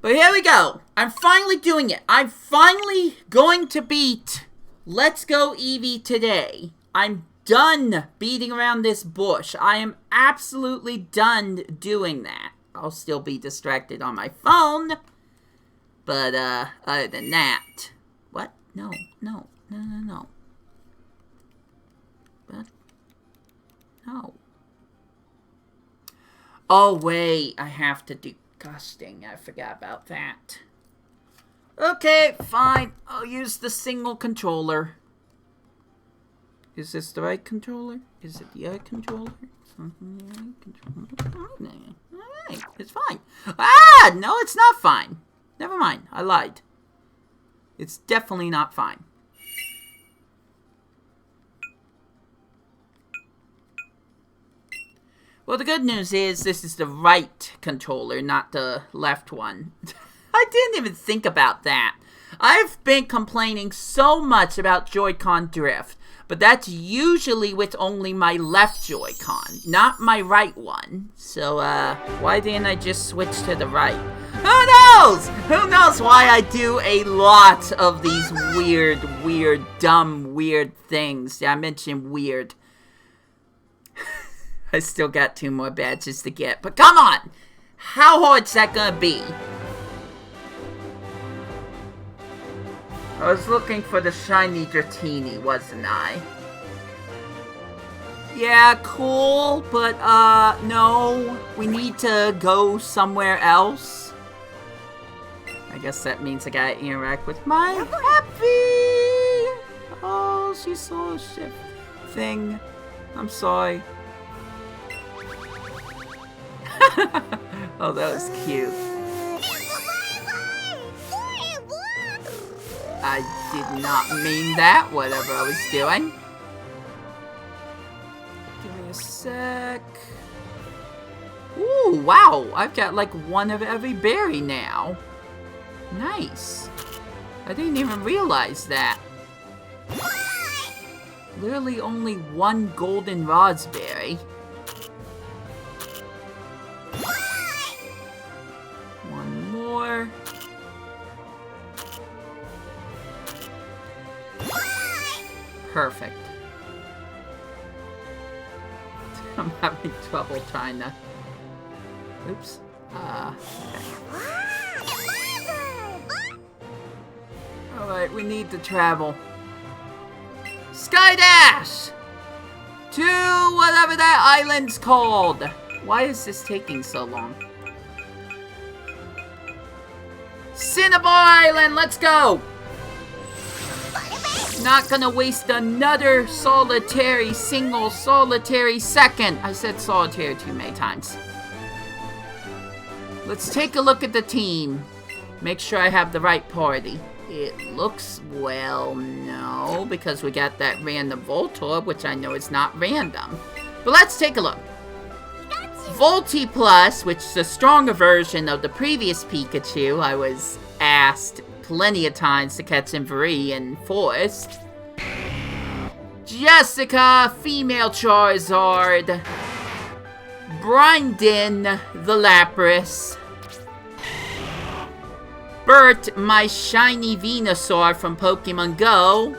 But here we go. I'm finally doing it. I'm finally going to beat Let's Go Eevee today. I'm done beating around this bush. I am absolutely done doing that. I'll still be distracted on my phone. But, other than that... What? No. What? No. Oh, wait. I have to do... Gosh dang, I forgot about that. Okay, fine. I'll use the single controller. Is this the right controller? Is it the other controller? Alright, it's fine. Ah! No, it's not fine. Never mind, I lied. It's definitely not fine. Well, the good news is this is the right controller, not the left one. I didn't even think about that. I've been complaining so much about Joy-Con drift, but that's usually with only my left Joy-Con, not my right one. So, why didn't I just switch to the right? Who knows? Who knows why I do a lot of these weird, dumb, weird things. Yeah, I mentioned weird. I still got 2 more badges to get, but come on! How hard's that gonna be? I was looking for the shiny Dratini, wasn't I? Yeah, cool, but, no. We need to go somewhere else. I guess that means I gotta interact with my Happy! Oh, she saw a ship thing. I'm sorry. Oh, that was cute. I did not mean that, whatever I was doing. Give me a sec. Ooh, wow. I've got like 1 of every berry now. Nice. I didn't even realize that. Literally only 1 golden raspberry. Perfect. I'm having trouble trying to... Oops. Okay. Alright, we need to travel. Sky Dash! To whatever that island's called. Why is this taking so long? Cinnabar Island, let's go! Not gonna waste another solitary second. I said solitary too many times. Let's take a look at the team. Make sure I have the right party. It looks, well, no, because we got that random Voltorb, which I know is not random. But let's take a look. Volti Plus, which is a stronger version of the previous Pikachu. I was asked plenty of times to catch him free in Forest. Jessica, female Charizard. Brynden, the Lapras. Bert, my shiny Venusaur from Pokemon Go.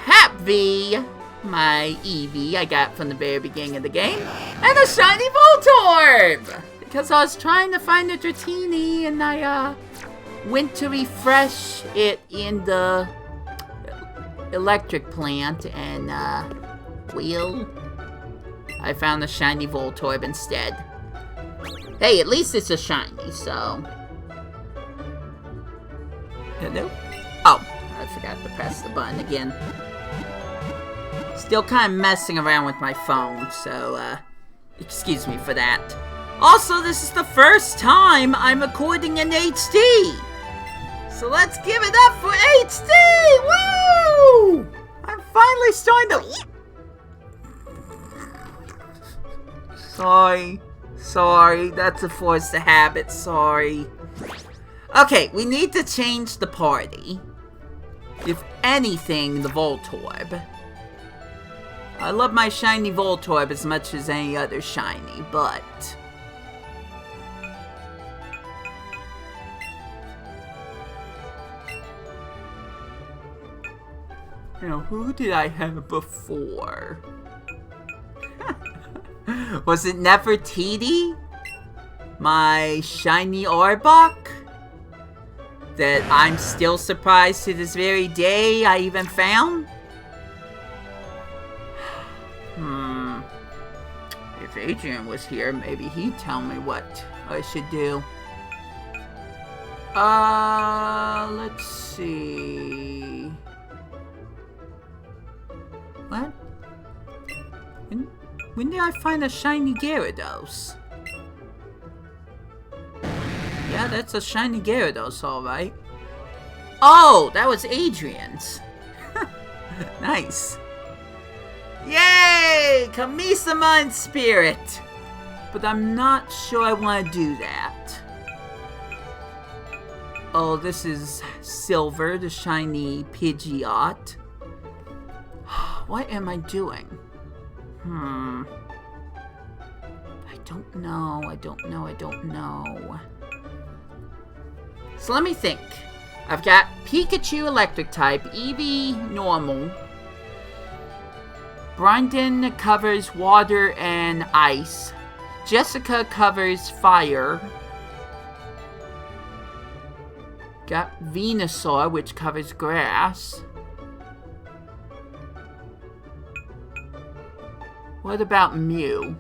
Happy, my Eevee I got from the very beginning of the game. And a shiny Voltorb! Because I was trying to find a Dratini and I, went to refresh it in the electric plant and, well, I found a shiny Voltorb instead. Hey, at least it's a shiny, so... Hello? Oh, I forgot to press the button again. Still kind of messing around with my phone, so, excuse me for that. Also, this is the first time I'm recording in HD! So let's give it up for HD! Woo! I'm finally starting to... Sorry, that's a force of habit, sorry. Okay, we need to change the party. If anything, the Voltorb. I love my shiny Voltorb as much as any other shiny, but... You know, who did I have before? Was it Nefertiti? My shiny Arbok? That I'm still surprised to this very day I even found? If Adrian was here, maybe he'd tell me what I should do. Let's see. What? When did I find a shiny Gyarados? Yeah, that's a shiny Gyarados, alright. Oh, that was Adrian's. Nice. Yay! Kamisama in spirit! But I'm not sure I want to do that. Oh, this is Silver, the shiny Pidgeot. What am I doing? I don't know. So let me think. I've got Pikachu electric type, Eevee normal. Brendan covers water and ice. Jessica covers fire. Got Venusaur, which covers grass. What about Mew?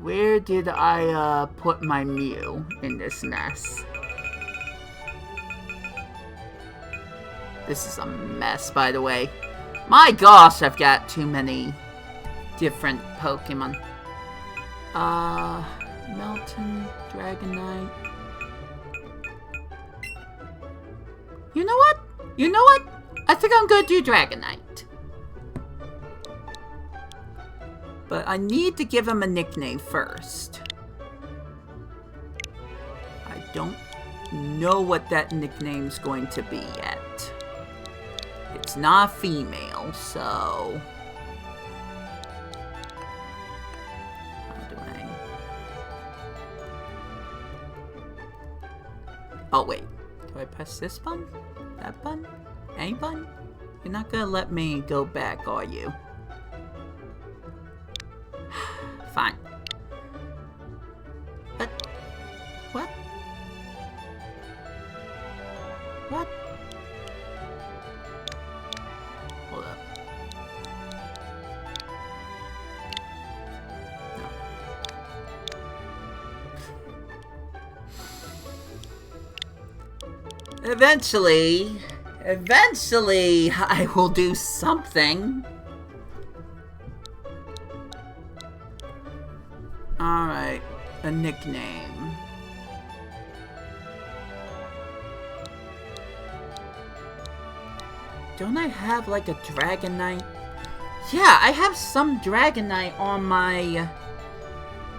Where did I put my Mew in this mess? This is a mess, by the way. My gosh, I've got too many different Pokemon. Melton, Dragonite. You know what? I think I'm gonna do Dragonite. But I need to give him a nickname first. I don't know what that nickname's going to be yet. It's not a female, so... How do I... Oh, wait. Do I press this button? That button? Any button? You're not gonna let me go back, are you? Fine. But... What? What? Hold up. No. Eventually, I will do something. Alright, a nickname. Don't I have like a Dragonite? Yeah, I have some Dragonite on my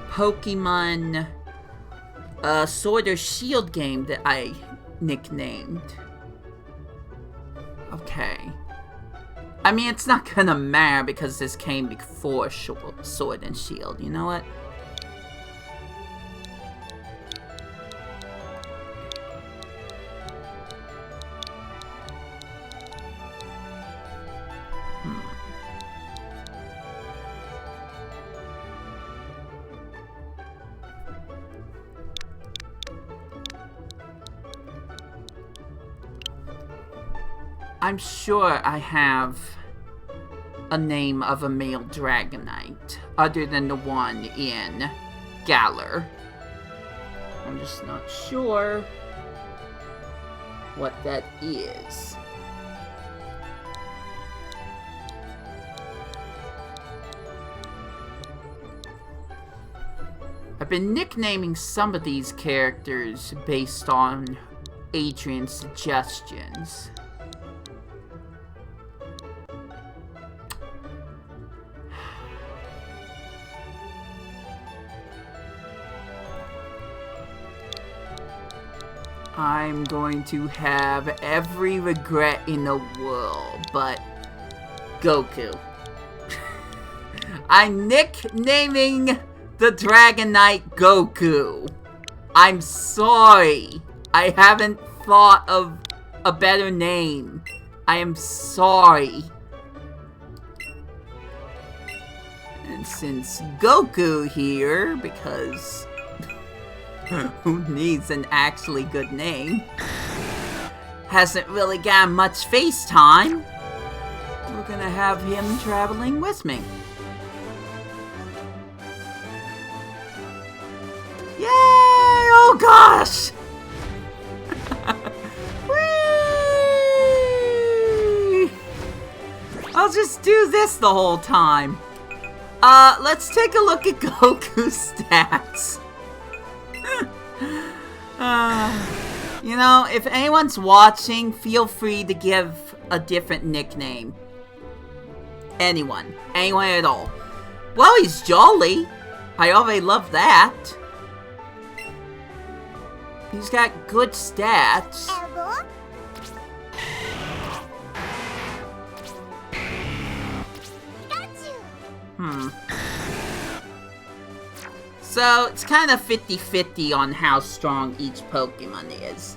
Pokemon Sword or Shield game that I nicknamed. Okay. I mean, it's not gonna matter because this came before Sword and Shield. You know what? I'm sure I have a name of a male Dragonite, other than the one in Galar. I'm just not sure what that is. I've been nicknaming some of these characters based on Adrian's suggestions. I'm going to have every regret in the world, but Goku. I'm nicknaming the Dragonite Goku. I'm sorry. I haven't thought of a better name. I am sorry. since Goku here, because who needs an actually good name, hasn't really got much face time, we're gonna have him traveling with me. Yay! Oh gosh! Whee! I'll just do this the whole time. Let's take a look at Goku's stats. You know, if anyone's watching, feel free to give a different nickname. Anyone at all. Well, he's jolly. I already love that. He's got good stats. So, it's kind of 50-50 on how strong each Pokemon is.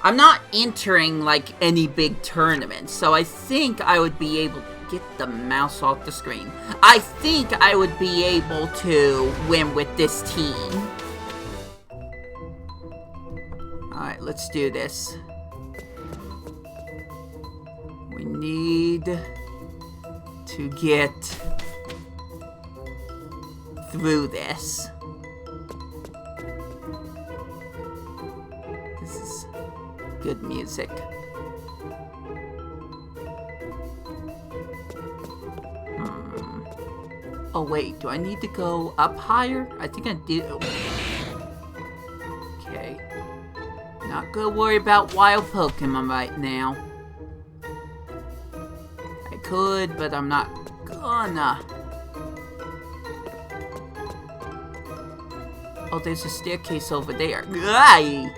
I'm not entering, like, any big tournaments, so I think I would be able to get the mouse off the screen. I think I would be able to win with this team. Alright, let's do this. We need to get through this. This is good music. Oh wait, do I need to go up higher? I think I did. Okay. Not gonna worry about wild Pokemon right now. I could, but I'm not gonna. Oh, there's a staircase over there. Aye!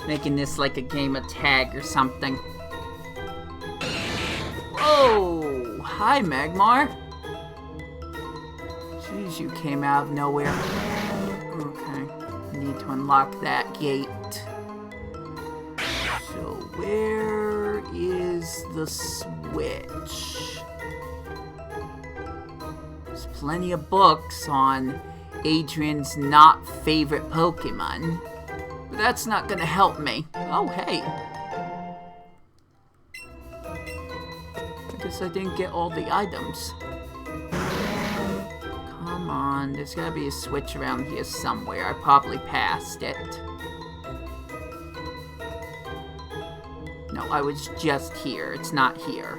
Making this like a game of tag or something. Whoa! Hi, Magmar. Jeez, you came out of nowhere. Okay. Need to unlock that gate. So, where is the switch? There's plenty of books on Adrian's not favorite Pokemon, but that's not gonna help me. Oh, hey. I guess I didn't get all the items. Come on, there's gotta be a switch around here somewhere. I probably passed it. No, I was just here. It's not here.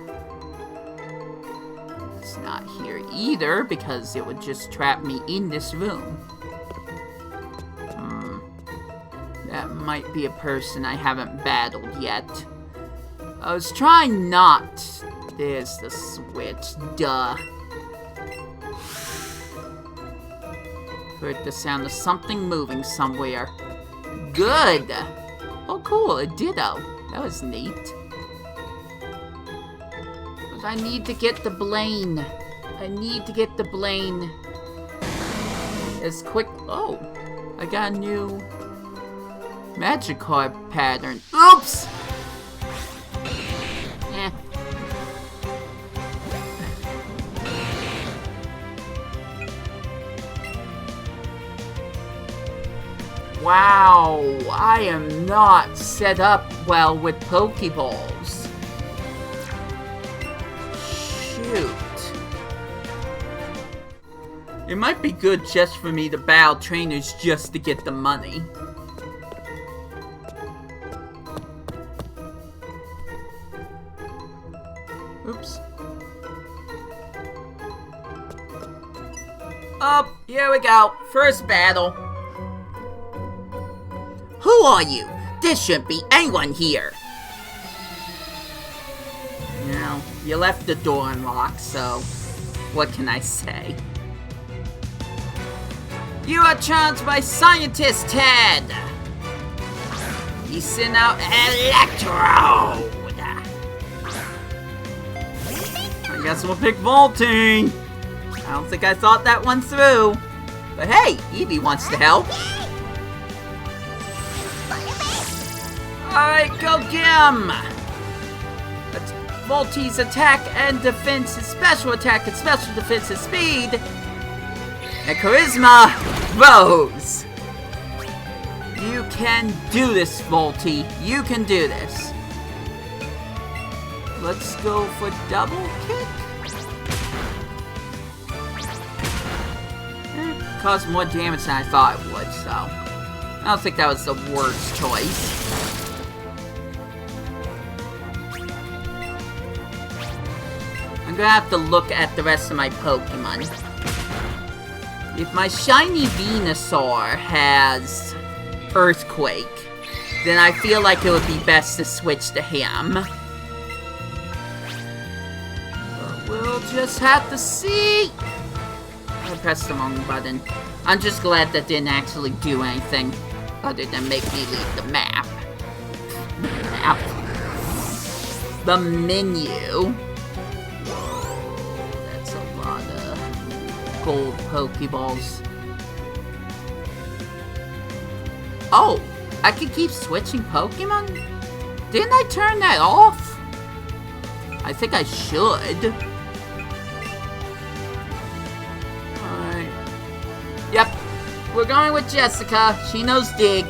It's not here either, because it would just trap me in this room. That might be a person I haven't battled yet. I was trying not. There's the switch. Duh. Heard the sound of something moving somewhere. Good! Oh cool, a Ditto. That was neat. But I need to get the Blaine. I need to get the Blaine as quick. Oh, I got a new Magikarp pattern. Oops! Eh. Wow, I am not set up well with Pokeballs. Shoot. It might be good just for me to battle trainers just to get the money. Oops. Oh, here we go. First battle. Who are you? There shouldn't be anyone here. You know, you left the door unlocked, so what can I say? You are challenged by Scientist Ted! He's sent out Electrode! I guess we'll pick Volting! I don't think I thought that one through. But hey, Eevee wants to help. Alright, go get him! Let's Volti's attack and defense is special attack and special defense is speed. And charisma rose. You can do this, Volti. You can do this. Let's go for double kick. Caused more damage than I thought it would, so I don't think that was the worst choice. I'm gonna have to look at the rest of my Pokemon. If my shiny Venusaur has Earthquake, then I feel like it would be best to switch to him. But we'll just have to see. I pressed the wrong button. I'm just glad that didn't actually do anything other than make me leave the map. The menu. Whoa, that's a lot of gold Pokeballs. Oh, I could keep switching Pokemon? Didn't I turn that off? I think I should. Yep, we're going with Jessica. She knows Dig.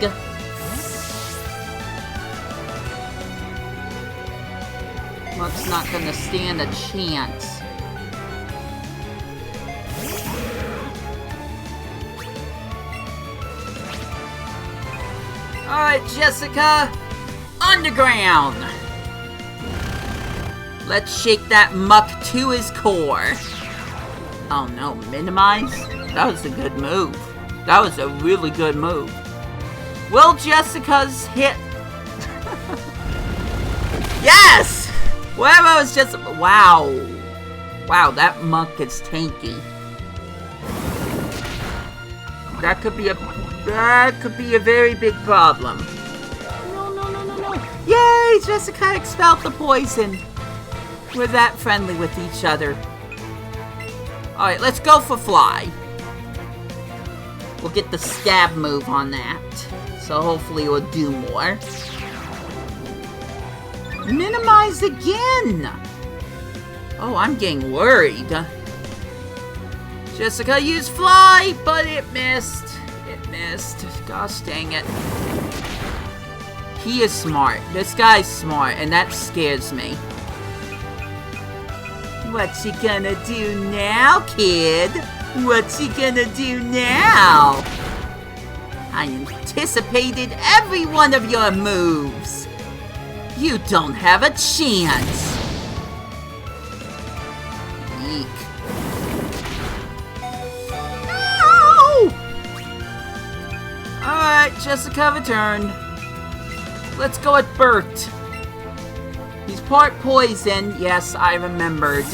Muck's not gonna stand a chance. Alright, Jessica. Underground. Let's shake that Muck to his core. Oh no, minimize? That was a good move. That was a really good move. Will Jessica's hit? Yes! Whatever was just... Wow. Wow, that Muck is tanky. That could be a very big problem. No. Yay! Jessica expelled the poison. We're that friendly with each other. Alright, let's go for Fly. We'll get the stab move on that. So hopefully we'll do more. Minimize again! Oh, I'm getting worried. Jessica used Fly, but it missed. It missed. Gosh dang it. He is smart. This guy's smart, and that scares me. What's he gonna do now, kid? What's he gonna do now? I anticipated every one of your moves. You don't have a chance. Eek. No! Alright, Jessica returned. Let's go at Bert. He's part poison. Yes, I remembered.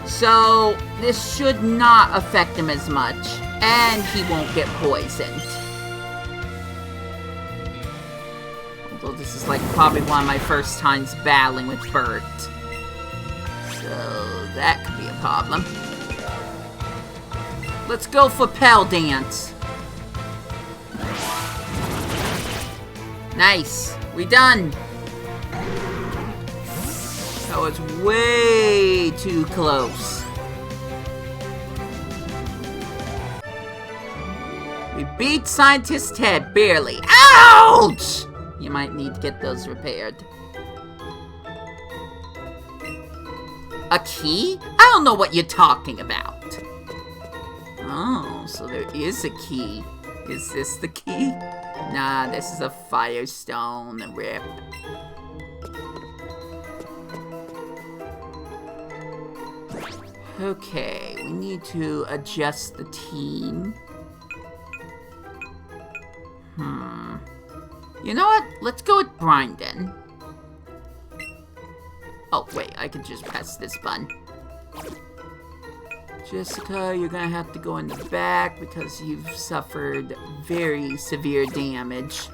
So, this should not affect him as much, and he won't get poisoned. Although this is like probably one of my first times battling with Bert. So, that could be a problem. Let's go for Pell Dance. Nice. We done. That was way too close. We beat Scientist Ted, barely. Ouch! You might need to get those repaired. A key? I don't know what you're talking about. Oh, so there is a key. Is this the key? Nah, this is a Firestone. Rip. Okay, we need to adjust the team. You know what? Let's go with Brynden. Oh, wait, I could just press this button. Jessica, you're gonna have to go in the back because you've suffered very severe damage.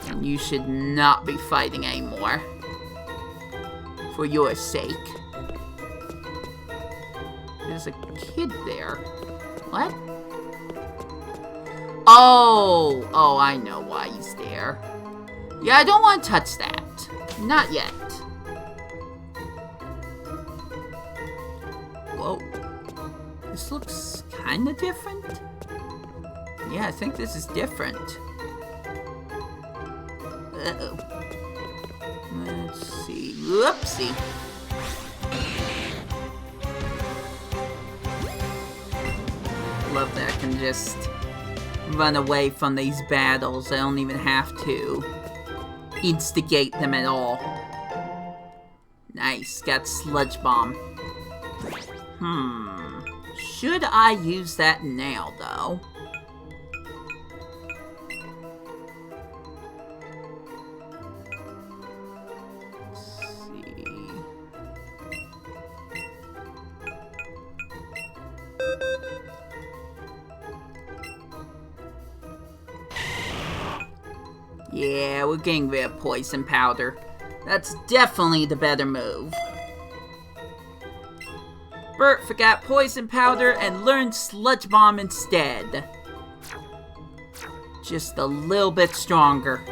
And you should not be fighting anymore. For your sake. There's a kid there. What? Oh, I know why he's there. Yeah, I don't want to touch that. Not yet. Whoa. This looks kind of different. Yeah, I think this is different. Uh-oh. Let's see. Whoopsie. Love that I can just run away from these battles. I don't even have to instigate them at all. Nice. Got Sludge Bomb. Should I use that now, though? Yeah, we're getting rid of Poison Powder. That's definitely the better move. Bert forgot Poison Powder and learned Sludge Bomb instead. Just a little bit stronger.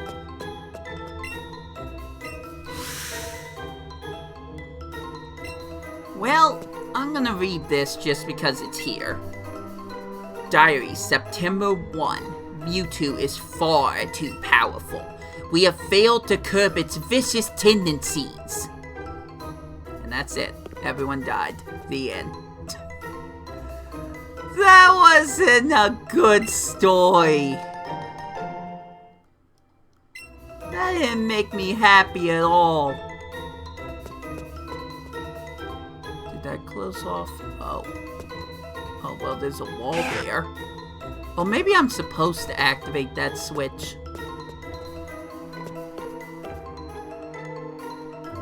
Well, I'm gonna read this just because it's here. Diary, September 1. Mewtwo is far too powerful. We have failed to curb its vicious tendencies. And that's it. Everyone died. The end. That wasn't a good story. That didn't make me happy at all. Did that close off? Oh. Oh, well, there's a wall there. Oh, maybe I'm supposed to activate that switch.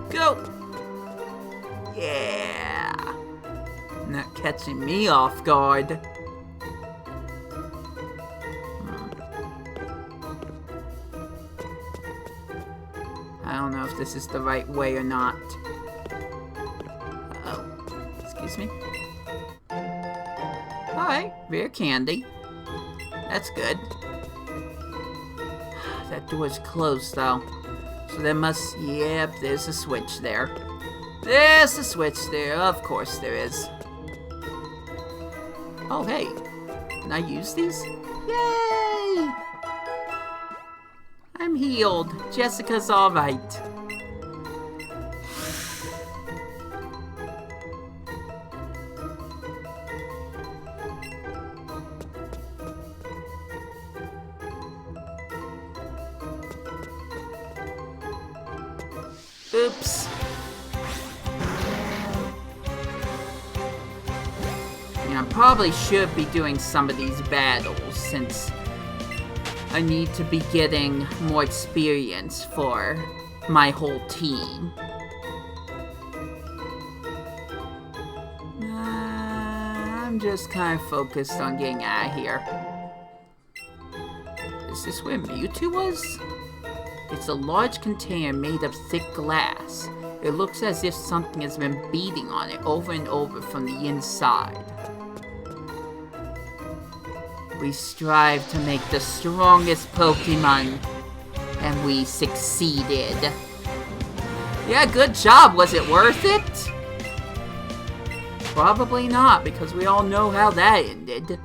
Go! Yeah! Not catching me off guard. I don't know if this is the right way or not. Uh-oh. Excuse me. Alright, rare candy. That's good. That door's closed, though. So there must... Yep, there's a switch there. There's a switch there. Of course there is. Oh, hey. Can I use these? Yay! I'm healed. Jessica's alright. Oops. Yeah, I probably should be doing some of these battles since I need to be getting more experience for my whole team. I'm just kind of focused on getting out of here. Is this where Mewtwo was? It's a large container made of thick glass. It looks as if something has been beating on it over and over from the inside. We strive to make the strongest Pokemon, and we succeeded. Yeah, good job. Was it worth it? Probably not, because we all know how that ended.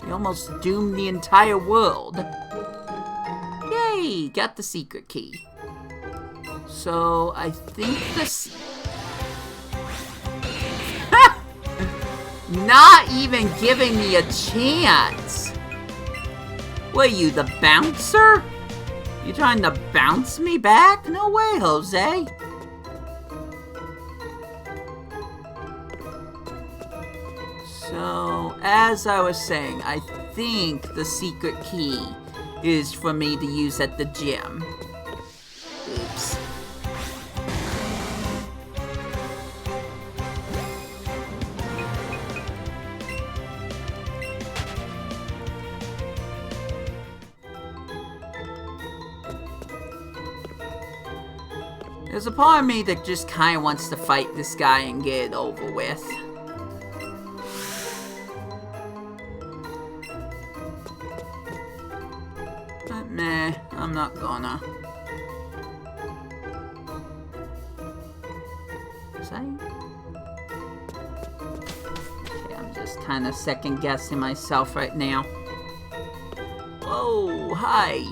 We almost doomed the entire world. Yay! Got the secret key. So, I think this... Not even giving me a chance! What are you, the bouncer? You trying to bounce me back? No way, Jose. So, as I was saying, I think the secret key is for me to use at the gym. Oops. There's a part of me that just kind of wants to fight this guy and get it over with. But meh, I'm not gonna. Is that... just kind of second guessing myself right now. Whoa, hi.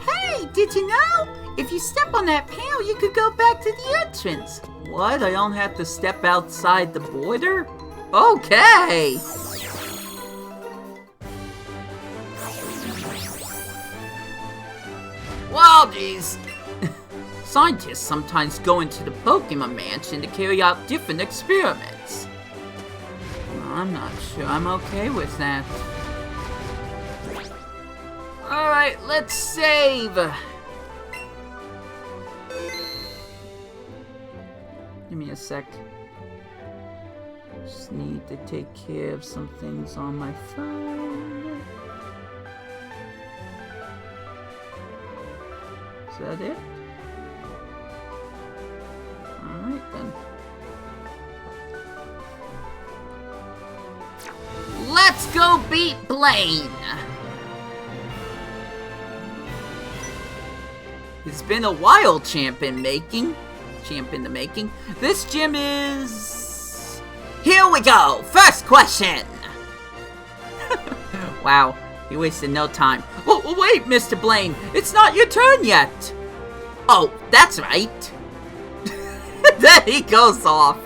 Hey, did you know? If you step on that panel, you could go back to the entrance. What? I don't have to step outside the border? Okay. Wow, geez. Scientists sometimes go into the Pokemon Mansion to carry out different experiments. I'm not sure I'm okay with that. Alright, let's save. Give me a sec. Just need to take care of some things on my phone. Is that it? Alright then. Let's go beat Blaine! It's been a while, champ in the making. This gym is... Here we go! First question! Wow, he wasted no time. Oh, wait, Mr. Blaine, it's not your turn yet! Oh, that's right. Then he goes off.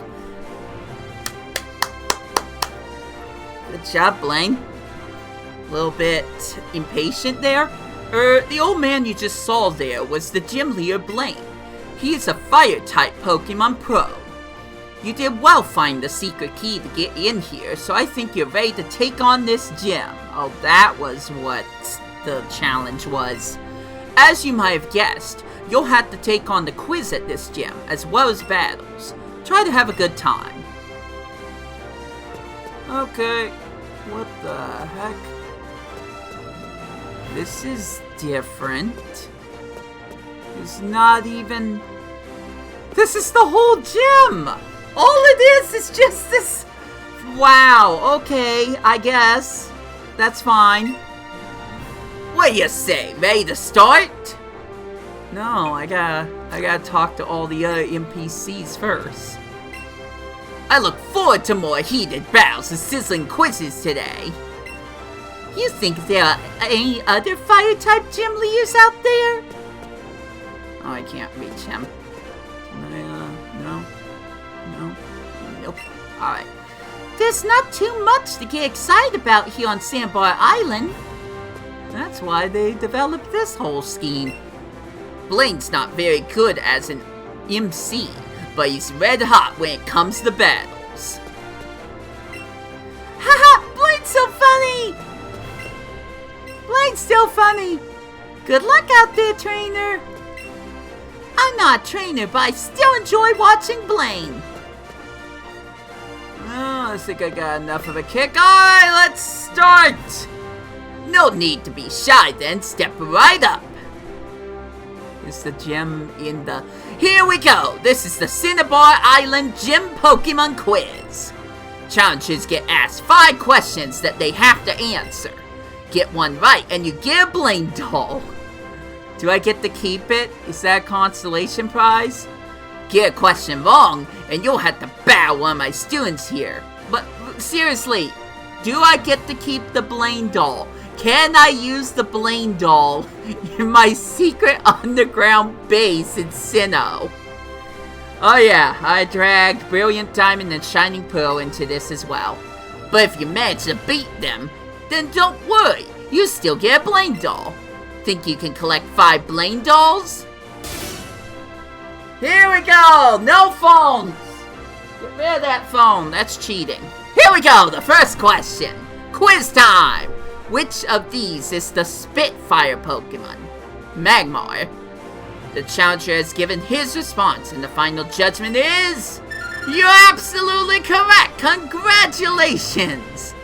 Good job, Blaine. A little bit impatient there. The old man you just saw there was the gym leader, Blaine. He's a Fire-type Pokemon Pro. You did well finding the secret key to get in here, so I think you're ready to take on this gym. Oh, that was what the challenge was. As you might have guessed, you'll have to take on the quiz at this gym, as well as battles. Try to have a good time. Okay, what the heck? This is different. It's not even... This is the whole gym! All it is just this... Wow, okay, I guess. That's fine. What do you say, ready to start? No, I gotta talk to all the other NPCs first. I look forward to more heated battles and sizzling quizzes today. You think there are any other Fire-type gym leaders out there? Oh, I can't reach him. Can I, no? No? Nope. Alright. There's not too much to get excited about here on Sandbar Island. That's why they developed this whole scheme. Blaine's not very good as an MC, but he's red hot when it comes to battles. Haha! Blaine's so funny! Blaine's still funny. Good luck out there, trainer. I'm not a trainer, but I still enjoy watching Blaine. Oh, I think I got enough of a kick. Alright, let's start. No need to be shy then, step right up. Is the gym in the... Here we go! This is the Cinnabar Island Gym Pokemon Quiz. Challengers get asked 5 questions that they have to answer. Get one right and you get a Blaine doll. Do I get to keep it? Is that a consolation prize? Get a question wrong and you'll have to battle one of my students here. But seriously, do I get to keep the Blaine doll? Can I use the Blaine doll in my secret underground base in Sinnoh? Oh yeah, I dragged Brilliant Diamond and Shining Pearl into this as well. But if you manage to beat them, then don't worry, you still get a Blaine doll. Think you can collect 5 Blaine dolls? Here we go! No phones! Get rid of that phone, that's cheating. Here we go, the first question. Quiz time! Which of these is the Spitfire Pokemon? Magmar. The challenger has given his response and the final judgment is... You're absolutely correct! Congratulations!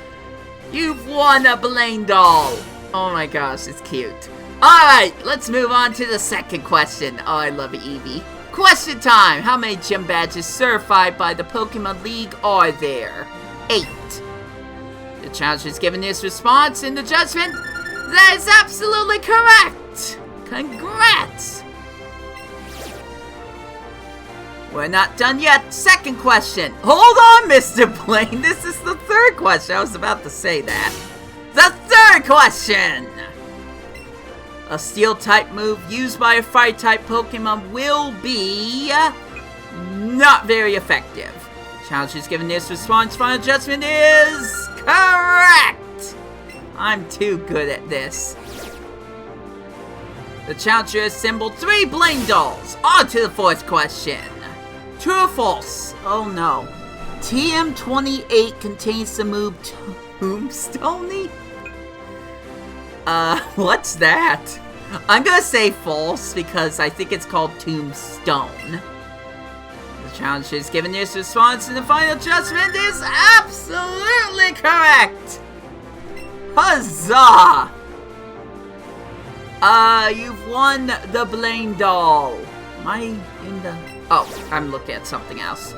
You've won a Blaine doll! Oh my gosh, it's cute. Alright, let's move on to the second question. Oh, I love Eevee. Question time! How many gym badges certified by the Pokemon League are there? 8. The challenger has given his response in the judgment. That is absolutely correct! Congrats! We're not done yet. Second question. Hold on, Mr. Blaine. This is the third question. I was about to say that. The third question. A Steel-type move used by a Fire-type Pokemon will be not very effective. Challenge is given this response. Final judgment is correct. I'm too good at this. The challenger assembled 3 Blaine dolls. On to the fourth question. True or false? Oh no. TM28 contains the move Tombstone? What's that? I'm gonna say false because I think it's called Tombstone. The challenger is given this response and the final judgment is absolutely correct! Huzzah! You've won the Blaine doll. Am I in the... Oh, I'm looking at something else.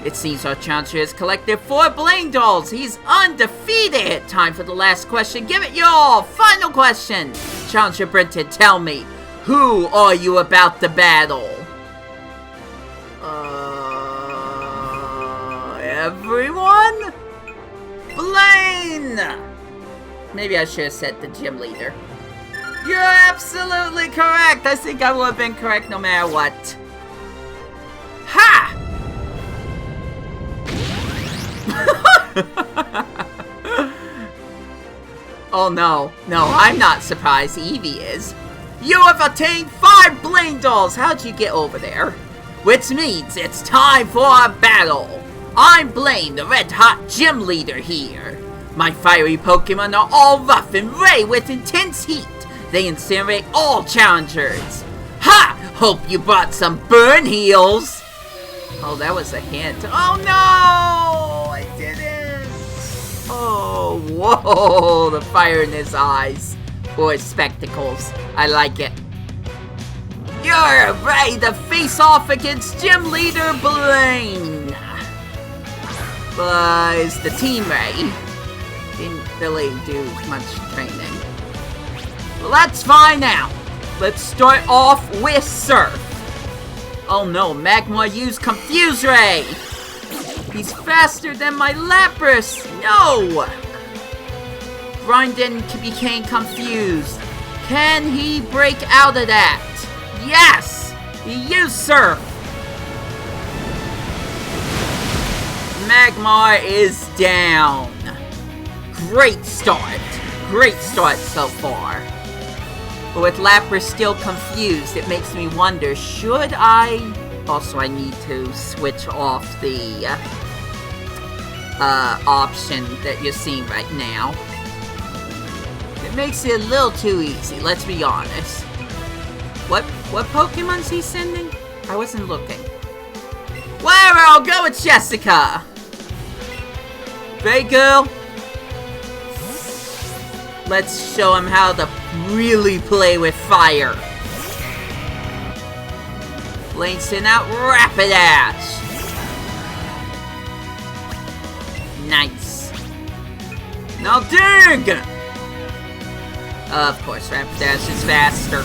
It seems our challenger has collected 4 Blaine dolls. He's undefeated. Time for the last question. Give it your final question. Challenger Brenton, tell me, who are you about to battle? Everyone? Blaine! Maybe I should have said the gym leader. You're absolutely correct. I think I would have been correct no matter what. Ha! Oh no, I'm not surprised. Eevee is. You have attained 5 Blaine dolls. How'd you get over there? Which means it's time for a battle. I'm Blaine, the red-hot gym leader here. My fiery Pokemon are all rough and ready with intense heat. They incinerate all challengers. Ha! Hope you brought some burn heals. Oh, that was a hint. Oh no! I didn't! Oh, whoa! The fire in his eyes. Or his spectacles. I like it. You're ready to face off against Gym Leader Blaine! But is the team ready? Didn't really do much training. Let's find out! Let's start off with Surf. Oh no, Magmar used Confuse Ray! He's faster than my Lapras! No! Grindin became confused. Can he break out of that? Yes! He used Surf! Magmar is down. Great start. Great start so far. But with Lapras still confused, it makes me wonder, should I... Also, I need to switch off the option that you're seeing right now. It makes it a little too easy, let's be honest. What Pokemon's he sending? I wasn't looking. Whatever, I'll go with Jessica! Great girl. Let's show him how to really play with fire. Blaine sent out Rapidash. Nice. Now dig! Of course, Rapidash is faster.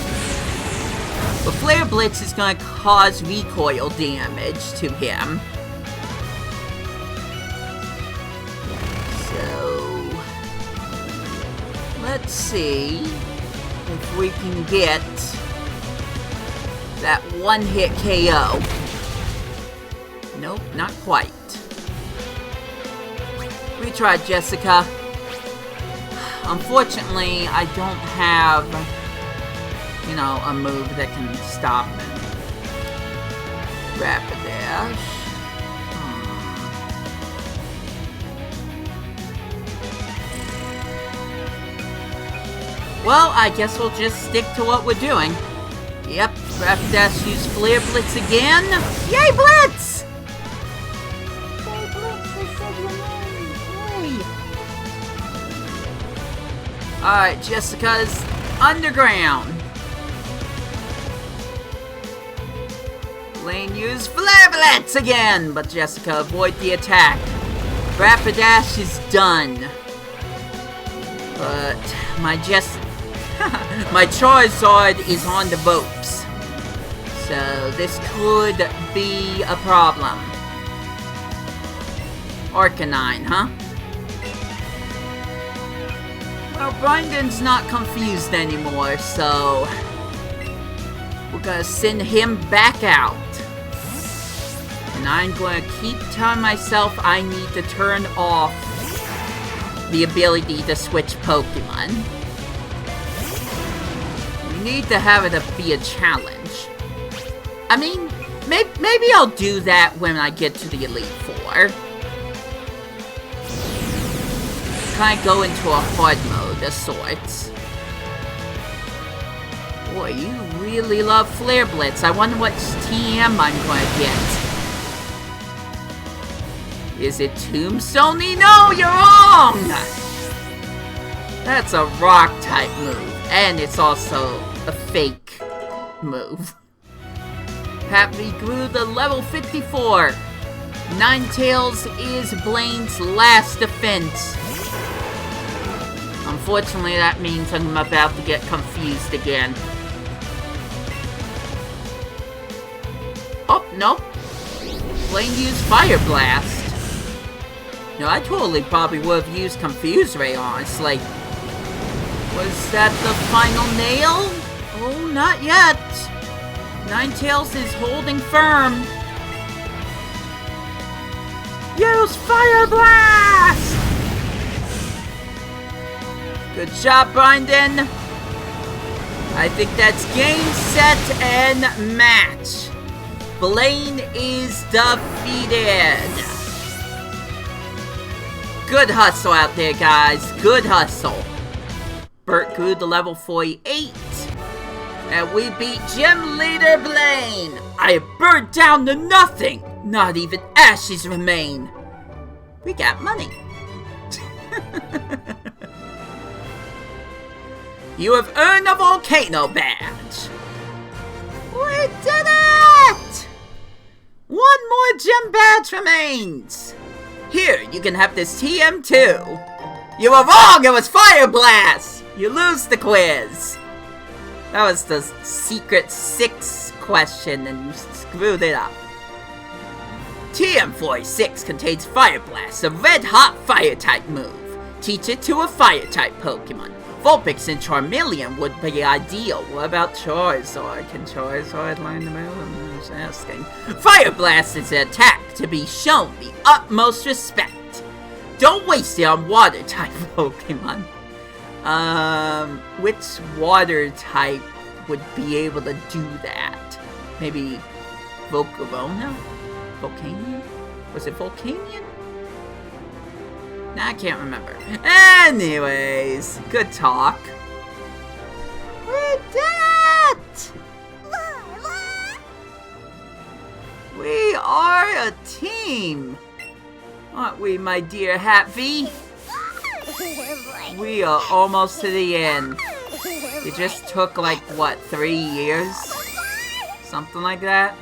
But Flare Blitz is going to cause recoil damage to him. Let's see if we can get that one-hit KO. Nope, not quite. Retry, Jessica. Unfortunately, I don't have, you know, a move that can stop it. Rapidash. Well, I guess we'll just stick to what we're doing. Yep, Rapidash used Flare Blitz again. Yay, Blitz! Yay, Blitz, I said your name. Yay! Alright, Jessica's underground. Blaine used Flare Blitz again, but Jessica avoided the attack. Rapidash is done. But my my Charizard is on the ropes. So this could be a problem. Arcanine, huh? Well, Brendan's not confused anymore, so we're gonna send him back out. And I'm gonna keep telling myself I need to turn off the ability to switch Pokemon. We need to have it be a challenge. I mean, maybe I'll do that when I get to the Elite Four. Kind of go into a hard mode of sorts. Boy, you really love Flare Blitz. I wonder what TM I'm gonna get. Is it Tombstone? No, you're wrong! That's a rock type move, and it's also a fake move. Happy grew to level 54. Ninetales is Blaine's last defense. Unfortunately, that means I'm about to get confused again. Oh, nope. Blaine used Fire Blast. No, I totally probably would have used Confuse Ray, honestly. Was that the final nail? Oh, not yet. Ninetales is holding firm. Use Fire Blast! Good job, Brendan. I think that's game, set, and match. Blaine is defeated. Good hustle out there, guys. Good hustle. Bert grew to level 48. And we beat Gym Leader Blaine. I have burned down to nothing. Not even ashes remain. We got money. You have earned a volcano badge. We did it! One more gym badge remains. Here, you can have this TM too. You were wrong, it was Fire Blast! You lose the quiz. That was the secret 6 question and you screwed it up. TM46 contains Fire Blast, a red-hot fire-type move. Teach it to a fire-type Pokemon. Vulpix and Charmeleon would be ideal. What about Charizard? Can Charizard learn the move? I'm just asking. Fire Blast is an attack to be shown the utmost respect. Don't waste it on water-type Pokemon. Which water-type would be able to do that? Maybe Volcarona? Volcanion? Was it Volcanion? Nah, I can't remember. Anyways, good talk. We did it! We are a team. Aren't we, my dear Happy? We are almost to the end. It just took like, what, 3 years? Something like that?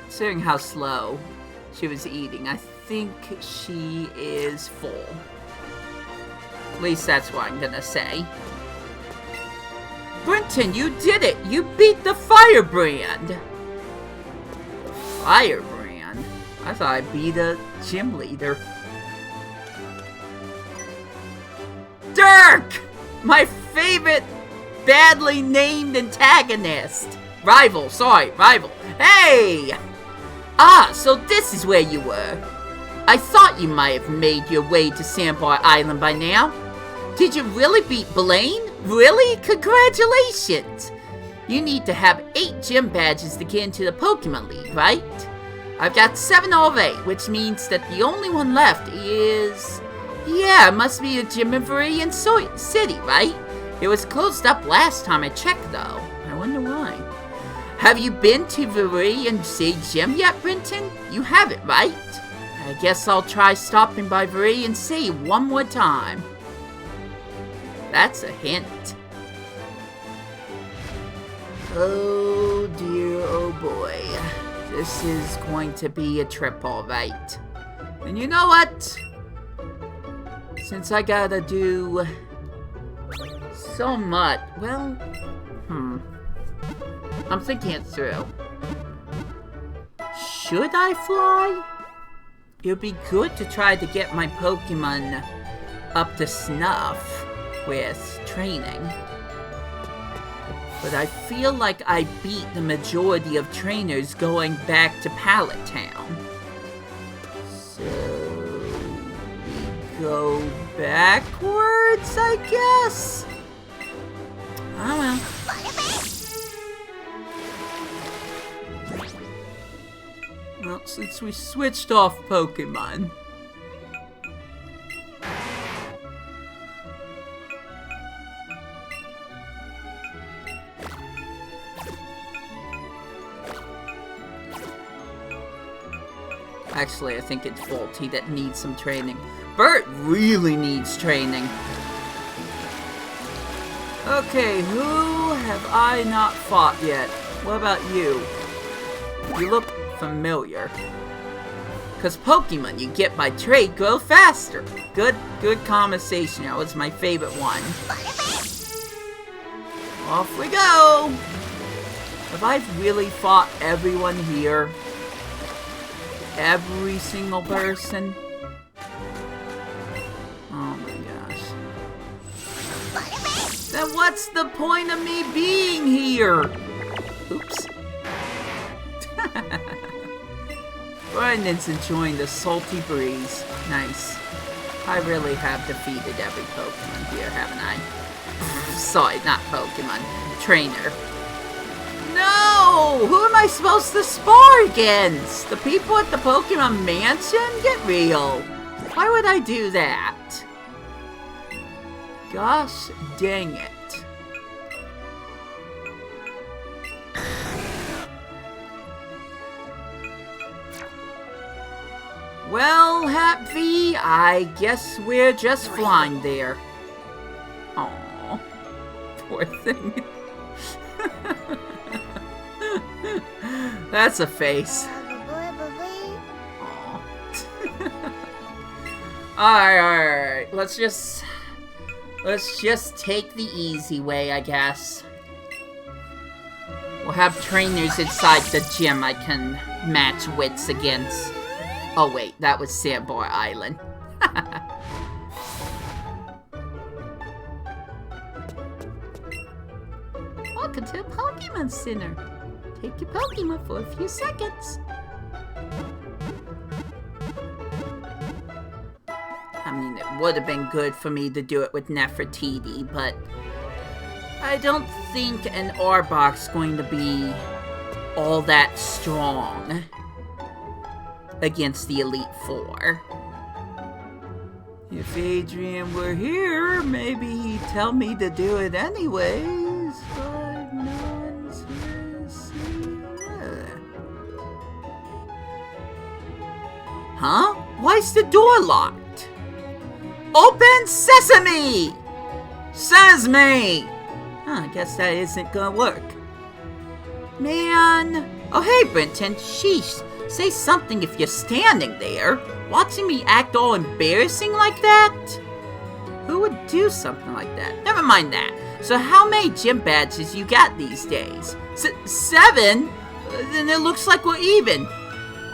Considering how slow she was eating, I think she is full. At least that's what I'm gonna say. Brenton, you did it! You beat the Firebrand! Firebrand? I thought I beat a gym leader. Dirk! My favorite badly named antagonist! Rival, sorry, rival. Hey! Ah, so this is where you were. I thought you might have made your way to Sandbar Island by now. Did you really beat Blaine? Really? Congratulations! You need to have 8 gym badges to get into the Pokemon League, right? I've got 7 of 8, which means that the only one left is... Yeah, it must be a gym in Viridian City, right? It was closed up last time I checked, though. I wonder why. Have you been to Viridian City Gym yet, Brenton? You haven't, right? I guess I'll try stopping by Viridian City one more time. That's a hint. Oh dear, oh boy. This is going to be a trip, alright. And you know what? Since I gotta do so much, well, I'm thinking it through. Should I fly? It would be good to try to get my Pokemon up to snuff with training. But I feel like I beat the majority of trainers going back to Pallet Town. So we go backwards, I guess? Oh well. Well, since we switched off Pokemon. Actually, I think it's Volty that needs some training. Bert really needs training. Okay, who have I not fought yet? What about you? You look familiar. Because Pokemon you get by trade grow faster. Good conversation. That was my favorite one. Off we go! Have I really fought everyone here? Every single person? Oh my gosh. Then what's the point of me being here? Oops. Brandon's enjoying the salty breeze. Nice. I really have defeated every Pokemon here, haven't I? Sorry, not Pokemon. Trainer. No! Who am I supposed to spar against? The people at the Pokemon Mansion? Get real. Why would I do that? Gosh dang it. Well, Happy, I guess we're just flying there. Aww. Poor thing. That's a face. Alright. Let's just take the easy way, I guess. We'll have trainers inside the gym I can match wits against. Oh wait, that was Sandbar Island. Welcome to the Pokemon Center. Take your Pokemon for a few seconds. I mean, it would have been good for me to do it with Nefertiti, but I don't think an Arbok's going to be all that strong against the Elite Four. If Adrian were here, maybe he'd tell me to do it anyways, but no one's here to see. Huh? Why's the door locked? Open sesame! Sesame! Huh, I guess that isn't gonna work. Man! Oh hey, Brenton, sheesh. Say something if you're standing there. Watching me act all embarrassing like that? Who would do something like that? Never mind that. So how many gym badges you got these days? 7? Then it looks like we're even.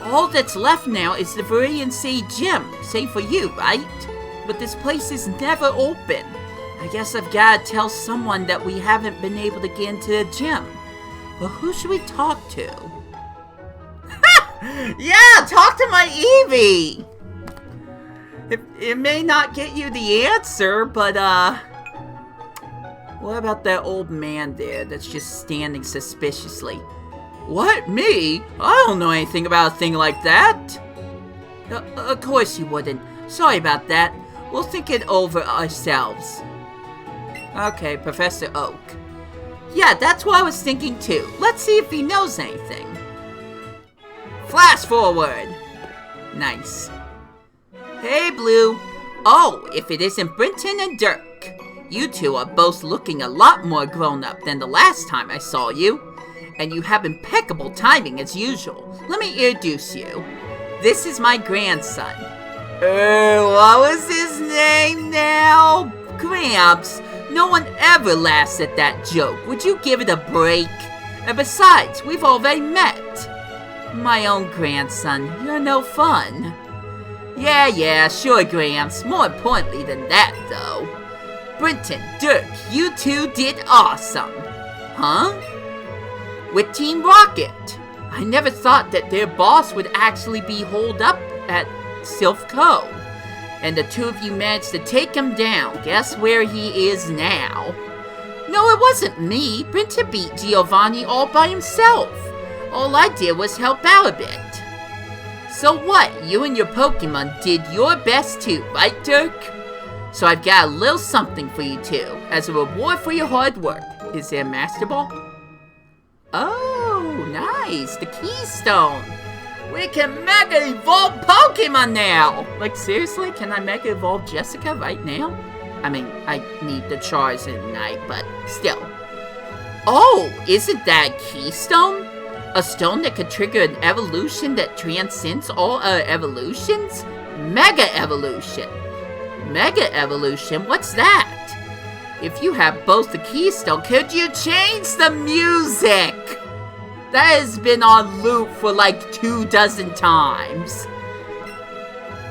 All that's left now is the Viridian City Gym. Same for you, right? But this place is never open. I guess I've gotta tell someone that we haven't been able to get into the gym. But who should we talk to? Yeah, talk to my Eevee! It may not get you the answer, but, what about that old man there that's just standing suspiciously? What, me? I don't know anything about a thing like that. Of course you wouldn't. Sorry about that. We'll think it over ourselves. Okay, Professor Oak. Yeah, that's what I was thinking too. Let's see if he knows anything. Flash forward! Nice. Hey, Blue. Oh, if it isn't Brenton and Dirk. You two are both looking a lot more grown up than the last time I saw you. and you have impeccable timing as usual. Let me introduce you. This is my grandson. What was his name now? Gramps, no one ever laughs at that joke. Would you give it a break? And besides, we've already met. My own grandson, you're no fun. Yeah, sure, Gramps. More importantly than that, though. Brenton, Dirk, you two did awesome. Huh? With Team Rocket. I never thought that their boss would actually be holed up at Sylph Cove. And the two of you managed to take him down. Guess where he is now? No, it wasn't me. Brenton beat Giovanni all by himself. All I did was help out a bit. So what? You and your Pokemon did your best too, right, Dirk? So I've got a little something for you two, as a reward for your hard work. Is there a Master Ball? Oh, nice. The Keystone. We can Mega Evolve Pokemon now! Like, seriously? Can I Mega Evolve Jessica right now? I mean, I need the Charizard, but still. Oh, isn't that Keystone? A stone that could trigger an evolution that transcends all other evolutions? Mega Evolution. Mega Evolution? What's that? If you have both the Keystone, could you change the music? That has been on loop for like 24 times.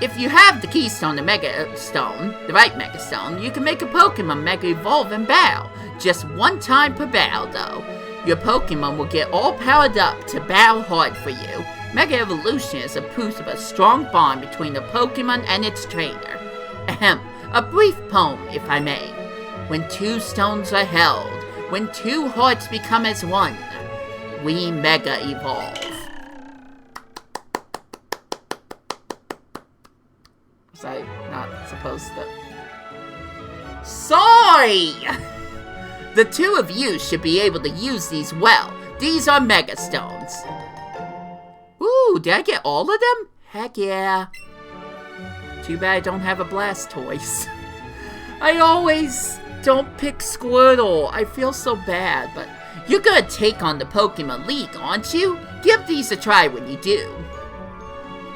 If you have the Keystone, the Mega Stone, the right Mega Stone, you can make a Pokemon Mega Evolve and battle. Just one time per battle, though. Your Pokemon will get all powered up to battle hard for you. Mega Evolution is a proof of a strong bond between a Pokemon and its trainer. Ahem, a brief poem, if I may. When two stones are held, when two hearts become as one, we Mega Evolve. Was I not supposed to? Sorry! The two of you should be able to use these well. These are Mega Stones. Ooh, did I get all of them? Heck yeah. Too bad I don't have a Blastoise. I always don't pick Squirtle. I feel so bad, but you're gonna take on the Pokemon League, aren't you? Give these a try when you do.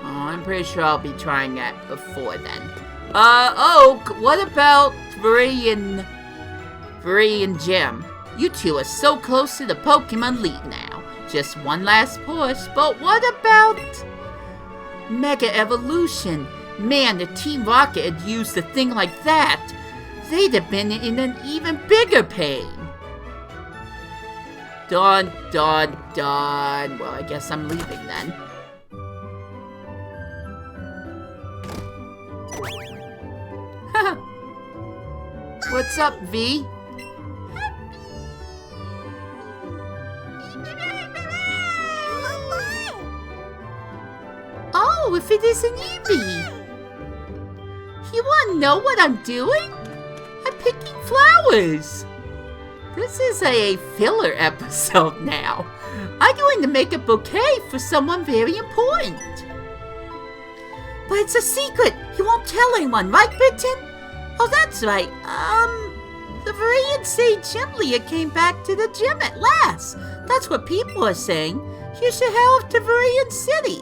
Oh, I'm pretty sure I'll be trying that before then. Oak, what about Viridian Gem? You two are so close to the Pokemon League now. Just one last push, but what about Mega Evolution? Man, if Team Rocket had used a thing like that, they'd have been in an even bigger pain. Dun. Well, I guess I'm leaving then. What's up, V? Oh, if it is an Eevee! You wanna know what I'm doing? I'm picking flowers! This is a filler episode now. I'm going to make a bouquet for someone very important. But it's a secret! You won't tell anyone, right, Brenton? Oh, that's right. The Viridian Sage Gym Leader came back to the gym at last. That's what people are saying. You should head off to Viridian City.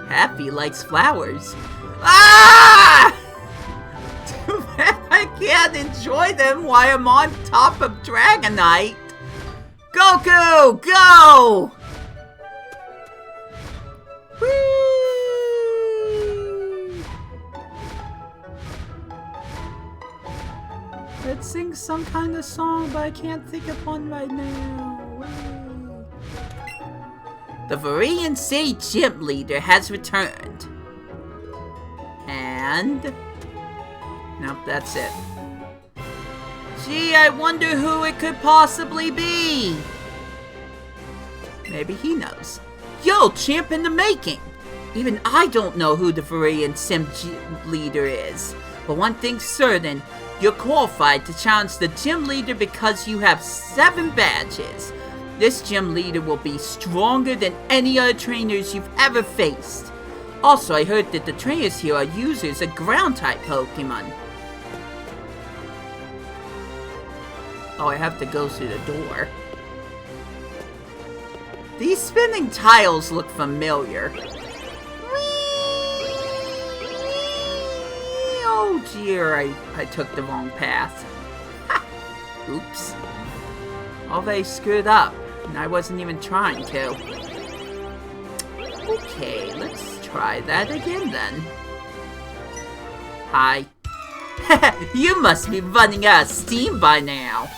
Happy likes flowers. Ah! Too bad I can't enjoy them while I'm on top of Dragonite. Goku, go! Whee! Let's sing some kind of song, but I can't think of one right now. Whee! The Viridian Sage Gym Leader has returned. And... nope, that's it. Gee, I wonder who it could possibly be. Maybe he knows. Yo, champ in the making! Even I don't know who the Viridian Sim Gym Leader is. But one thing's certain, you're qualified to challenge the Gym Leader because you have 7 badges. This Gym Leader will be stronger than any other trainers you've ever faced. Also, I heard that the trainers here are users of Ground-type Pokemon. Oh, I have to go through the door. These spinning tiles look familiar. Oh dear, I took the wrong path. Ha! Oops. Oh, they screwed up, and I wasn't even trying to. Okay, let's try that again then. Hi. You must be running out of steam by now.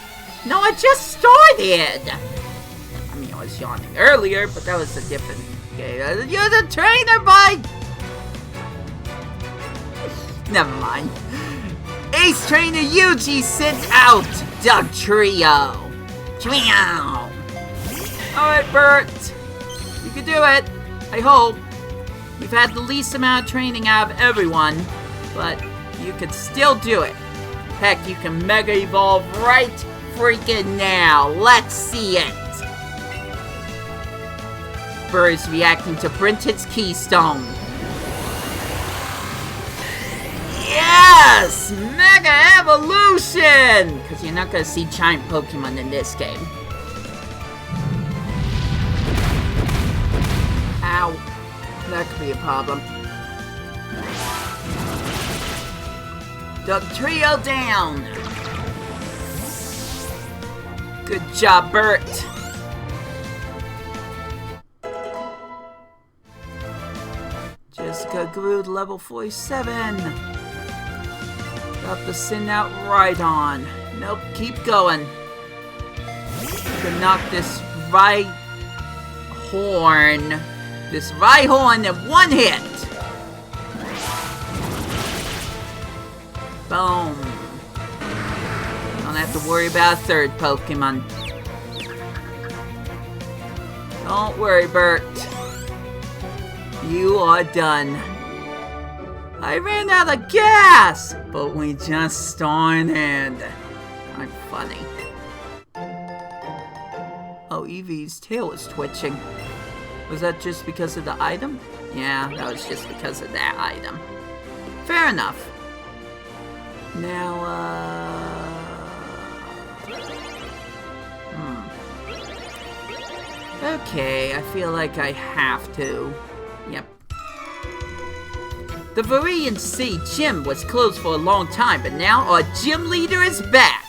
No, I just started. I mean, I was yawning earlier, but that was a different game. You're the trainer, bud! Never mind. Ace Trainer Yuji sent out the trio. Trio. Alright, Bert. You can do it. I hope. You've had the least amount of training out of everyone, but you can still do it. Heck, you can Mega Evolve right freaking now. Let's see it. Burr is reacting to Brenton's Keystone. Yes! Mega Evolution! Because you're not going to see giant Pokemon in this game. Ow. That could be a problem. The trio down! Good job, Bert! Jessica grew to level 47. Got the send out right on. Nope, keep going. You can knock this right horn in one hit. Boom. Don't have to worry about a third Pokemon. Don't worry, Bert. You are done. I ran out of gas, but we just started. I'm funny. Oh, Eevee's tail is twitching. Was that just because of the item? Yeah, that was just because of that item. Fair enough. Now, Okay, I feel like I have to. Yep. The Viridian Sea gym was closed for a long time, but now our gym leader is back.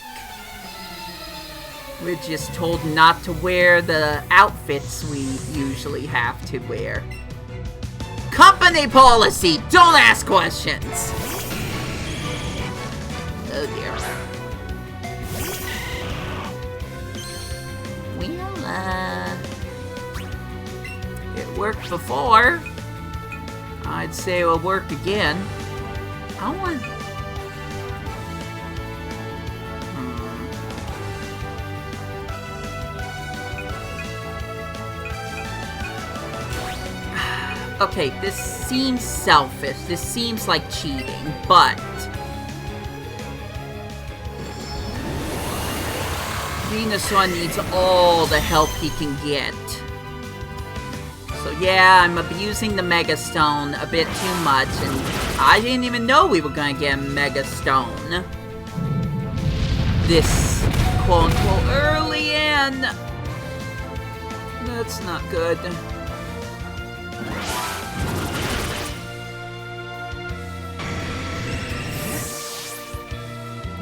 We're just told not to wear the outfits we usually have to wear. Company policy! Don't ask questions! Oh dear. It worked before. I'd say it will work again. I want... Okay, this seems selfish. This seems like cheating, but... Venusaur needs all the help he can get. So yeah, I'm abusing the Mega Stone a bit too much, and I didn't even know we were gonna get a Mega Stone. This quote-unquote early in. That's not good.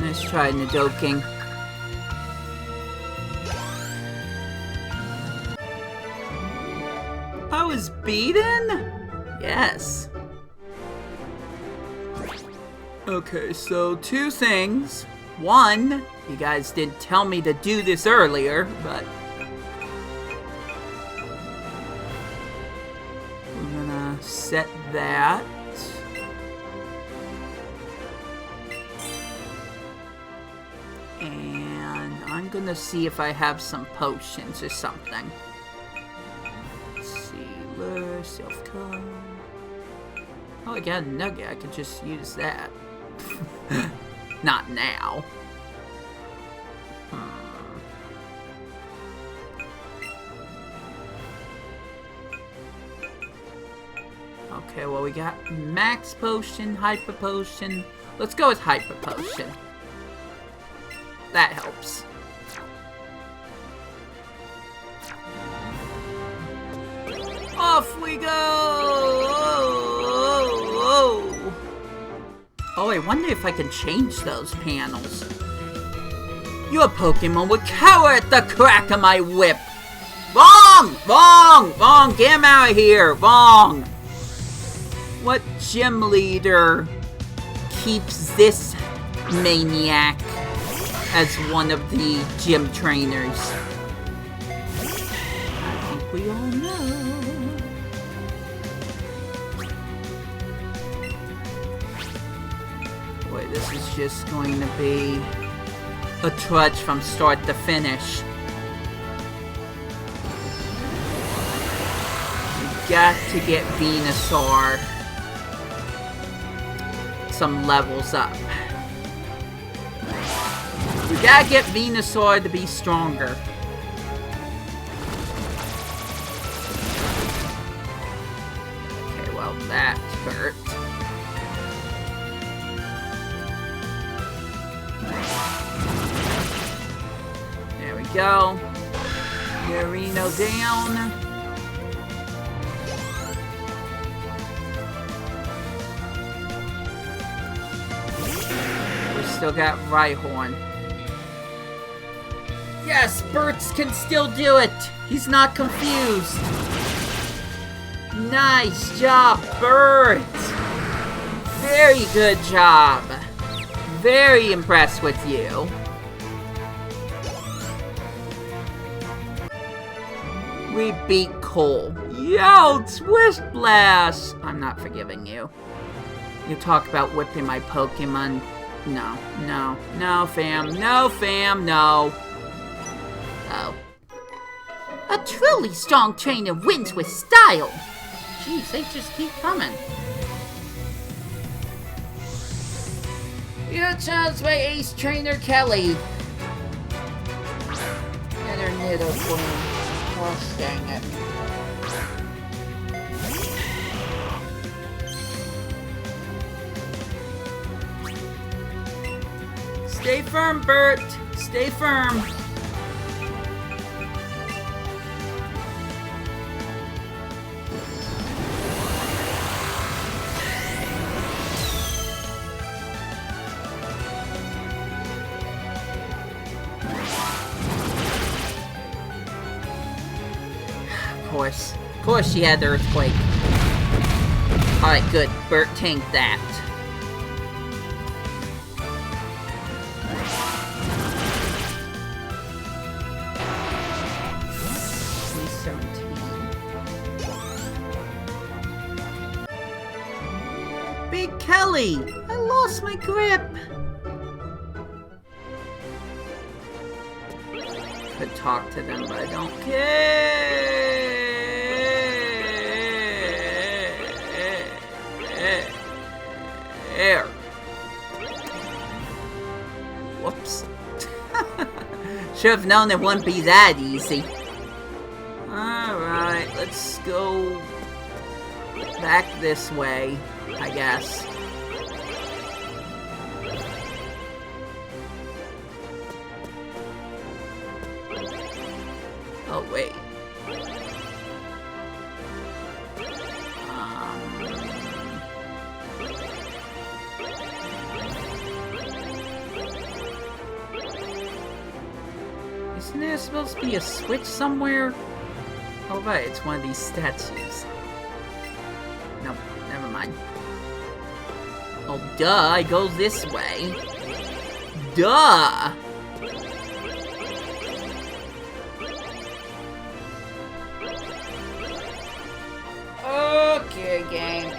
Nice try, Nidoking. I was beaten? Yes. Okay, so two things. One, you guys didn't tell me to do this earlier, but... we're gonna set that. And I'm gonna see if I have some potions or something. Self-calm. Oh, I got a nugget. I could just use that. Not now. Okay, well, we got Max Potion, Hyper Potion. Let's go with Hyper Potion. That helps. Off we go! Oh, I wonder if I can change those panels. Your Pokemon would cower at the crack of my whip! Wrong! Wrong! Wrong! Get him out of here! Wrong! What gym leader keeps this maniac as one of the gym trainers? I think we all know. Boy, this is just going to be a trudge from start to finish. We got to get Venusaur some levels up. We gotta get Venusaur to be stronger. Okay, well that hurt. There we go. Urino down. Still got Rhyhorn. Yes, Bert's can still do it. He's not confused. Nice job, Bert. Very good job. Very impressed with you. We beat Cole. Yo, Twist Blast! I'm not forgiving you. You talk about whipping my Pokemon. No, no, no, fam. No, fam, no. Oh. A truly strong trainer wins with style. Jeez, they just keep coming. You're challenged by Ace Trainer Kelly. And her Nido Queen. Oh, dang it. Stay firm, Bert. Stay firm. Of course she had the earthquake. Alright, good. Bert tanked that. Big Kelly! I lost my grip! Could talk to them, but I don't care! Whoops. Should have known it wouldn't be that easy. Alright, let's go back this way, I guess. Oh, wait. Isn't there supposed to be a switch somewhere? Oh, right, it's one of these statues. Nope, never mind. Oh, duh, it goes this way. Duh! Okay, game.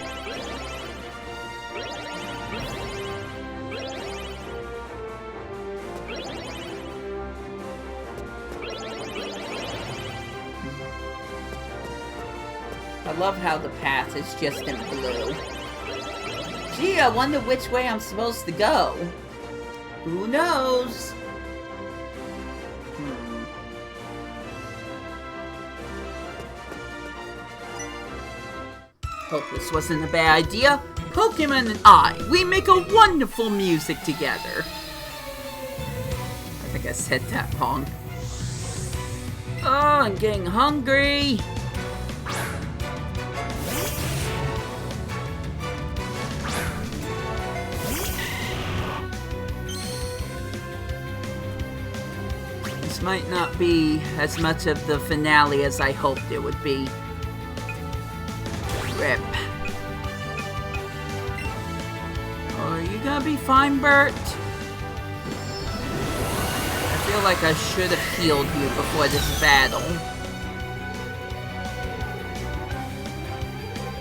I love how the path is just in blue. Gee, I wonder which way I'm supposed to go. Who knows? Hope this wasn't a bad idea. Pokemon and I, we make a wonderful music together. I think I said that wrong. Oh, I'm getting hungry. might not be as much of the finale as I hoped it would be. Rip. Are you gonna be fine, Bert? I feel like I should have healed you before this battle.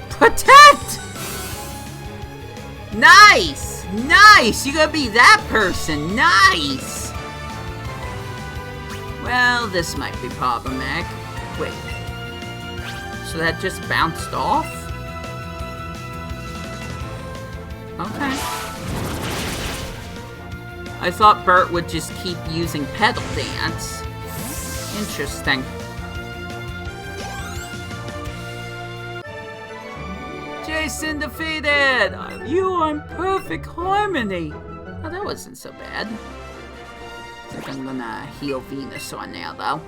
Protect! Nice! Nice! You're gonna be that person! Nice! Well, this might be problematic. Wait. So that just bounced off? Okay. I thought Bert would just keep using Pedal Dance. Interesting. Jason defeated! You are in perfect harmony! Oh, that wasn't so bad. I think I'm gonna heal Venusaur now, though.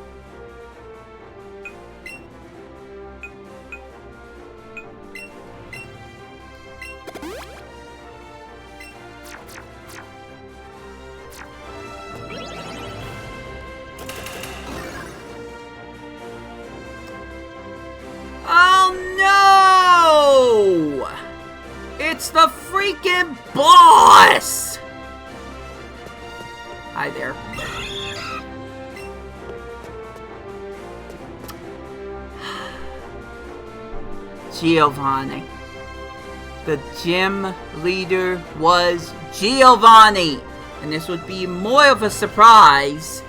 It's the freaking boss! Hi there. Giovanni. The gym leader was Giovanni! And this would be more of a surprise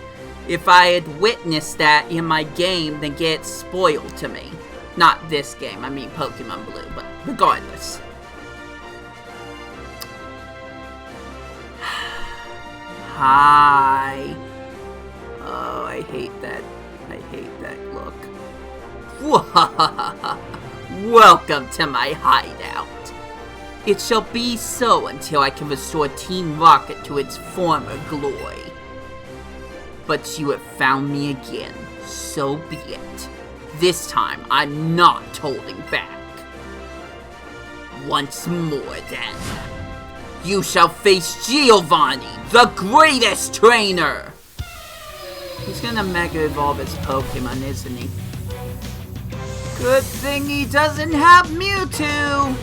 if I had witnessed that in my game than get spoiled to me. Not this game, I mean Pokemon Blue, but regardless. Hi. Oh, I hate that. I hate that look. Welcome to my hideout. It shall be so until I can restore Team Rocket to its former glory. But you have found me again, so be it. This time, I'm not holding back. Once more, then. You shall face Giovanni, the greatest trainer! He's gonna Mega Evolve his Pokemon, isn't he? Good thing he doesn't have Mewtwo!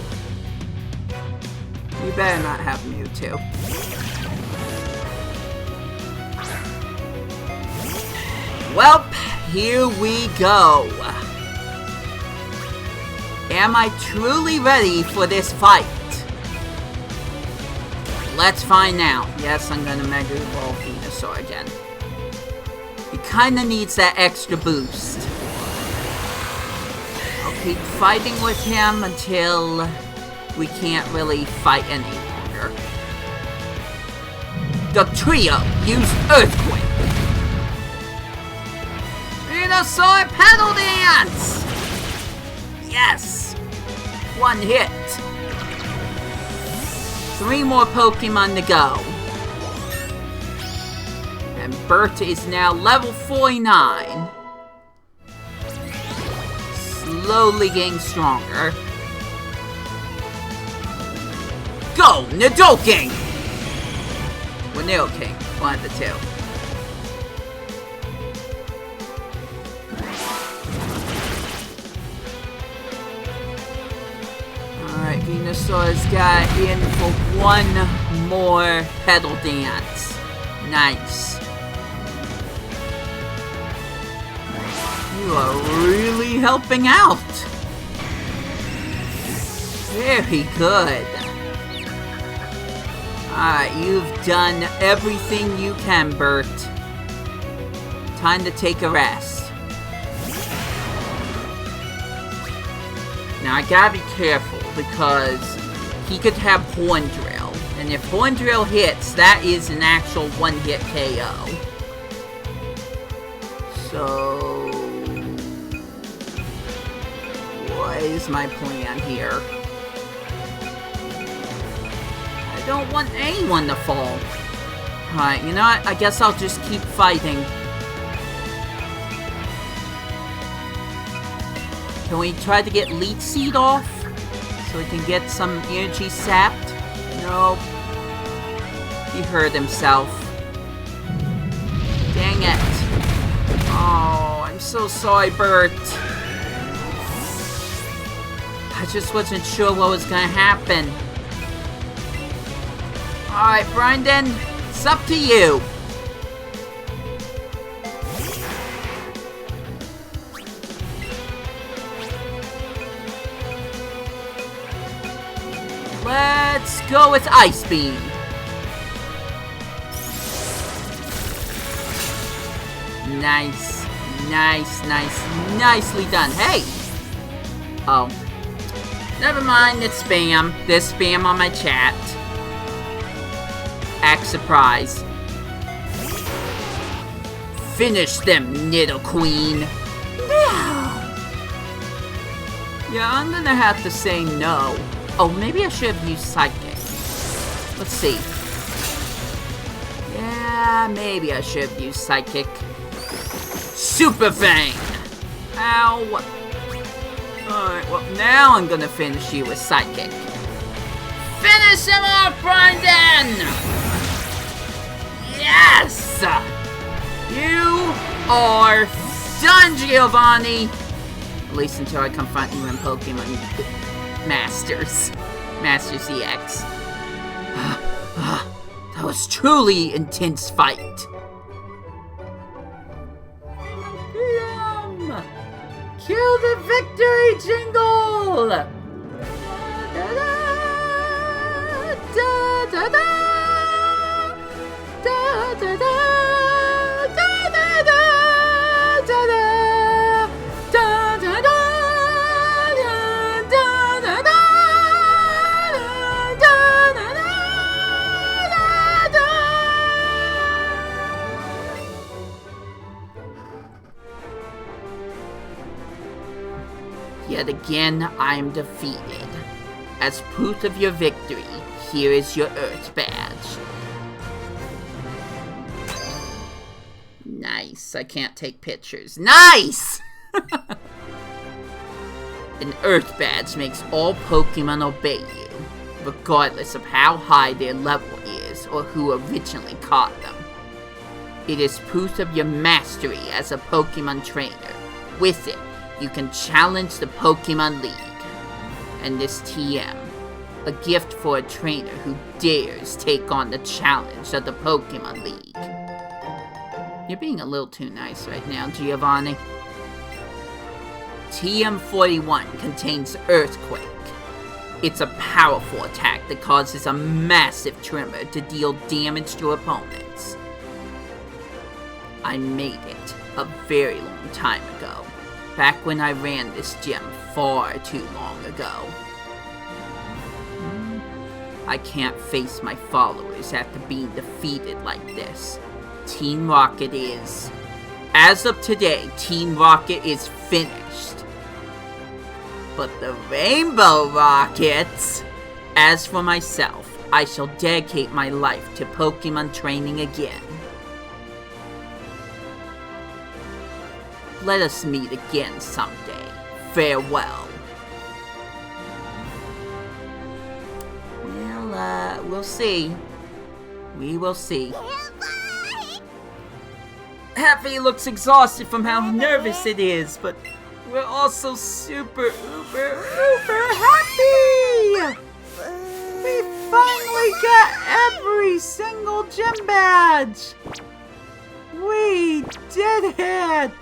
You better not have Mewtwo. Welp, here we go. Am I truly ready for this fight? Let's find out. Yes, I'm gonna Mega Evolve Venusaur again. He kinda needs that extra boost. I'll keep fighting with him until we can't really fight any longer. The trio use Earthquake. Venusaur Pedal Dance! Yes! One hit. 3 more Pokemon to go. And Bert is now level 49. Slowly getting stronger. Go, Nidoking! Or Nidoking, one of the two. Alright, Venusaur's got in for 1 more Pedal Dance. Nice. You are really helping out. Very good. Alright, you've done everything you can, Bert. Time to take a rest. Now, I gotta be careful, because he could have Horn Drill. And if Horn Drill hits, that is an actual one-hit KO. So... what is my plan here? I don't want anyone to fall. Alright, you know what? I guess I'll just keep fighting. Can we try to get Leech Seed off? So we can get some energy sapped? Nope. He hurt himself. Dang it. Oh, I'm so sorry, Bert. I just wasn't sure what was gonna happen. Alright, Brendan, it's up to you. Let's go with Ice Beam. Nice, nice, nice, nicely done. Hey! Oh. Never mind, it's spam. There's spam on my chat. Act surprise. Finish them, Niddle Queen. No! Yeah, I'm gonna have to say no. Oh, maybe I should have used Psychic. Let's see. Yeah, maybe I should have used Psychic. Super Fang! Ow! Alright, well, now I'm gonna finish you with Psychic. Finish him off, Brendan! Yes! You are done, Giovanni! At least until I confront you in Pokemon Masters EX. That was truly intense fight. Kill the victory jingle! Da, da, da, da, da, da, da, da, da, da, da, da, da, da, da. Yet again, I am defeated. As proof of your victory, here is your Earth badge. Nice. I can't take pictures. Nice! An Earth badge makes all Pokemon obey you, regardless of how high their level is or who originally caught them. It is proof of your mastery as a Pokemon trainer. With it, you can challenge the Pokemon League. And this TM, a gift for a trainer who dares take on the challenge of the Pokemon League. You're being a little too nice right now, Giovanni. TM41 contains Earthquake. It's a powerful attack that causes a massive tremor to deal damage to opponents. I made it a very long time ago. Back when I ran this gym far too long ago. I can't face my followers after being defeated like this. Team Rocket is... As of today, Team Rocket is finished. But the Rainbow Rockets... As for myself, I shall dedicate my life to Pokemon training again. Let us meet again someday. Farewell. Well, we'll see. We will see. Happy looks exhausted from how nervous it is, but we're also super happy! We finally got every single gym badge! We did it!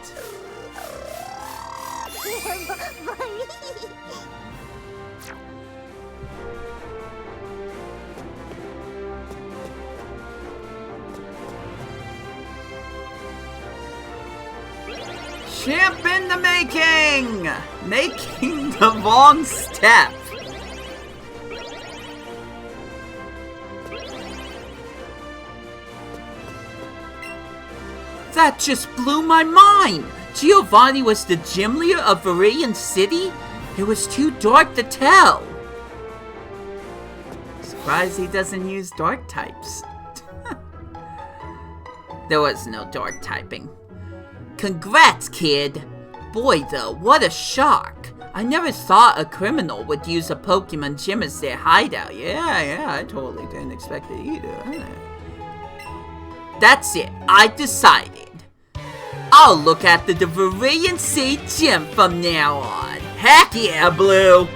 Champ in the making! Making the wrong step! That just blew my mind! Giovanni was the gym leader of Viridian City? It was too dark to tell. Surprised he doesn't use dark types. There was no dark typing. Congrats, kid! Boy, though, what a shock! I never thought a criminal would use a Pokemon gym as their hideout. Yeah, I totally didn't expect it either. That's it. I decided. I'll look after the Viridian Sea Gym from now on. Heck yeah, Blue!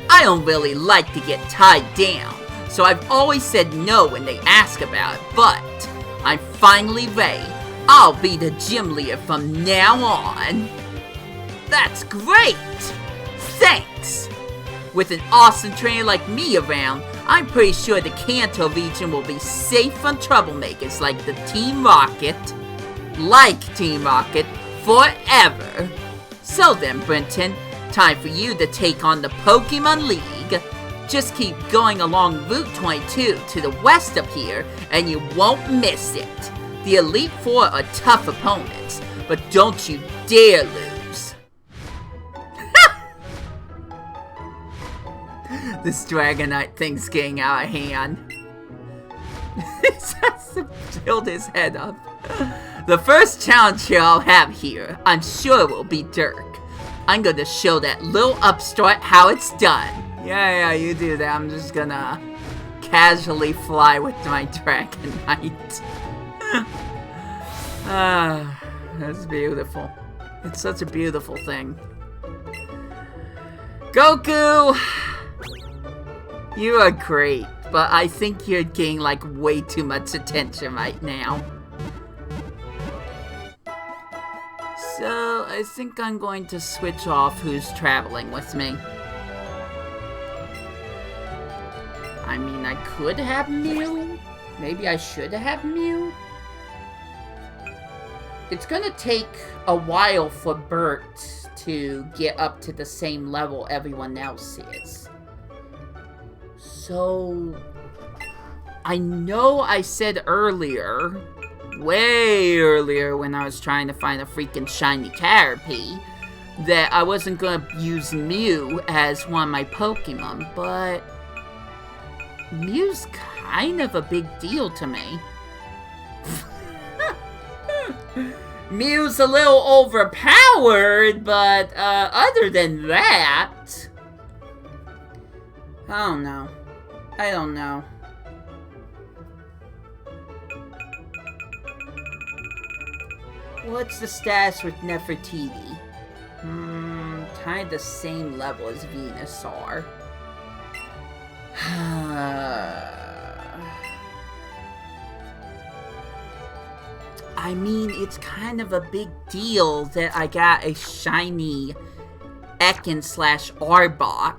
I don't really like to get tied down, so I've always said no when they ask about it, but I'm finally ready. I'll be the gym leader from now on. That's great! Thanks! With an awesome trainer like me around, I'm pretty sure the Kanto region will be safe from troublemakers like Team Rocket, forever. So then, Brenton, time for you to take on the Pokemon League. Just keep going along Route 22 to the west of here, and you won't miss it. The Elite Four are tough opponents, but don't you dare lose. This Dragonite thing's getting out of hand. He has to tilt his head up. The first challenger I'll have here, I'm sure will be Dirk. I'm gonna show that little upstart how it's done. Yeah, you do that. I'm just gonna casually fly with my Dragonite. That's beautiful. It's such a beautiful thing. Goku! You are great, but I think you're getting like way too much attention right now. So, I think I'm going to switch off who's traveling with me. I mean, I could have Mew. Maybe I should have Mew. It's gonna take a while for Bert to get up to the same level everyone else is. So, I know I said earlier, way earlier when I was trying to find a freaking shiny Caterpie, that I wasn't gonna use Mew as one of my Pokemon, but Mew's kind of a big deal to me. Mew's a little overpowered, but other than that, I don't know. What's the status with Nefertiti? Kind of the same level as Venusaur. I mean, it's kind of a big deal that I got a shiny Ekans/Arbok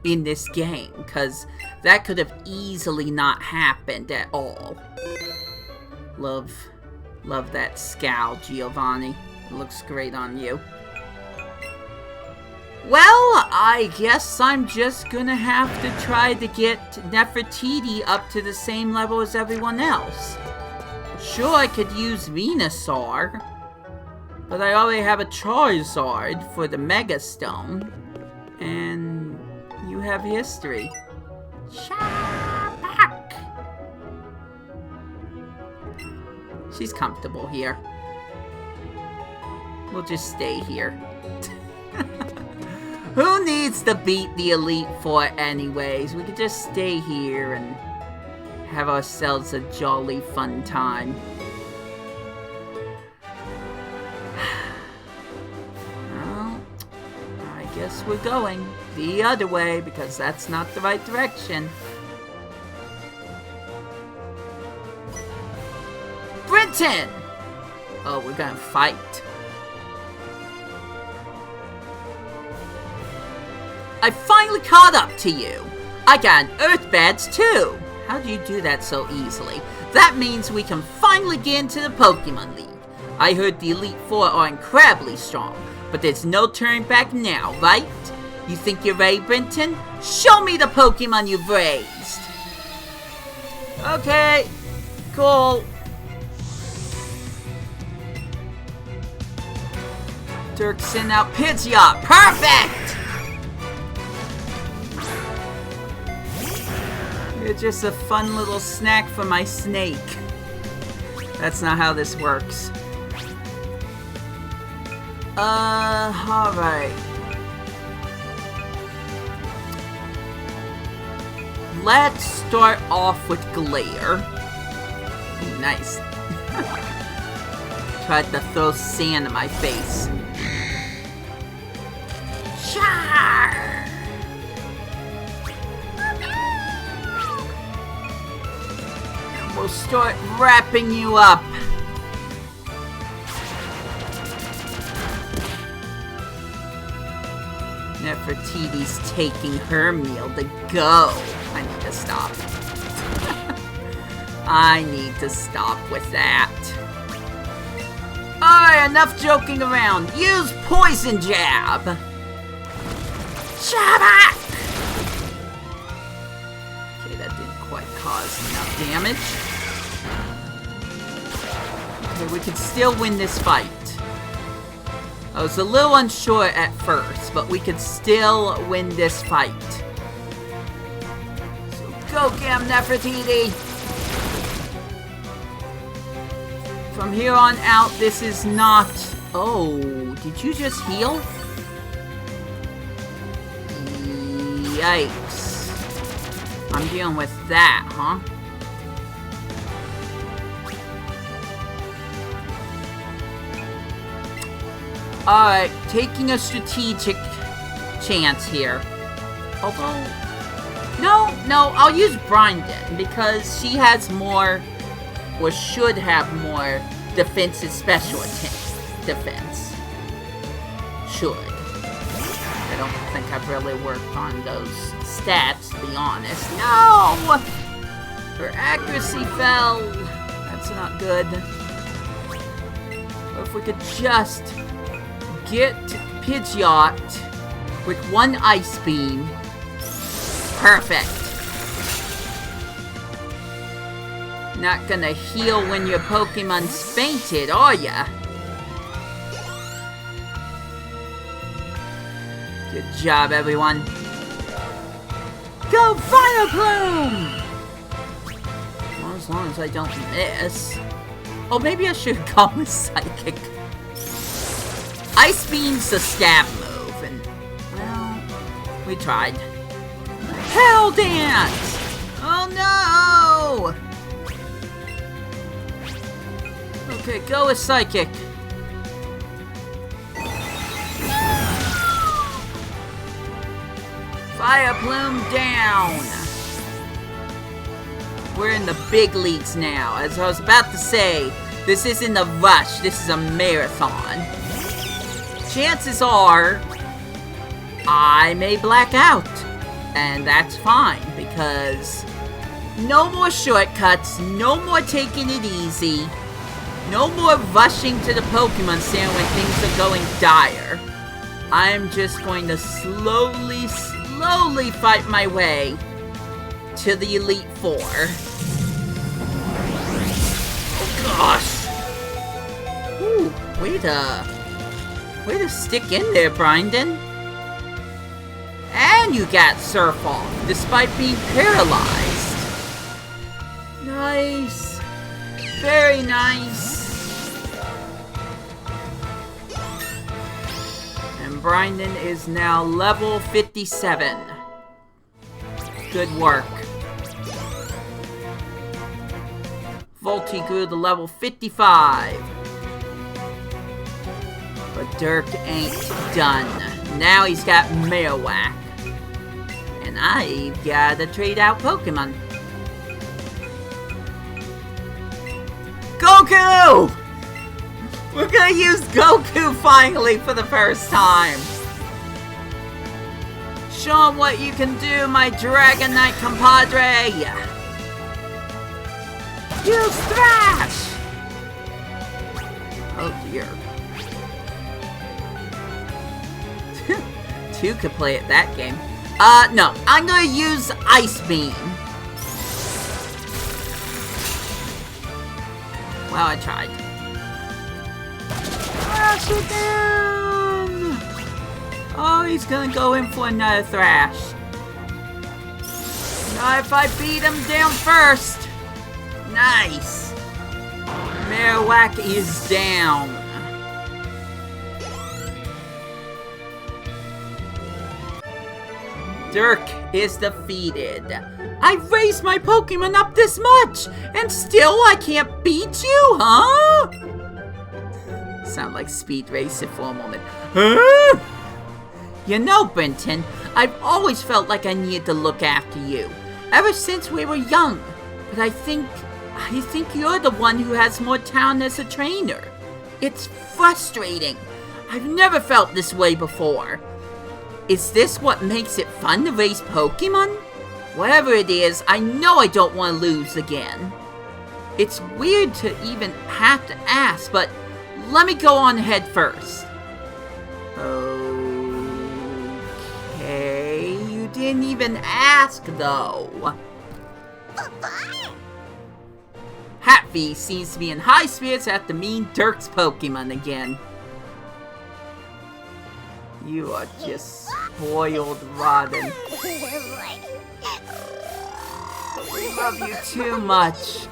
in this game, because that could have easily not happened at all. Love that scowl, Giovanni. It looks great on you. Well, I guess I'm just gonna have to try to get Nefertiti up to the same level as everyone else. Sure, I could use Venusaur, but I already have a Charizard for the Mega Stone, and you have history. Shabak! She's comfortable here. We'll just stay here. Who needs to beat the Elite Four anyways? We could just stay here and have ourselves a jolly fun time. Well, I guess we're going the other way because that's not the right direction. Brenton! Oh, we're gonna fight. I finally caught up to you. I got an Earth Badge too. How do you do that so easily? That means we can finally get into the Pokemon League. I heard the Elite Four are incredibly strong, but there's no turning back now, right? You think you're ready, Brenton? Show me the Pokemon you've raised. Okay, cool. Dirk sent out Pidgeot. Perfect! You're just a fun little snack for my snake. That's not how this works. Alright. Let's start off with Glare. Ooh, nice. tried to throw sand in my face. Char! And we'll start wrapping you up. Nefertiti's taking her meal to go. I need to stop. I need to stop with that. Alright, enough joking around. Use poison jab. Shabak! Okay, that didn't quite cause enough damage. Okay, we can still win this fight. I was a little unsure at first, but we could still win this fight. So go get him, Nefertiti! From here on out, this is not... Oh, did you just heal? Yikes. I'm dealing with that, huh? Alright, taking a strategic chance here. Although... No, I'll use Brynden, because she has more... or should have more defense and special defense. Should. I don't think I've really worked on those stats, to be honest. No! Her accuracy fell. That's not good. But if we could just get Pidgeot with one Ice Beam. Perfect. Not gonna heal when your Pokemon's fainted, are ya? Good job, everyone. Go Fire Plume! Well, as long as I don't miss. Oh, maybe I should have gone with Psychic. Ice Beam's the stab move, and, well, we tried. Hell Dance! Oh no! Okay, go with Psychic. Fire Plume down! We're in the big leagues now. As I was about to say, this isn't a rush, this is a marathon. Chances are, I may black out. And that's fine, because no more shortcuts, no more taking it easy, no more rushing to the Pokemon Center when things are going dire. I'm just going to slowly fight my way to the Elite Four. Oh gosh! Ooh, way to stick in there, Brynden. And you got Surf Off, despite being paralyzed. Nice. Very nice. And Brynden is now level 57. Good work. Volty grew to level 55. But Dirk ain't done. Now he's got Marowak. And I've got to trade out Pokemon. Goku! We're gonna use Goku finally for the first time. Show him what you can do, my Dragonite compadre. Use Thrash! Oh dear. Two could play at that game. No. I'm gonna use Ice Beam. Well, I tried. Thrash again! Oh, he's gonna go in for another Thrash. Not if I beat him down first. Nice. Marowak is down. Dirk is defeated. I've raised my Pokemon up this much, and still I can't beat you, huh? Sound like Speed Racer for a moment. You know, Brenton, I've always felt like I needed to look after you. Ever since we were young. But I think you're the one who has more talent as a trainer. It's frustrating. I've never felt this way before. Is this what makes it fun to race Pokemon? Whatever it is, I know I don't want to lose again. It's weird to even have to ask, but let me go on ahead first. Okay, you didn't even ask though. Happy seems to be in high spirits after meeting Dirk's Pokemon again. You are just spoiled rotten. We love you too much.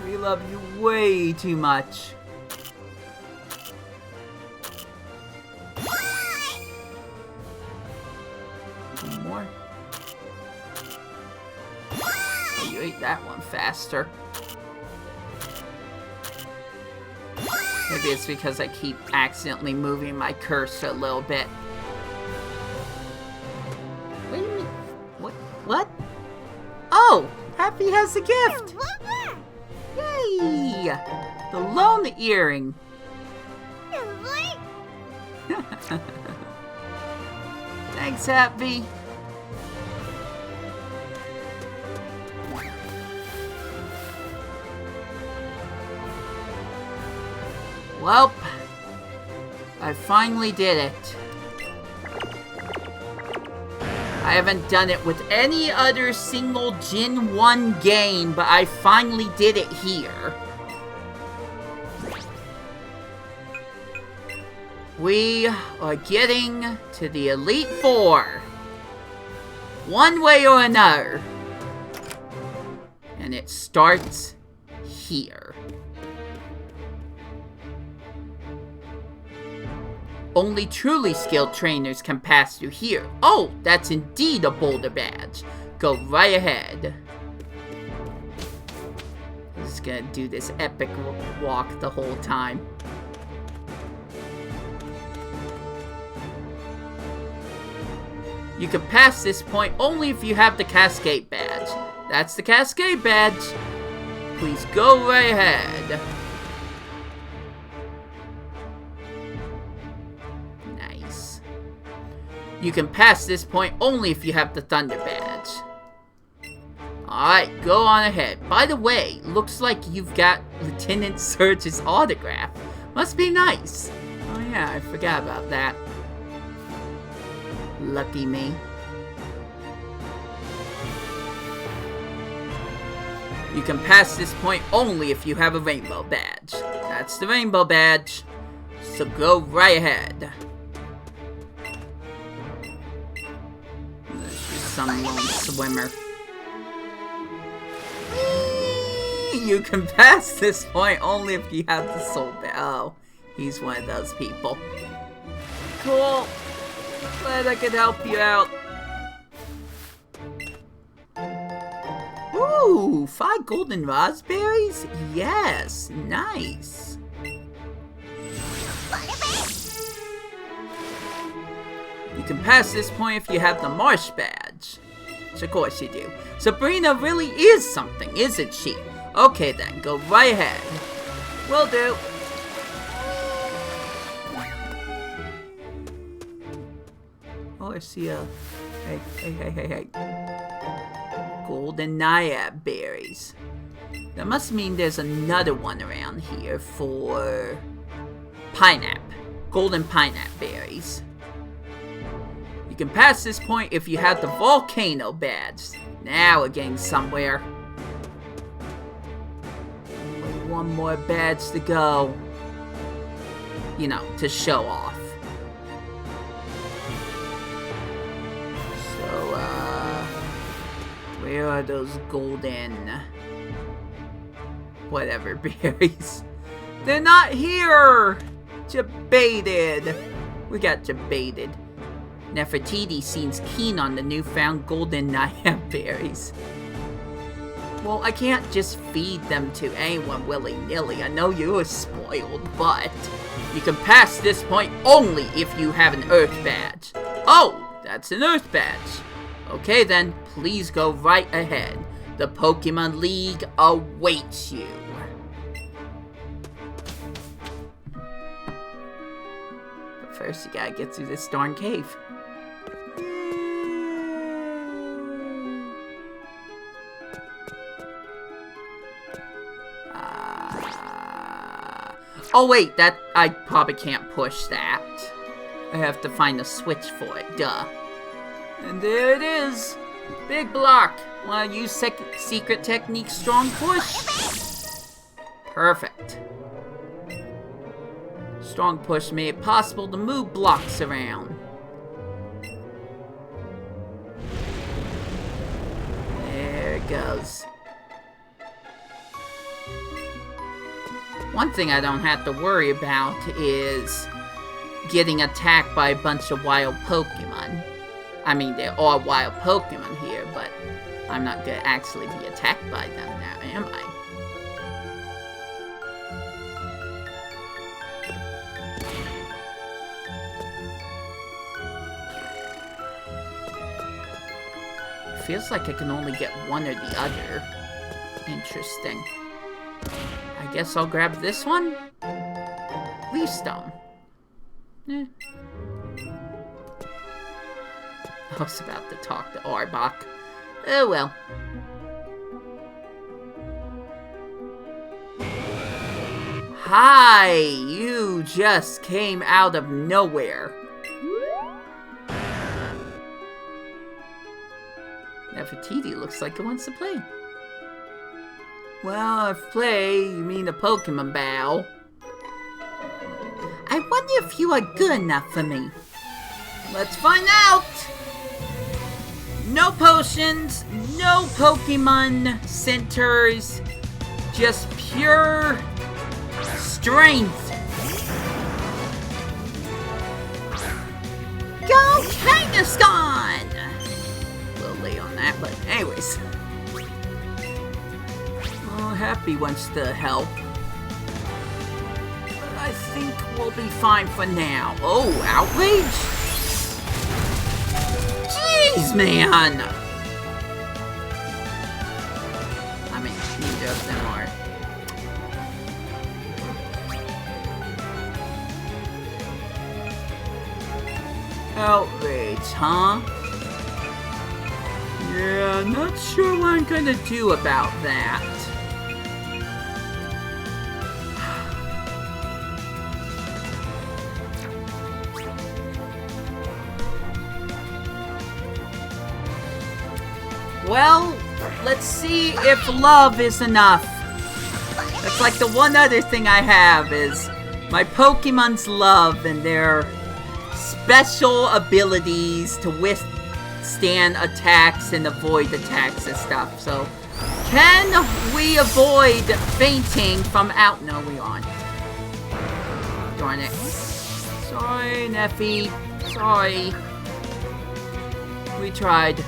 We love you way too much. One more. Oh, you ate that one faster. Maybe it's because I keep accidentally moving my cursor a little bit. Wait a minute. What? Oh! Happy has a gift! Yay! The lone earring. Thanks, Happy. Well, I finally did it. I haven't done it with any other single Gen 1 game, but I finally did it here. We are getting to the Elite Four. One way or another. And it starts here. Only truly skilled trainers can pass through here. Oh, that's indeed a boulder badge. Go right ahead. I'm just gonna do this epic walk the whole time. You can pass this point only if you have the Cascade badge. That's the Cascade badge. Please go right ahead. You can pass this point only if you have the Thunder badge. Alright, go on ahead. By the way, looks like you've got Lieutenant Surge's autograph. Must be nice. Oh yeah, I forgot about that. Lucky me. You can pass this point only if you have a Rainbow badge. That's the Rainbow badge. So go right ahead. Some lone swimmer. You can pass this point only if you have the soul badge. Oh, he's one of those people. Cool. Glad I could help you out. Ooh, 5 golden raspberries? Yes, nice. You can pass this point if you have the Marsh badge. Which of course you do. Sabrina really is something, isn't she? Okay then, go right ahead. Will do. Oh, I see a... Hey. Golden Naiad berries. That must mean there's another one around here for... Pineapple. Golden pineapple berries. You can pass this point if you have the Volcano badge. Now we're getting somewhere. Only one more badge to go. You know, to show off. So, where are those golden... whatever berries? They're not here! Debated. We got debated. Nefertiti seems keen on the newfound golden Naiad berries. Well, I can't just feed them to anyone willy-nilly. I know you're spoiled, but you can pass this point only if you have an Earth badge. Oh, that's an Earth badge. Okay then, please go right ahead. The Pokemon League awaits you. But first, you gotta get through this darn cave. Oh wait, I probably can't push that. I have to find a switch for it, duh. And there it is. Big block. Wanna use secret technique strong push? Perfect. Strong push made it possible to move blocks around. There it goes. One thing I don't have to worry about is getting attacked by a bunch of wild Pokemon. I mean, they're all wild Pokemon here, but I'm not gonna actually be attacked by them now, am I? Feels like I can only get one or the other. Interesting. I guess I'll grab this one. Leaf Stone. Eh. I was about to talk to Arbok. Oh well. Hi! You just came out of nowhere. Nefertiti looks like it wants to play. Well, if play, you mean a Pokemon battle. I wonder if you are good enough for me. Let's find out! No potions, no Pokemon centers, just pure strength. Go Kangaskhan! A little late on that, but anyways. Oh, Happy wants to help. But I think we'll be fine for now. Oh, Outrage? Jeez, man! I mean, neither of them are. Outrage, huh? Yeah, not sure what I'm gonna do about that. Well, let's see if love is enough. That's like the one other thing I have is my Pokemon's love and their special abilities to withstand attacks and avoid attacks and stuff. So, can we avoid fainting from out? No, we aren't. Darn it. Sorry, Neffy. Sorry. We tried.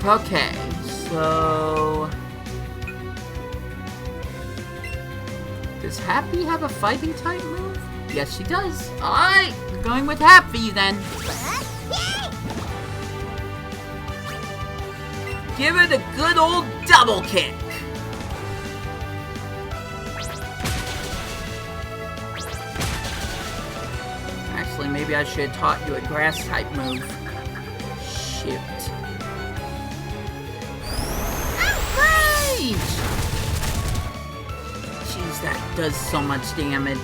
Okay, so... Does Happy have a fighting type move? Yes, she does. Alright, we're going with Happy then. Give it a good old double kick. Actually, maybe I should have taught you a grass type move. Shoot. Jeez, that does so much damage.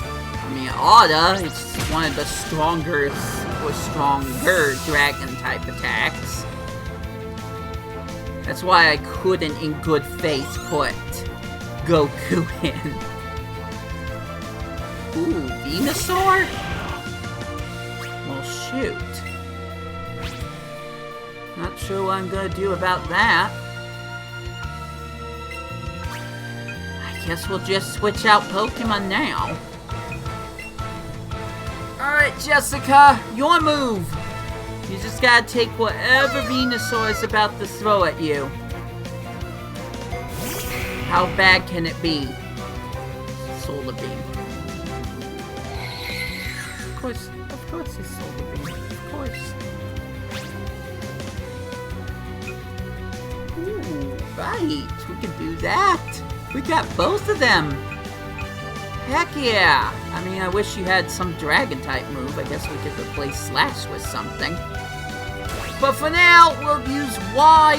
I mean, oughta. It's one of the stronger dragon type attacks. That's why I couldn't in good faith put Goku in. Ooh, Venusaur? Well, shoot. Not sure what I'm gonna do about that. I guess we'll just switch out Pokemon now. Alright, Jessica, your move! You just gotta take whatever Venusaur is about to throw at you. How bad can it be? Solar Beam. Of course it's Solar Beam. Of course. Ooh, right. We can do that. We got both of them. Heck yeah. I mean, I wish you had some Dragon-type move. I guess we could replace Slash with something. But for now, we'll use Y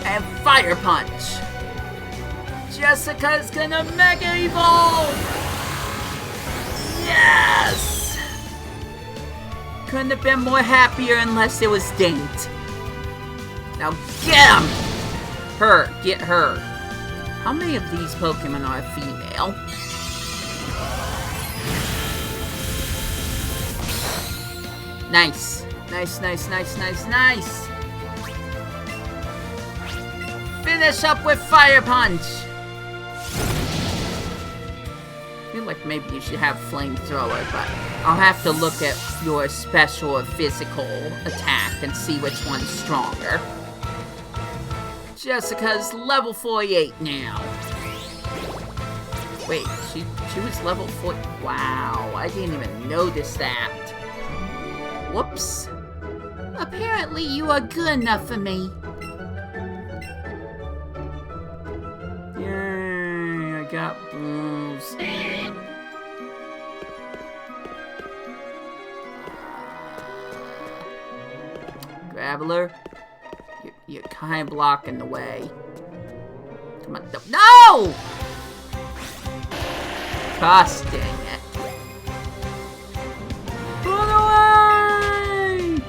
and Fire Punch. Jessica's gonna Mega Evolve! Yes! Couldn't have been more happier unless it was Dint. Now get him! Her, get her. How many of these Pokemon are female? Nice. Nice, nice, nice, nice, nice. Finish up with Fire Punch. I feel like maybe you should have Flamethrower, but I'll have to look at your special or physical attack and see which one's stronger. Jessica's level 48 now. Wait, she was level 40. Wow, I didn't even notice that. Whoops. Apparently you are good enough for me. Yay, I got blues. Graveler, you're kind of blocking the way. Come on, no! Gosh dang it. Run away!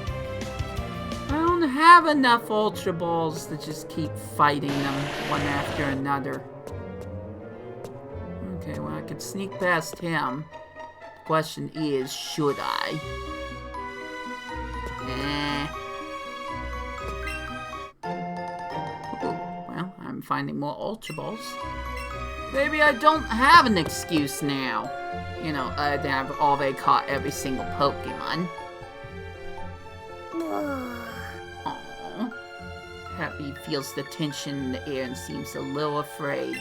I don't have enough Ultra Balls to just keep fighting them one after another. Okay, well I could sneak past him. The question is, should I? Well, I'm finding more Ultra Balls. Maybe I don't have an excuse now. You know, that I've already caught every single Pokemon. Aww. Happy feels the tension in the air and seems a little afraid.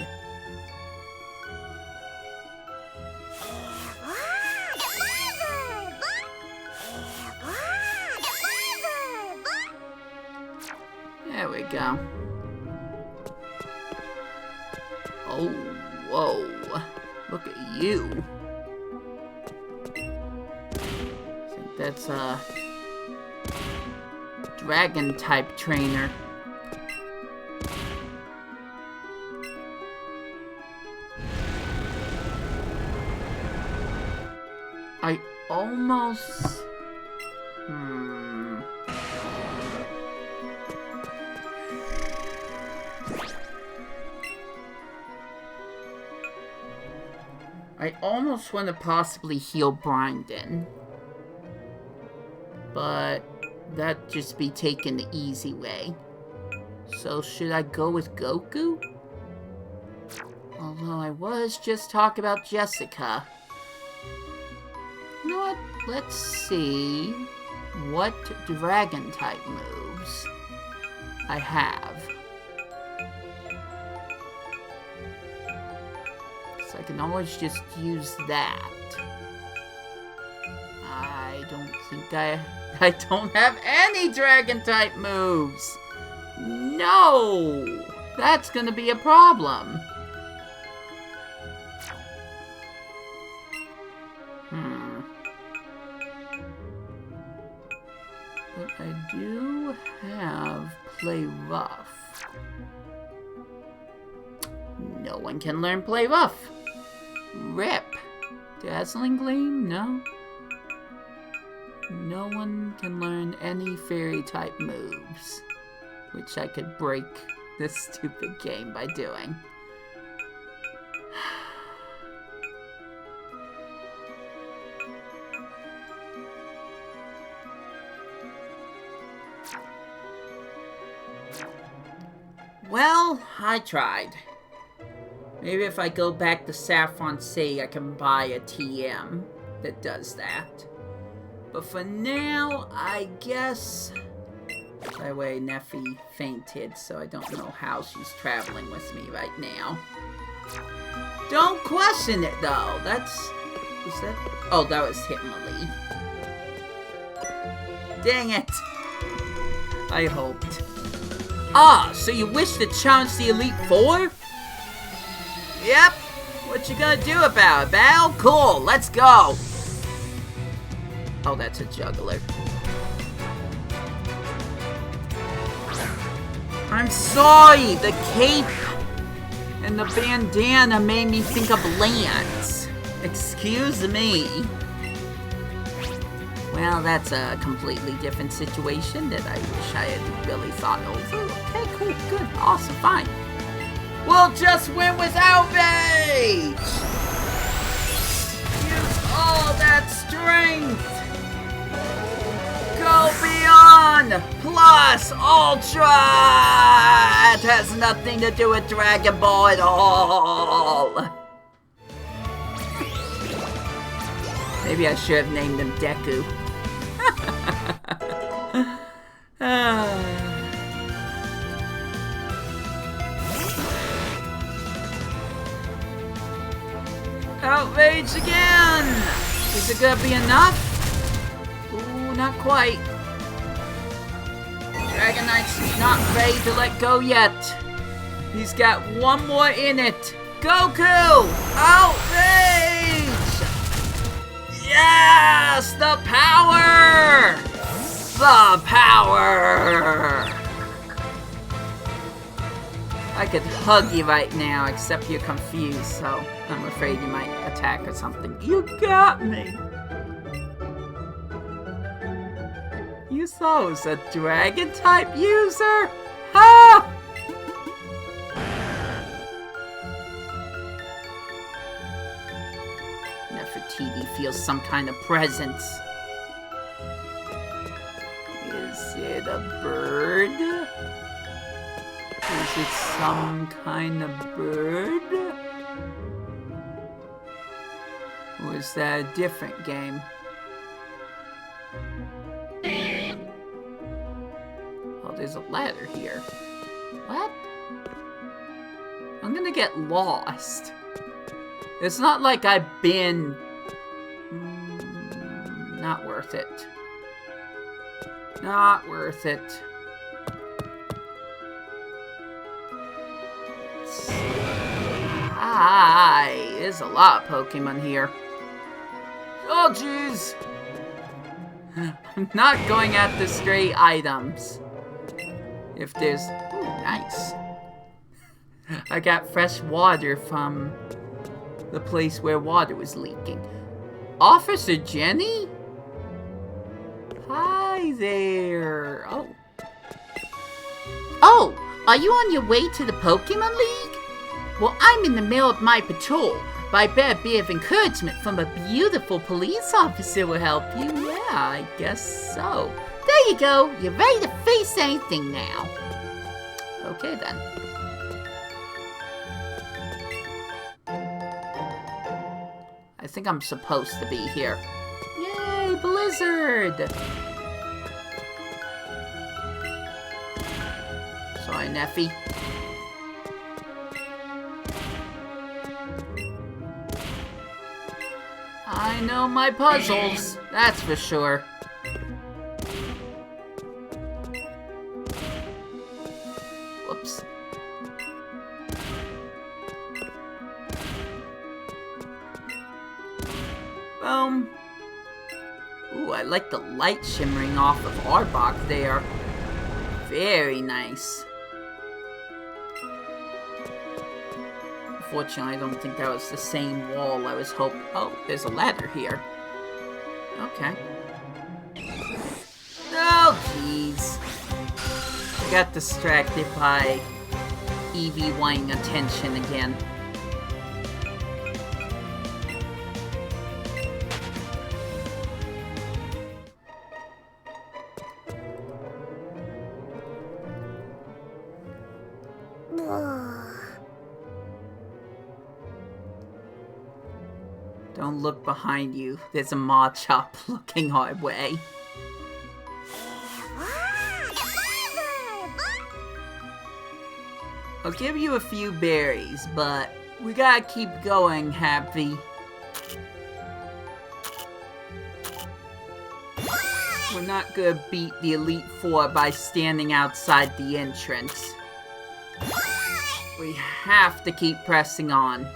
There we go. Oh, whoa. Look at you. I think that's a Dragon-type trainer. I almost... I almost want to possibly heal Brandon, but that'd just be taking the easy way. So should I go with Goku? Although I was just talking about Jessica. You know what? Let's see what Dragon-type moves I have. I can always just use that. I don't think I don't have any Dragon-type moves. No! That's gonna be a problem. But I do have Play Rough. No one can learn Play Rough. Rip. Dazzling Gleam? No. No one can learn any fairy-type moves, which I could break this stupid game by doing. Well, I tried. Maybe if I go back to Saffron City, I can buy a TM that does that. But for now, I guess... By the way, Neffy fainted, so I don't know how she's traveling with me right now. Don't question it, though. That's... Is that... Oh, that was Hitmonlee. Dang it. I hoped. Ah, so you wish to challenge the Elite Four? Yep. What you gonna do about it, Val? Cool, let's go. Oh, that's a juggler. I'm sorry, the cape and the bandana made me think of Lance. Excuse me. Well, that's a completely different situation that I wish I had really thought over. Okay, cool, good, awesome, fine. We'll just win with outrage! Use all that strength! Go beyond! Plus Ultra! It has nothing to do with Dragon Ball at all! Maybe I should have named him Deku. Outrage again! Is it gonna be enough? Ooh, not quite. Dragon Knight's not ready to let go yet. He's got one more in it. Goku! Outrage! Yes! The power! The power! I could hug you right now, except you're confused, so I'm afraid you might attack or something. You got me! You thought I was a dragon-type user? Ha! Nefertiti feels some kind of presence. Is it a bird? Is it some kind of bird? Or is that a different game? Oh, there's a ladder here. What? I'm gonna get lost. It's not like I've been... not worth it. Not worth it. Hi, there's a lot of Pokemon here. Oh, jeez. I'm not going at the stray items. If there's... Ooh, nice. I got fresh water from the place where water was leaking. Officer Jenny? Hi there. Oh. Oh, are you on your way to the Pokemon League? Well, I'm in the middle of my patrol, but I bet a bit of encouragement from a beautiful police officer will help you. Yeah, I guess so. There you go. You're ready to face anything now. Okay, then. I think I'm supposed to be here. Yay, Blizzard! Sorry, Neffy. I know my puzzles, that's for sure. Whoops. Boom. Ooh, I like the light shimmering off of Arbok there. Very nice. Unfortunately, I don't think that was the same wall I was hoping. Oh, there's a ladder here. Okay. Oh, jeez. I got distracted by Eevee wanting attention again. Don't look behind you. There's a Machop looking our way. I'll give you a few berries, but we gotta keep going, Happy. We're not gonna beat the Elite Four by standing outside the entrance. We have to keep pressing on.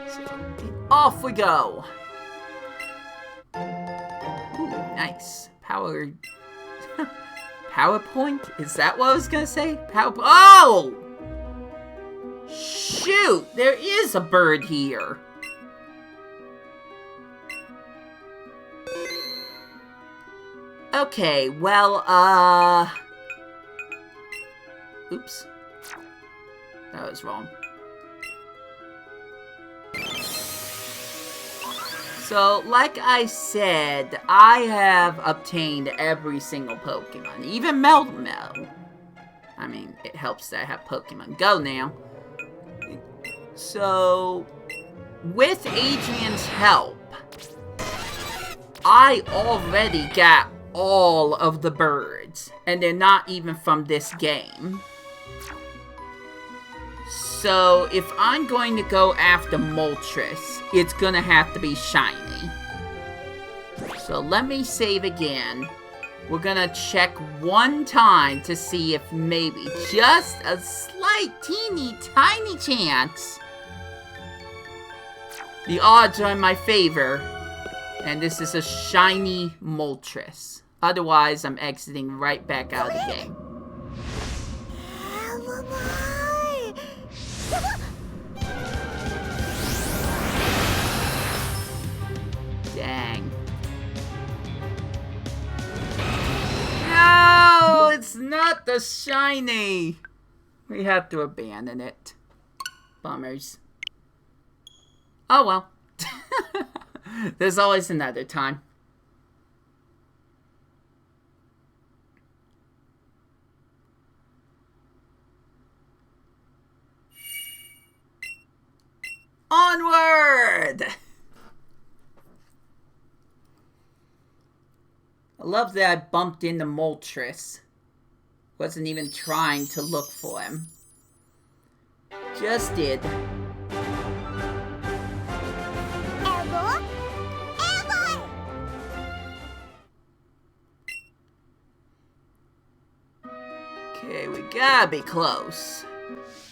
So, off we go! Ooh, nice. PowerPoint? Is that what I was gonna say? Oh! Shoot! There is a bird here. Okay, well, oops. That was wrong. So, like I said, I have obtained every single Pokemon, even Melmetal. I mean, it helps that I have Pokemon Go now. So, with Adrian's help, I already got all of the birds, and they're not even from this game. So, if I'm going to go after Moltres, it's gonna have to be shiny. So, let me save again. We're gonna check one time to see if maybe just a slight, teeny, tiny chance. The odds are in my favor, and this is a shiny Moltres. Otherwise, I'm exiting right back out of the game. Dang. No, it's not the shiny. We have to abandon it. Bummers. Oh well. There's always another time. Onward! I love that I bumped into Moltres. Wasn't even trying to look for him. Just did. Okay, we gotta be close.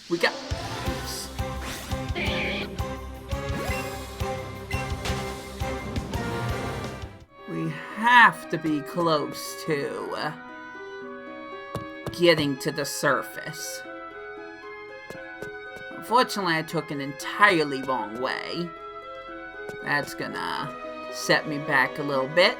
We got... Oops. We have to be close to getting to the surface. Unfortunately, I took an entirely wrong way. That's gonna set me back a little bit.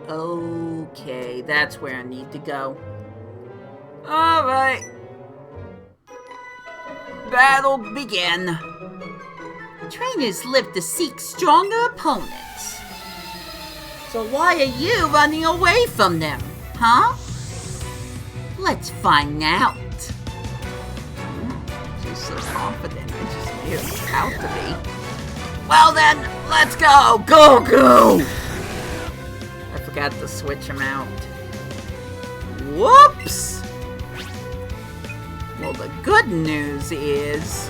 Okay, that's where I need to go. Alright. Battle begin. Trainers live to seek stronger opponents. So why are you running away from them, huh? Let's find out. She's so confident and just is out to be. Well then, let's go! Go, go! I forgot to switch him out. Whoops! Well, the good news is...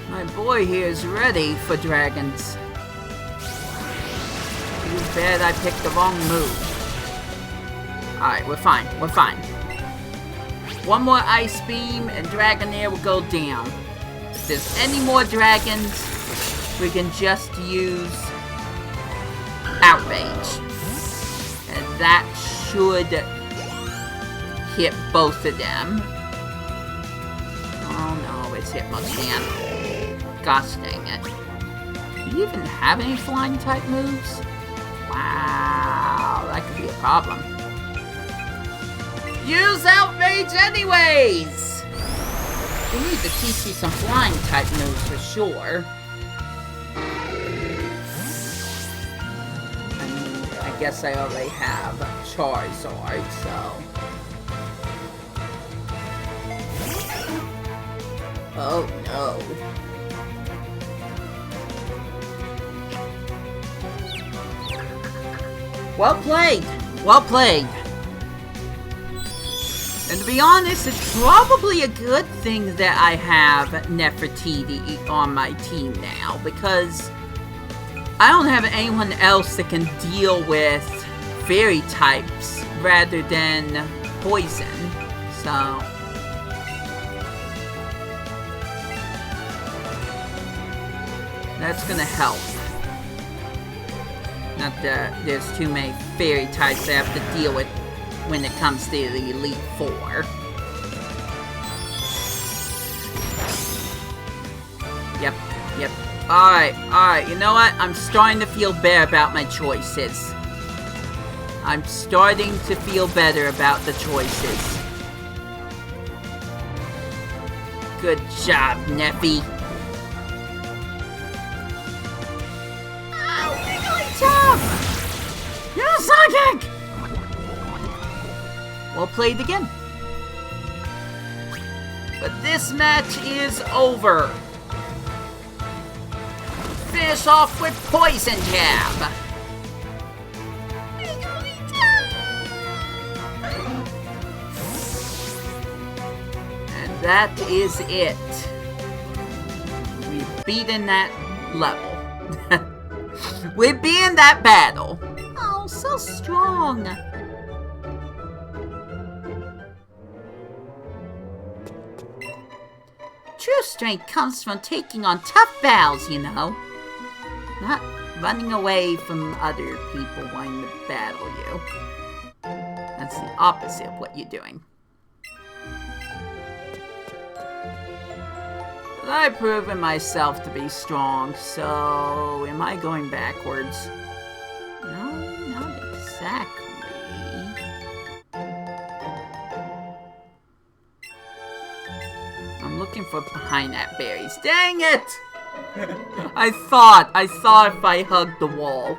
my boy here is ready for dragons. Too bad I picked the wrong move. Alright, we're fine. We're fine. One more Ice Beam and Dragonair will go down. If there's any more dragons, we can just use Outrage. And that should hit both of them. Oh no, it's Hitmonchan. Gosh dang it. Do you even have any flying type moves? Wow, that could be a problem. Use Outrage anyways! We need to teach you some flying type moves for sure. I guess I already have Charizard, so... Oh no. Well played! Well played! And to be honest, it's probably a good thing that I have Nefertiti on my team now, because I don't have anyone else that can deal with fairy types rather than poison, so... That's gonna help. Not that there's too many fairy types I have to deal with when it comes to the Elite Four. Yep. Alright, you know what? I'm starting to feel better about my choices. I'm starting to feel better about the choices. Good job, Neffy. Tough! You're psychic! Well played again. But this match is over. Finish off with Poison Jab. And that is it. We've beaten that level. We'd be in that battle. Oh, so strong. True strength comes from taking on tough battles, you know. Not running away from other people wanting to battle you. That's the opposite of what you're doing. But I've proven myself to be strong, so am I going backwards? No, not exactly. I'm looking for behind that berries. Dang it! I thought if I hugged the wall.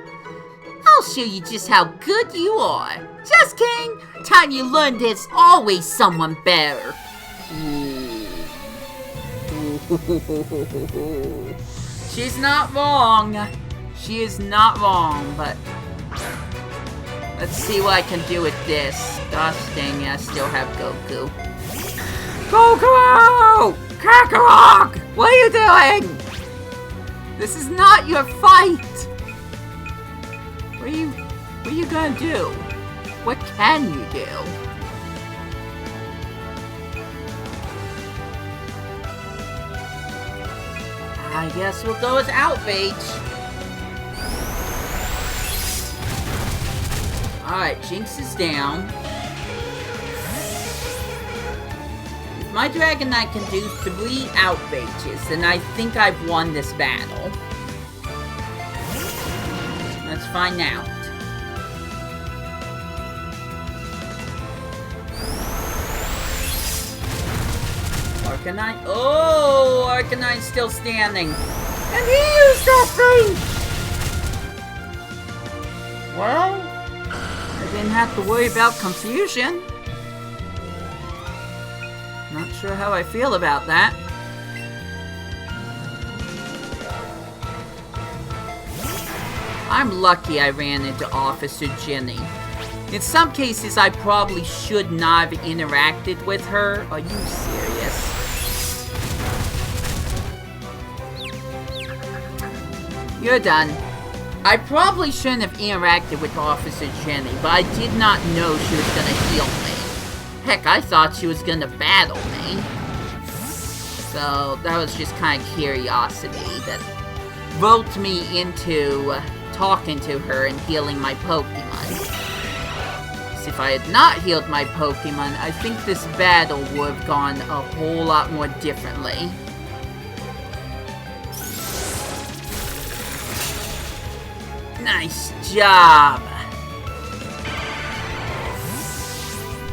I'll show you just how good you are. Just kidding. Time you learn there's always someone better. She's not wrong. She is not wrong, but let's see what I can do with this. Gosh dang it, I still have Goku. Goku! Kakarot! What are you doing? This is not your fight! What are you gonna do? What can you do? I guess we'll go with Outrage. Alright, Jinx is down. If my Dragonite can do 3 Outrages, then I think I've won this battle. Let's find out. Arcanine. Oh, Arcanine's still standing. And he used that thing! Well, I didn't have to worry about confusion. Not sure how I feel about that. I'm lucky I ran into Officer Jenny. In some cases, I probably should not have interacted with her. Are you serious? You're done. I probably shouldn't have interacted with Officer Jenny, but I did not know she was gonna heal me. Heck, I thought she was gonna battle me. So, that was just kind of curiosity that roped me into talking to her and healing my Pokemon. So if I had not healed my Pokemon, I think this battle would have gone a whole lot more differently. Nice job!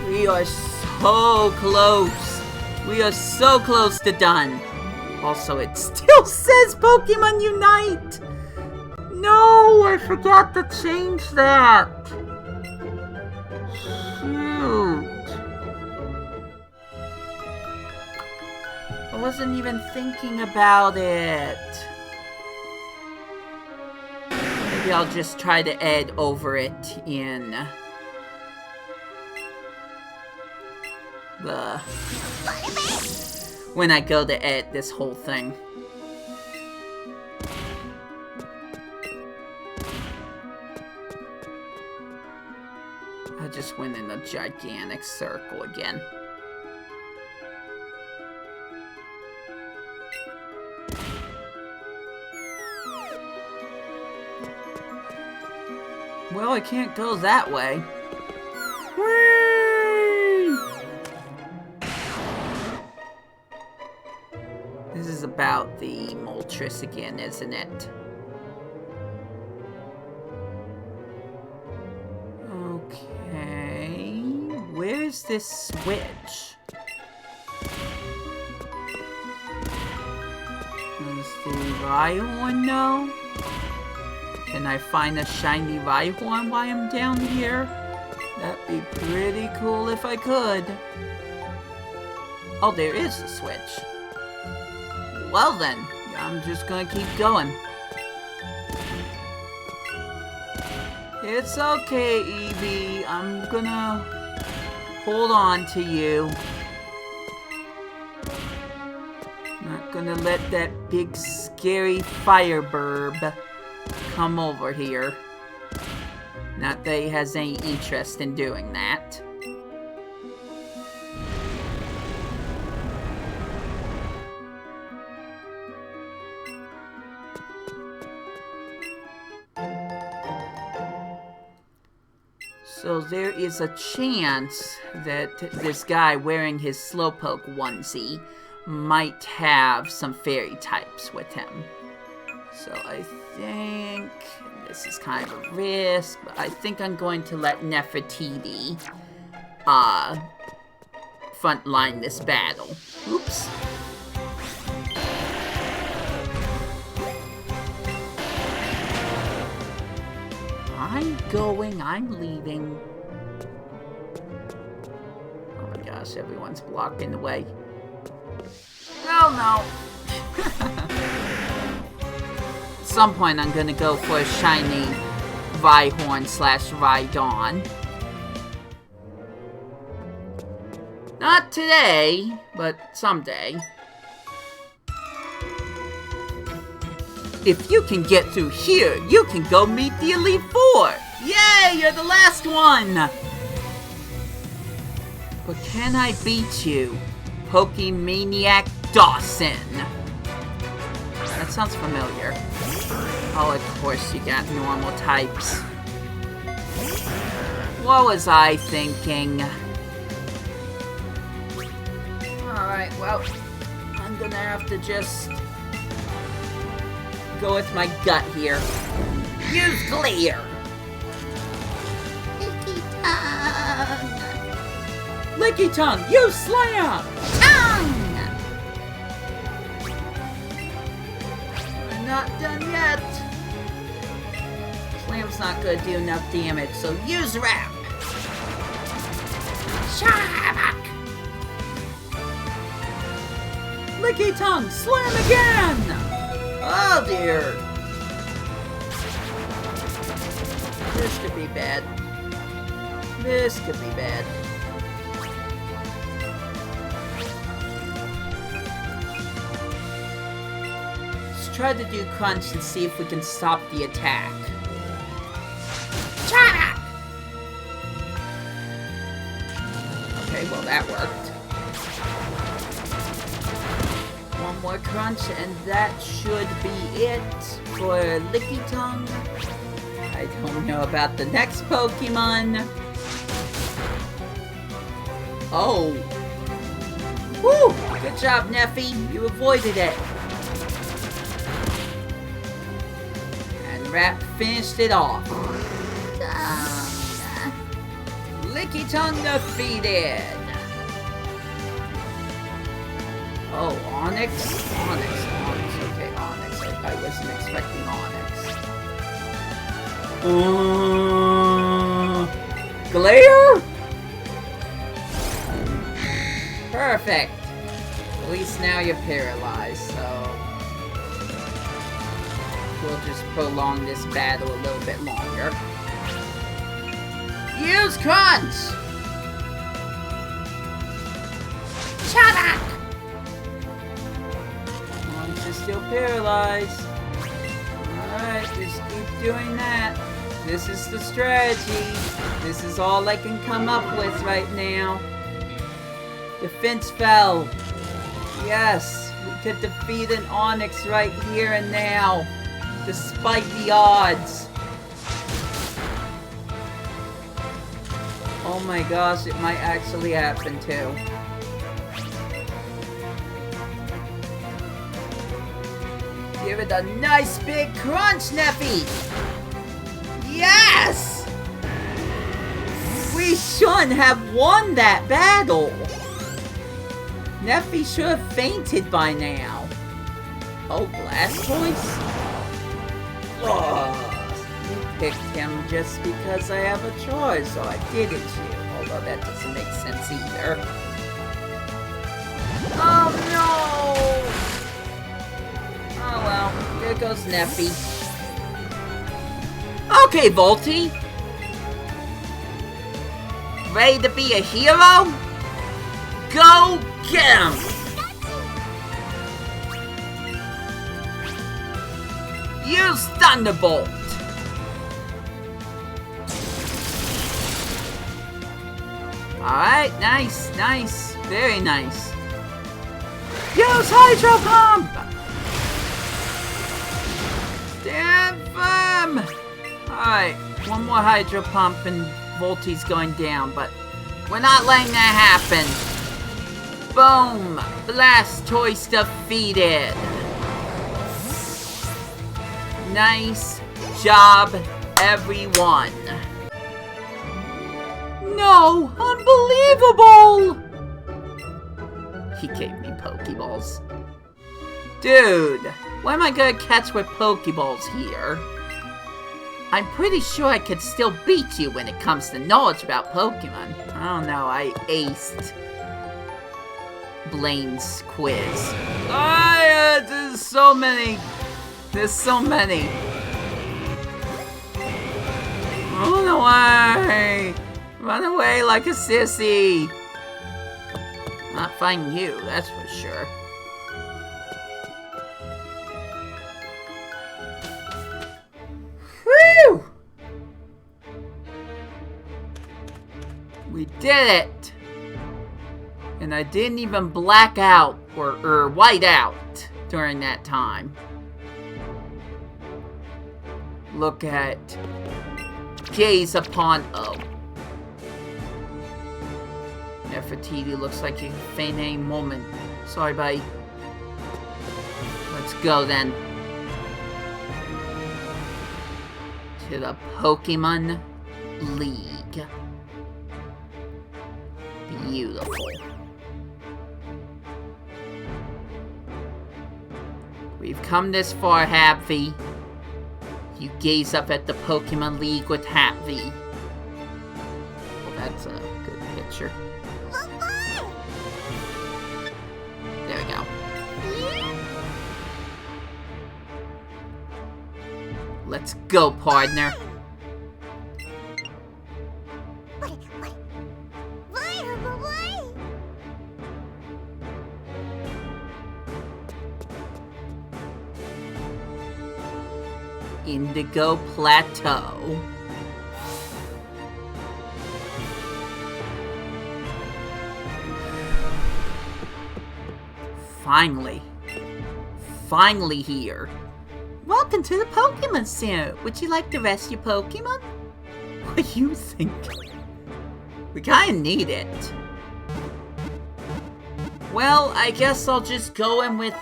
We are so close We are so close to done. Also, it still says Pokemon Unite. No, I forgot to change that. Shoot. I wasn't even thinking about it. Maybe I'll just try to add over it in the... when I go to edit this whole thing. I just went in a gigantic circle again. Well, I can't go that way. Whee! This is about the Moltres again, isn't it? Okay... Where's this switch? Does the Rhyhorn know? Can I find a shiny Rhyhorn while I'm down here? That'd be pretty cool if I could. Oh, there is a switch. Well then, I'm just gonna keep going. It's okay, Eevee. I'm gonna hold on to you. Not gonna let that big scary fireburb come over here. Not that he has any interest in doing that. So there is a chance that this guy wearing his Slowpoke onesie might have some fairy types with him. So I think this is kind of a risk, but I think I'm going to let Nefertiti frontline this battle. Oops. I'm going, I'm leaving. Oh my gosh, everyone's blocking the way. Oh no! At some point I'm gonna go for a shiny Rhyhorn / Rhydon. Not today, but someday. If you can get through here, you can go meet the Elite Four! Yay, you're the last one! But can I beat you, Pokemaniac Dawson? That sounds familiar. Oh, of course you got normal types. What was I thinking? Alright, well, I'm gonna have to just go with my gut here. Use Glare! Licky Tongue! Use Slam! Tongue! I'm not done yet. Slam's not gonna do enough damage, so use Wrap! Shabak! Licky Tongue! Slam again! Oh dear! This could be bad. This could be bad. Let's try to do Crunch and see if we can stop the attack. Chaka! Okay, well that worked. One more Crunch, and that should be it for Licky Tongue. I don't know about the next Pokemon. Oh. Woo! Good job, Neffy. You avoided it. And Wrap finished it off. Licky Tongue defeated. Oh, Onyx? Onyx. Okay, Onyx. I wasn't expecting Onyx. Glare? Perfect. At least now you're paralyzed, so... we'll just prolong this battle a little bit longer. Use Crunch! Shut up! Onyx is still paralyzed. Alright, just keep doing that. This is the strategy. This is all I can come up with right now. Defense fell. Yes, we could defeat an Onyx right here and now. Despite the odds. Oh my gosh, it might actually happen too. Give it a nice big crunch, Neffy! Yes! We shouldn't have won that battle! Neffy should have fainted by now. Oh, Blastoise? Oh, you picked him just because I have a choice, so I did it to you. Although that doesn't make sense either. Oh no! Oh well, there goes Neffy. Okay, Volty. Ready to be a hero? Go get him! Use Thunderbolt! Alright, nice, nice. Very nice. Use Hydro Pump! Stand firm! Alright, one more Hydro Pump and Volty's going down, but we're not letting that happen. Boom! Blastoise defeated! Nice job, everyone! No! Unbelievable! He gave me Pokeballs. Dude, what am I gonna catch with Pokeballs here? I'm pretty sure I could still beat you when it comes to knowledge about Pokemon. I don't know, I aced Blaine's quiz. There's so many. There's so many. Run away! Run away like a sissy! Not fighting you, that's for sure. Whew! We did it! And I didn't even black out or white out during that time. Look at... gaze upon... oh. Nefertiti looks like you can faint any moment. Sorry, buddy. Let's go, then. To the Pokemon League. Beautiful. We've come this far, Happy. You gaze up at the Pokemon League with Happy. Well, that's a good picture. There we go. Let's go, partner. Indigo Plateau. Finally. Finally here. Welcome to the Pokemon Center. Would you like to rescue Pokemon? What do you think? We kinda need it. Well, I guess I'll just go in with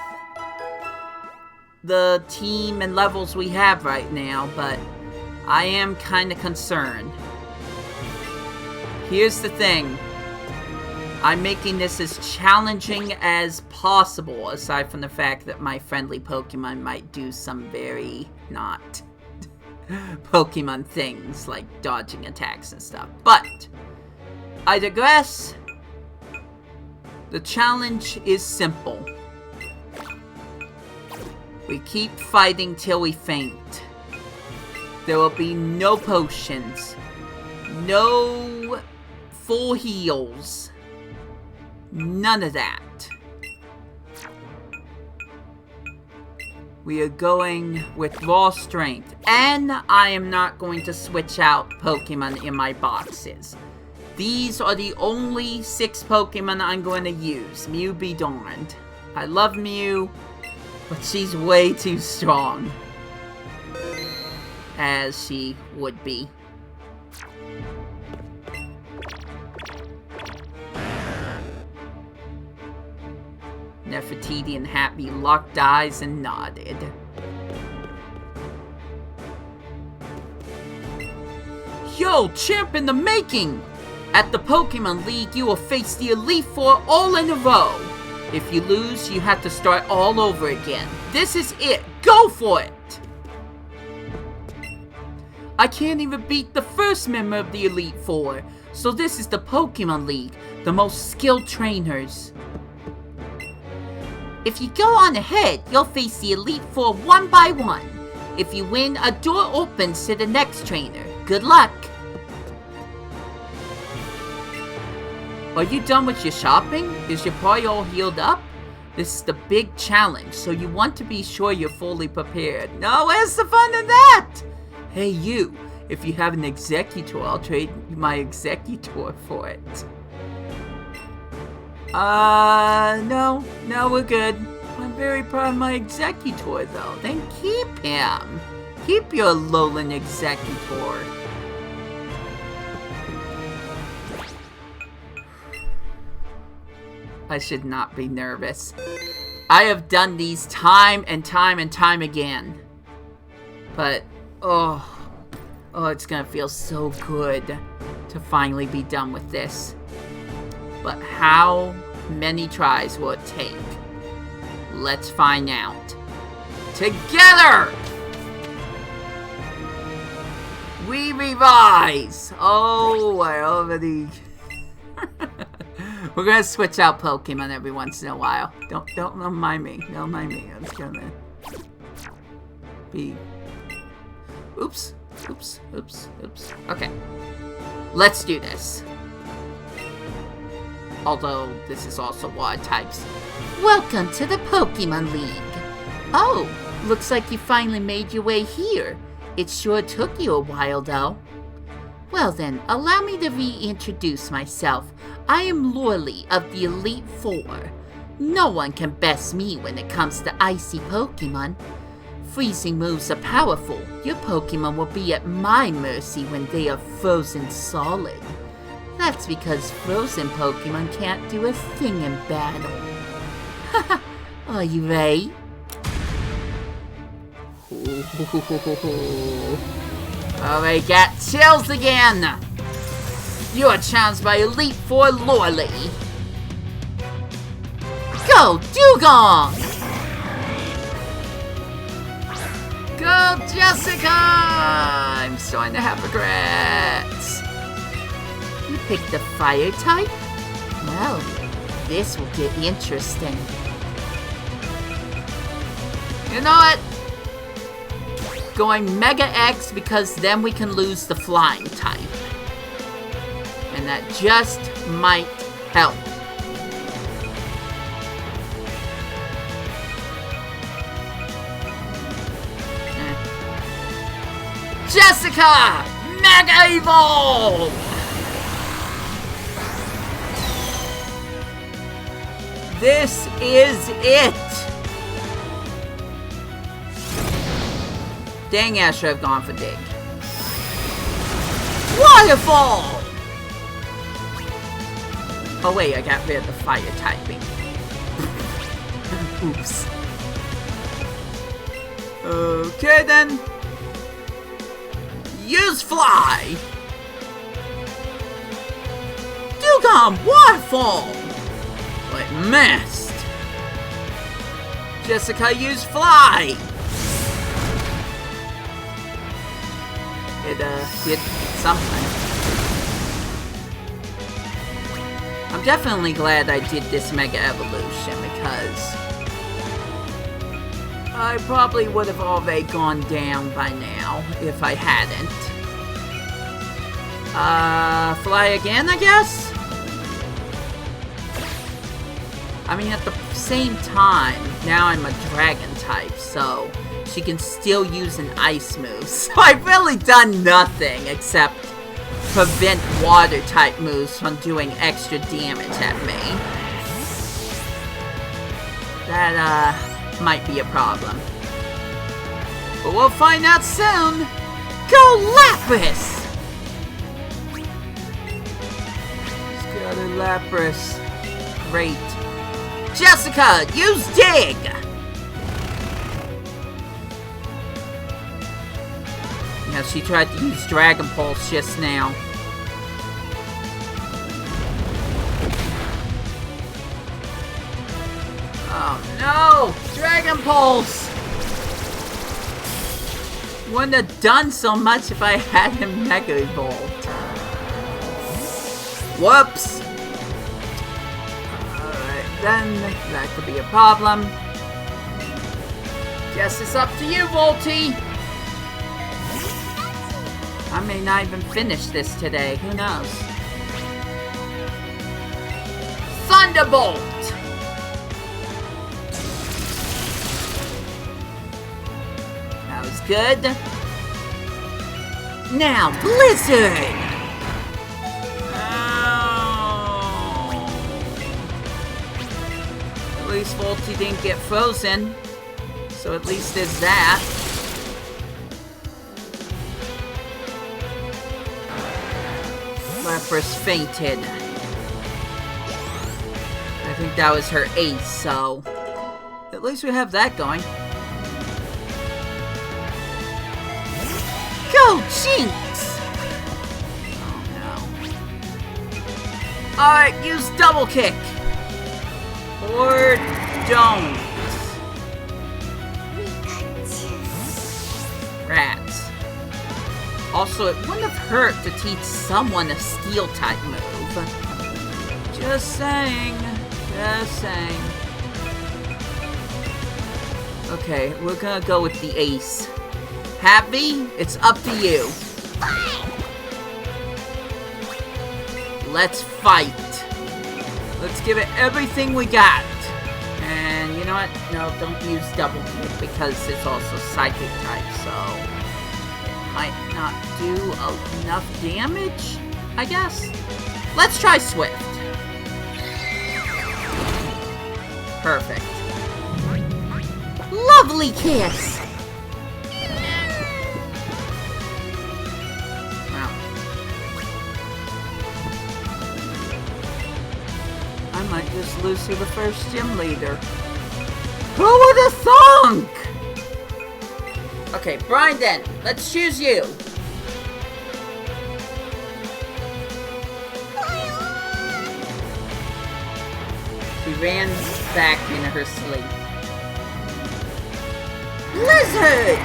the team and levels we have right now, but I am kinda concerned. Here's the thing. I'm making this as challenging as possible, aside from the fact that my friendly Pokemon might do some very not Pokemon things, like dodging attacks and stuff. But, I digress. The challenge is simple. We keep fighting till we faint. There will be no potions, no full heals, none of that. We are going with raw strength, and I am not going to switch out Pokemon in my boxes. These are the only 6 Pokemon I'm going to use. Mew be darned. I love Mew, but she's way too strong. As she would be. Nefertiti and Happy locked eyes and nodded. Yo, champ in the making! At the Pokemon League, you will face the Elite Four all in a row. If you lose, you have to start all over again. This is it. Go for it! I can't even beat the first member of the Elite Four. So this is the Pokemon League, the most skilled trainers. If you go on ahead, you'll face the Elite Four one by one. If you win, a door opens to the next trainer. Good luck! Are you done with your shopping? Is your party all healed up? This is the big challenge, so you want to be sure you're fully prepared. No, where's the fun in that? Hey you, if you have an Executor, I'll trade my Executor for it. No, we're good. I'm very proud of my Executor, though. Then keep him. Keep your Alolan Executor. I should not be nervous. I have done these time and time and time again. But, oh, it's gonna feel so good to finally be done with this. But how many tries will it take? Let's find out. Together! We revise! Oh, I already... We're gonna switch out Pokemon every once in a while. Don't mind me. Don't mind me. I'm just gonna... be... Oops. Okay. Let's do this. Although, this is also water types. Welcome to the Pokemon League. Oh, looks like you finally made your way here. It sure took you a while, though. Well then, allow me to reintroduce myself. I am Lorelei of the Elite Four. No one can best me when it comes to icy Pokemon. Freezing moves are powerful. Your Pokemon will be at my mercy when they are frozen solid. That's because frozen Pokemon can't do a thing in battle. Haha, are you ready? Alright, got chills again! You are challenged by Elite Four Lorelei. Go, Dugong! Go, Jessica! I'm starting to have regrets. You picked the fire type? Well, this will get interesting. You know what? Going Mega X because then we can lose the flying type. And that just might help. Jessica! Mega Evolve! This is it! Dang it, I should have gone for Dig. Waterfall! Oh wait, I got rid of the fire typing. Oops. Okay then. Use Fly! Dugong Bam! Waterfall! But missed. Jessica used fly. It did something. I'm definitely glad I did this Mega Evolution because I probably would have already gone down by now if I hadn't. Fly again, I guess? I mean, at the same time, now I'm a dragon type, so she can still use an ice move. So I've really done nothing except prevent water type moves from doing extra damage at me. That, might be a problem. But we'll find out soon! Go Lapras! Just got a Lapras. Great. Jessica, use Dig! Yeah, she tried to use Dragon Pulse just now. Oh no! Dragon Pulse! Wouldn't have done so much if I had him Mega Evolved. Whoops! Alright, then that could be a problem. Guess it's up to you, Volty! I may not even finish this today, who knows? Thunderbolt! That was good. Now, Blizzard! Oh. At least Volty didn't get frozen. So at least there's that. Lapras fainted. I think that was her ace, so at least we have that going. Go, Jinx! Oh no. Alright, use double kick. Or don't. Rats. Also, it wouldn't have hurt to teach someone a Steel-type move. Just saying. Just saying. Okay, we're gonna go with the ace. Happy? It's up to you. Let's fight. Let's give it everything we got. And you know what? No, don't use double kick because it's also psychic type, so might not do enough damage, I guess. Let's try Swift. Perfect. Lovely kiss! Wow. I might just lose to the first gym leader. Who would have thunk? Okay, Brynden, let's choose you. She ran back in her sleep. Blizzard!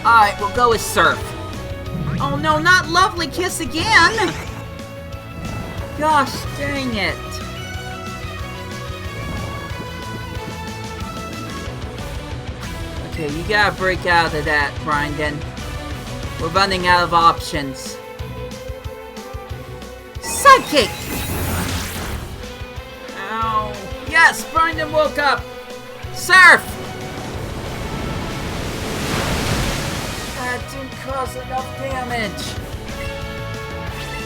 Alright, we'll go with Surf. Oh no, not Lovely Kiss again! Gosh, dang it. Okay, you gotta break out of that, Brynden. We're running out of options. Psychic! Ow. Yes, Brynden woke up! Surf! That didn't cause enough damage.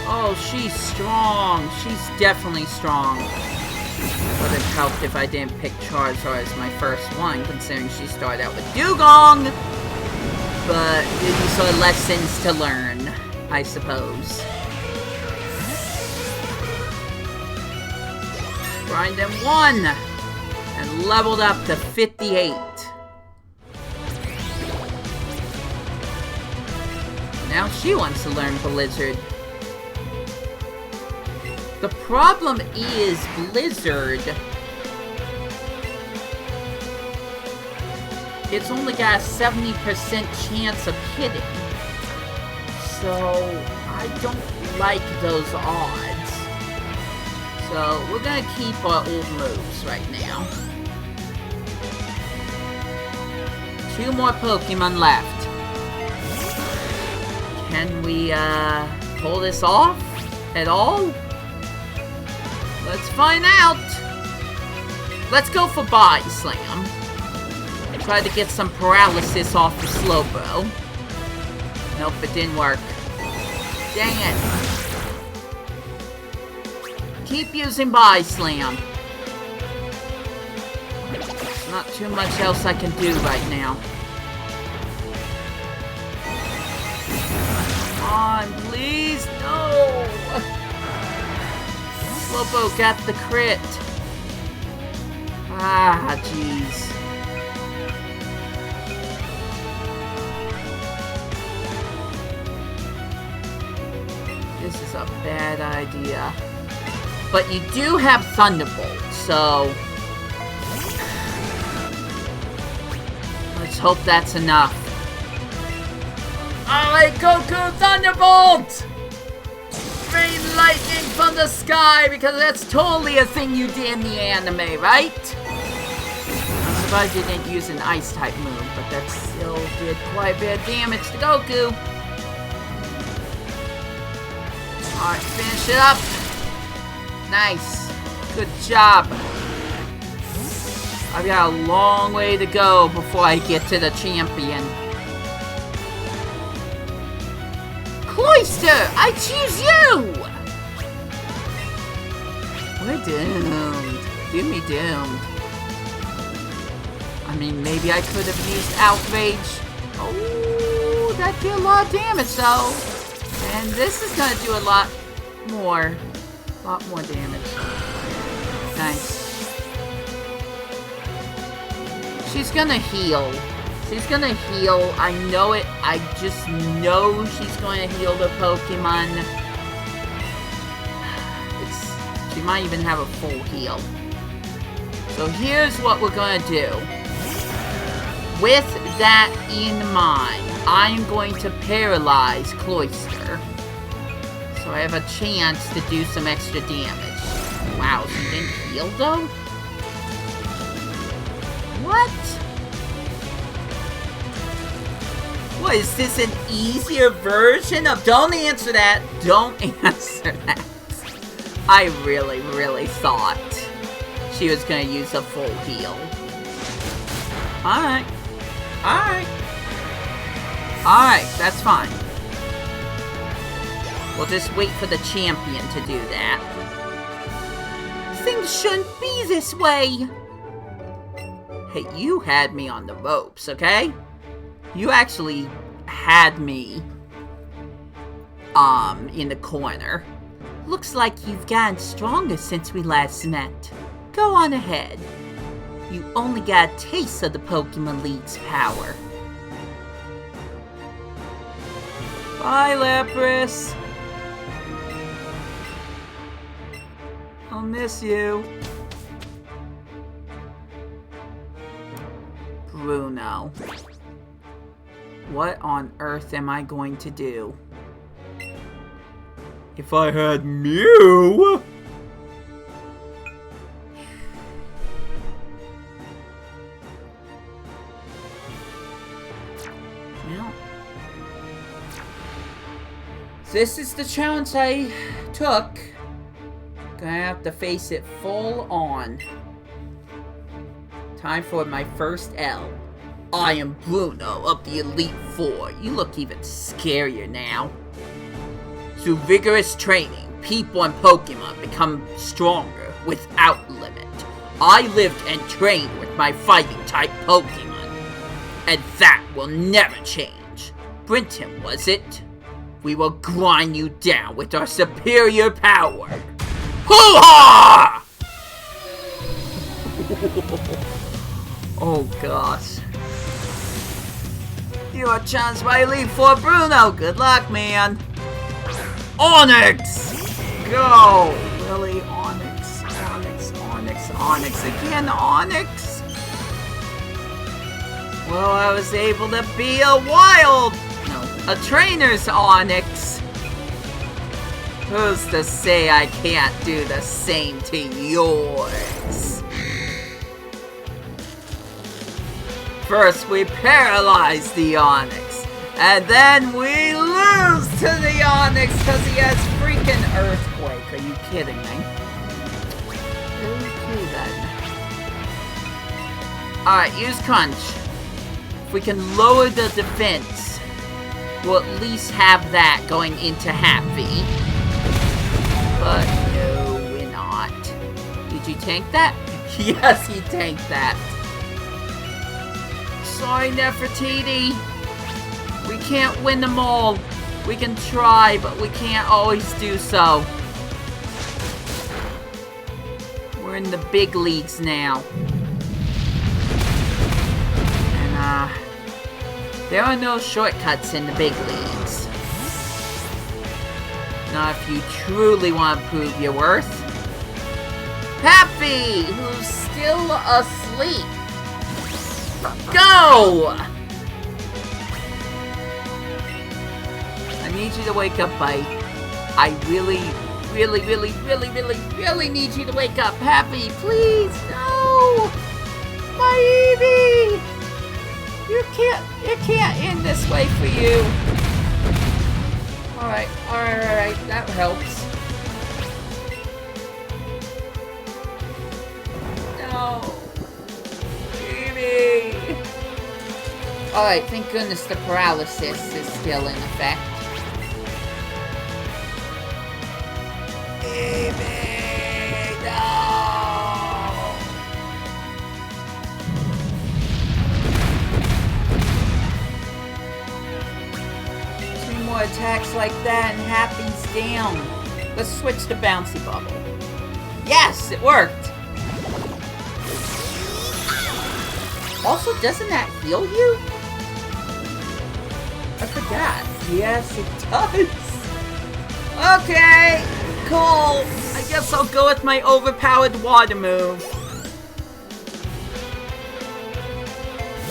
Oh, she's strong. She's definitely strong. Would have helped if I didn't pick Charizard as my first one, considering she started out with Dugong. But these are lessons to learn, I suppose. Brynden won! And leveled up to 58. Now she wants to learn Blizzard. The problem is Blizzard. It's only got a 70% chance of hitting. So I don't like those odds. So we're gonna keep our old moves right now. 2 more Pokemon left. Can we pull this off at all? Let's find out. Let's go for Body Slam. Try to get some paralysis off the Slowbro. Nope, it didn't work. Dang it. Keep using Body Slam. There's not too much else I can do right now. Come on, please, no! Slowpoke got the crit. Ah, jeez. This is a bad idea. But you do have Thunderbolt, so... let's hope that's enough. Alright, Goku, Thunderbolt! Rain lightning from the sky, because that's totally a thing you did in the anime, right? I'm surprised you didn't use an Ice-type move, but that still did quite a bit of damage to Goku. Alright, finish it up. Nice. Good job. I've got a long way to go before I get to the champion. Cloyster, I choose you! We're doomed. Do me doomed. I mean, maybe I could have used Outrage. Oh, that did a lot of damage, though. And this is gonna do a lot more damage. Nice. She's gonna heal. She's gonna heal. I know it. I just know she's going to heal the Pokemon. She might even have a full heal. So here's what we're gonna do. With that in mind, I'm going to paralyze Cloyster. So I have a chance to do some extra damage. Wow, she didn't heal though? What? What, is this an easier version of... Don't answer that. Don't answer that. I really, really thought she was going to use a full heal. Alright. Alright. Alright, that's fine. We'll just wait for the champion to do that. Things shouldn't be this way. Hey, you had me on the ropes, okay? You actually had me, in the corner. Looks like you've gotten stronger since we last met. Go on ahead. You only got a taste of the Pokemon League's power. Bye, Lapras. I'll miss you. Bruno. What on earth am I going to do? If I had Mew? Well, this is the challenge I took. Gonna have to face it full on. Time for my first L. I am Bruno of the Elite Four. You look even scarier now. Through vigorous training, people and Pokemon become stronger without limit. I lived and trained with my fighting-type Pokemon. And that will never change. Brinton, was it? We will grind you down with our superior power. Hoo-ha! Oh gosh. You are challenged by Elite Four Bruno. Good luck, man. Onyx! Go! Really? Onyx, Onyx, Onyx, Onyx again, Onyx? Well, I was able to be a trainer's Onyx. Who's to say I can't do the same to yours? First, we paralyze the Onyx, and then we lose to the Onyx because he has freaking Earthquake. Are you kidding me? Okay, then. Alright, use Crunch. If we can lower the defense, we'll at least have that going into Happy. But no, we're not. Did you tank that? Yes, he tanked that. Sorry, Nefertiti. We can't win them all. We can try, but we can't always do so. We're in the big leagues now. And, there are no shortcuts in the big leagues. Not if you truly want to prove your worth. Happy, who's still asleep. Go! I need you to wake up, Bite. I really need you to wake up. Happy, please, no! My Eevee! It can't end this way for you. Alright, that helps. No. Eevee! Alright, thank goodness the paralysis is still in effect. Eevee, no! 2 more attacks like that and Happy's down. Let's switch to Bouncy Bubble. Yes, it worked! Also, doesn't that heal you? I forgot. Yes, it does. Okay, cool. I guess I'll go with my overpowered water move.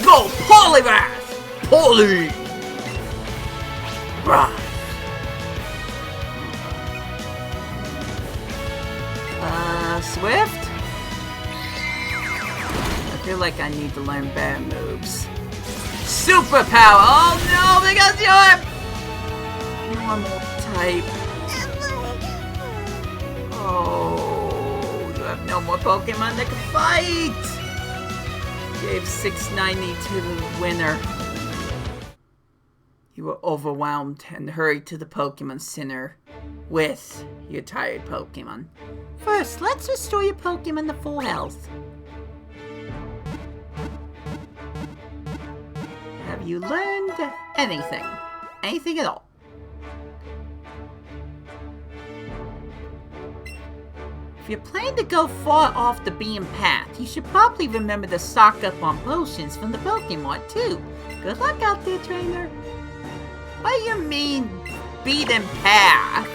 Go, Poliwrath! Poly! Wrath. Swift? I feel like I need to learn better moves. Superpower! Oh no, because you're normal type. Oh, you have no more Pokemon that can fight! Gave 690 to the winner. You were overwhelmed and hurried to the Pokemon Center with your tired Pokemon. First, let's restore your Pokemon to full health. Have you learned anything? Anything at all? If you're planning to go far off the beaten path, you should probably remember to stock up on potions from the Pokemon too. Good luck out there, trainer. What do you mean, beaten path?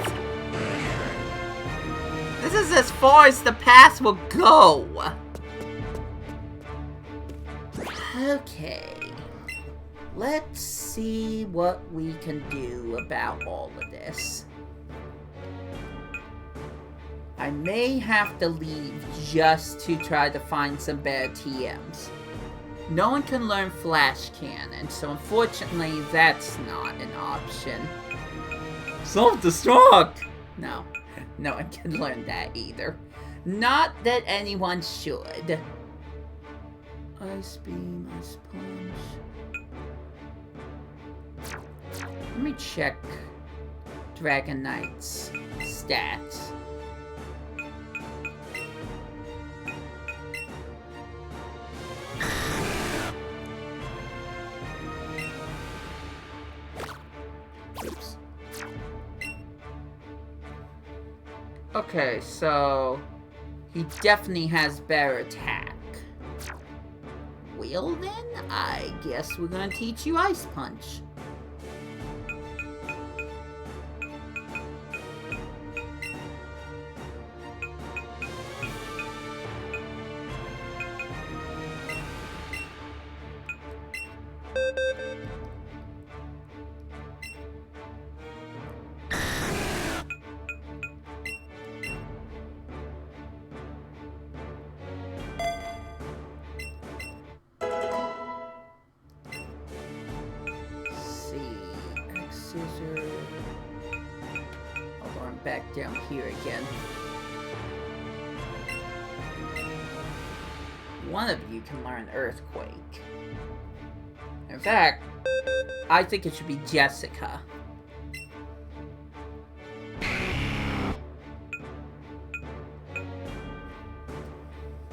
This is as far as the path will go. Okay. Let's see what we can do about all of this. I may have to leave just to try to find some better TMs. No one can learn Flash Cannon, so unfortunately that's not an option. Self-destruct! No, no one can learn that either. Not that anyone should. Ice Beam, Ice Punch. Let me check Dragon Knight's stats. Oops. Okay, so he definitely has better attack. Well then, I guess we're gonna teach you Ice Punch. Scissor. Hold on, back down here again. One of you can learn Earthquake. In fact, I think it should be Jessica.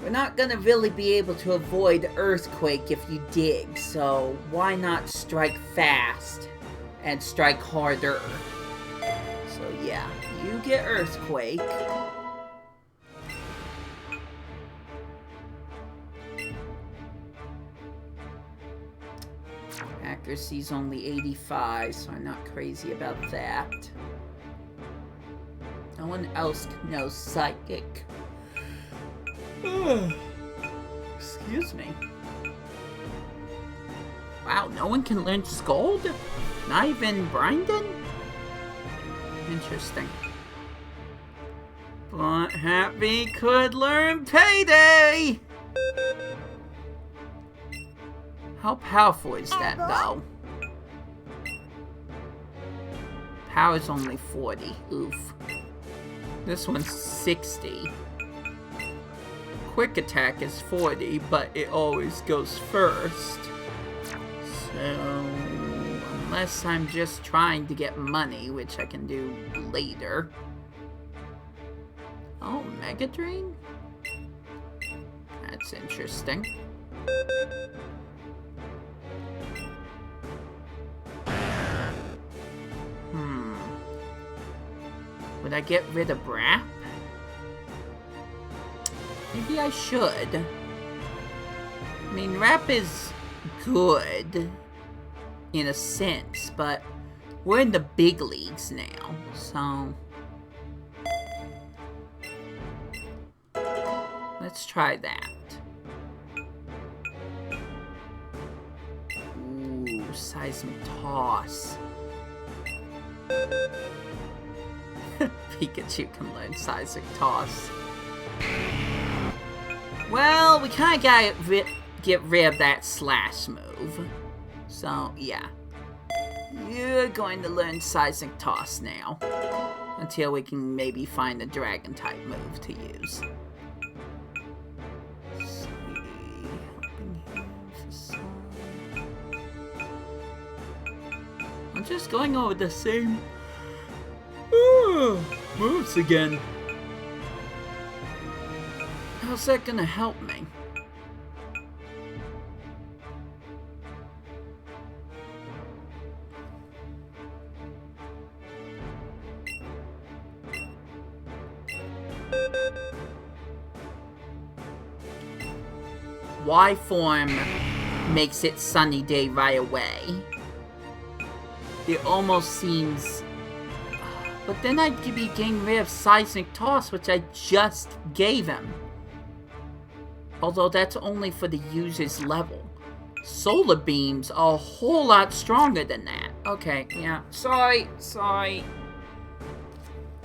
We're not gonna really be able to avoid Earthquake if you dig, so why not strike fast and strike harder? So yeah, you get Earthquake. Accuracy's only 85, so I'm not crazy about that. No one else knows Psychic. Excuse me. Wow, no one can learn Scold? Not even Brandon? Interesting. But Happy could learn Payday! How powerful is that, though? Power's only 40. Oof. This one's 60. Quick attack is 40, but it always goes first. So, unless I'm just trying to get money, which I can do later. Oh, Mega Drain? That's interesting. Would I get rid of Brap? Maybe I should. I mean, Rap is good, in a sense, but we're in the big leagues now, so... let's try that. Ooh, Seismic Toss. Pikachu can learn Seismic Toss. Well, we kind of gotta get rid of that Slash move. So, yeah. You're going to learn Seismic Toss now. Until we can maybe find a Dragon-type move to use. Let's see. Helping Hand for some. I'm just going over the same moves again. How's that gonna help me? Y form makes it sunny day right away. It almost seems... but then I'd be getting rid of Seismic Toss, which I just gave him. Although that's only for the user's level. Solar Beam's a whole lot stronger than that. Okay, yeah. Sorry.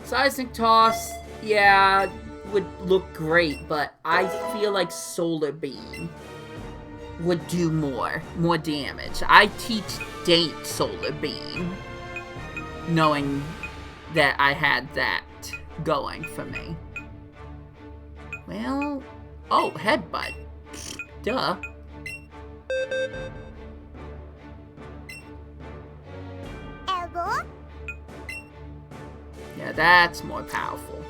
Seismic Toss, yeah, would look great, but I feel like Solar Beam would do more damage. I teach Date Solar Beam, knowing that I had that going for me. Well, oh, Headbutt. Duh. Elbow. Yeah, that's more powerful.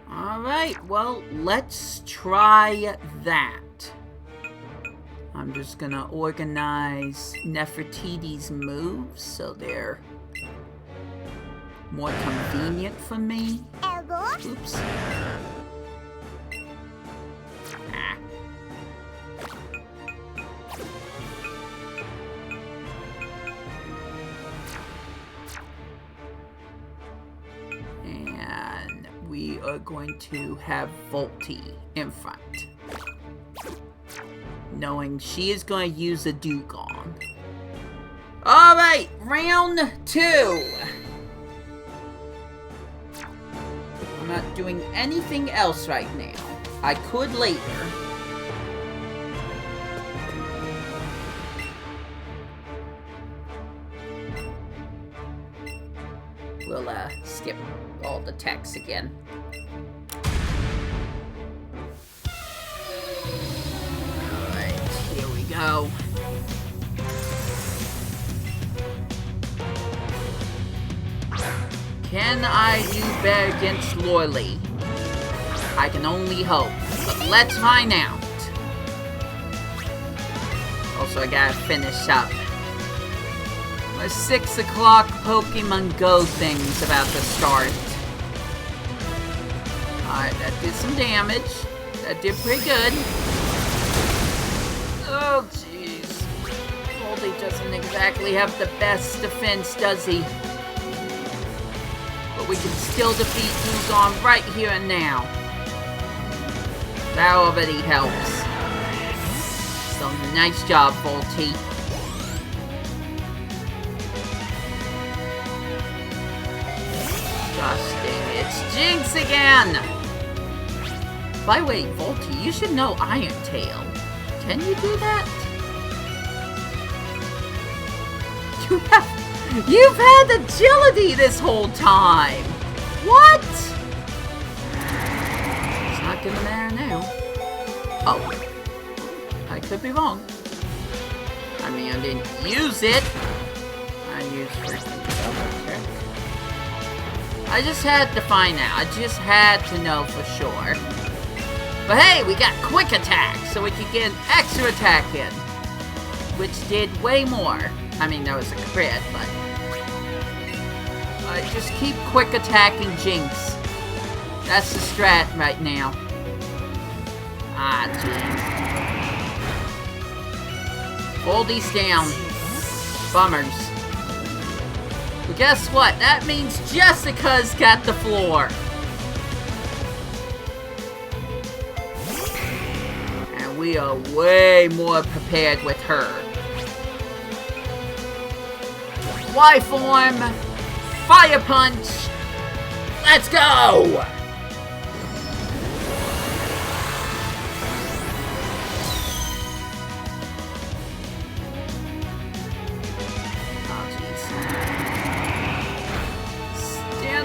Alright, well, let's try that. I'm just gonna organize Nefertiti's moves so they're more convenient for me. Oops. Ah. And we are going to have Volty in front, knowing she is going to use a Dugong. Alright, round 2. I'm not doing anything else right now. I could later. We'll skip all the text again. Alright, here we go. Can I do better against Lorelei? I can only hope, but let's find out. Also, I gotta finish up my 6 o'clock Pokemon Go thing's about to start. Alright, that did some damage. That did pretty good. Oh, jeez. Volty doesn't exactly have the best defense, does he? But we can still defeat Dugong right here and now. That already helps. So, nice job, Volty. Gosh dang it, it's Jinx again! By the way, Volty, you should know Iron Tail. Can you do that? You've had agility this whole time! What? It's not gonna matter now. Oh. I could be wrong. I mean, I didn't use it. I used freaking double check. I just had to find out. I just had to know for sure. But hey, we got quick attack, so we could get an extra attack in. Which did way more. I mean, that was a crit, but... just keep quick attacking Jinx. That's the strat right now. Ah, jeez. Volty's down. Bummers. But guess what? That means Jessica's got the floor. And we are way more prepared with her. Y-form! Fire punch! Let's go!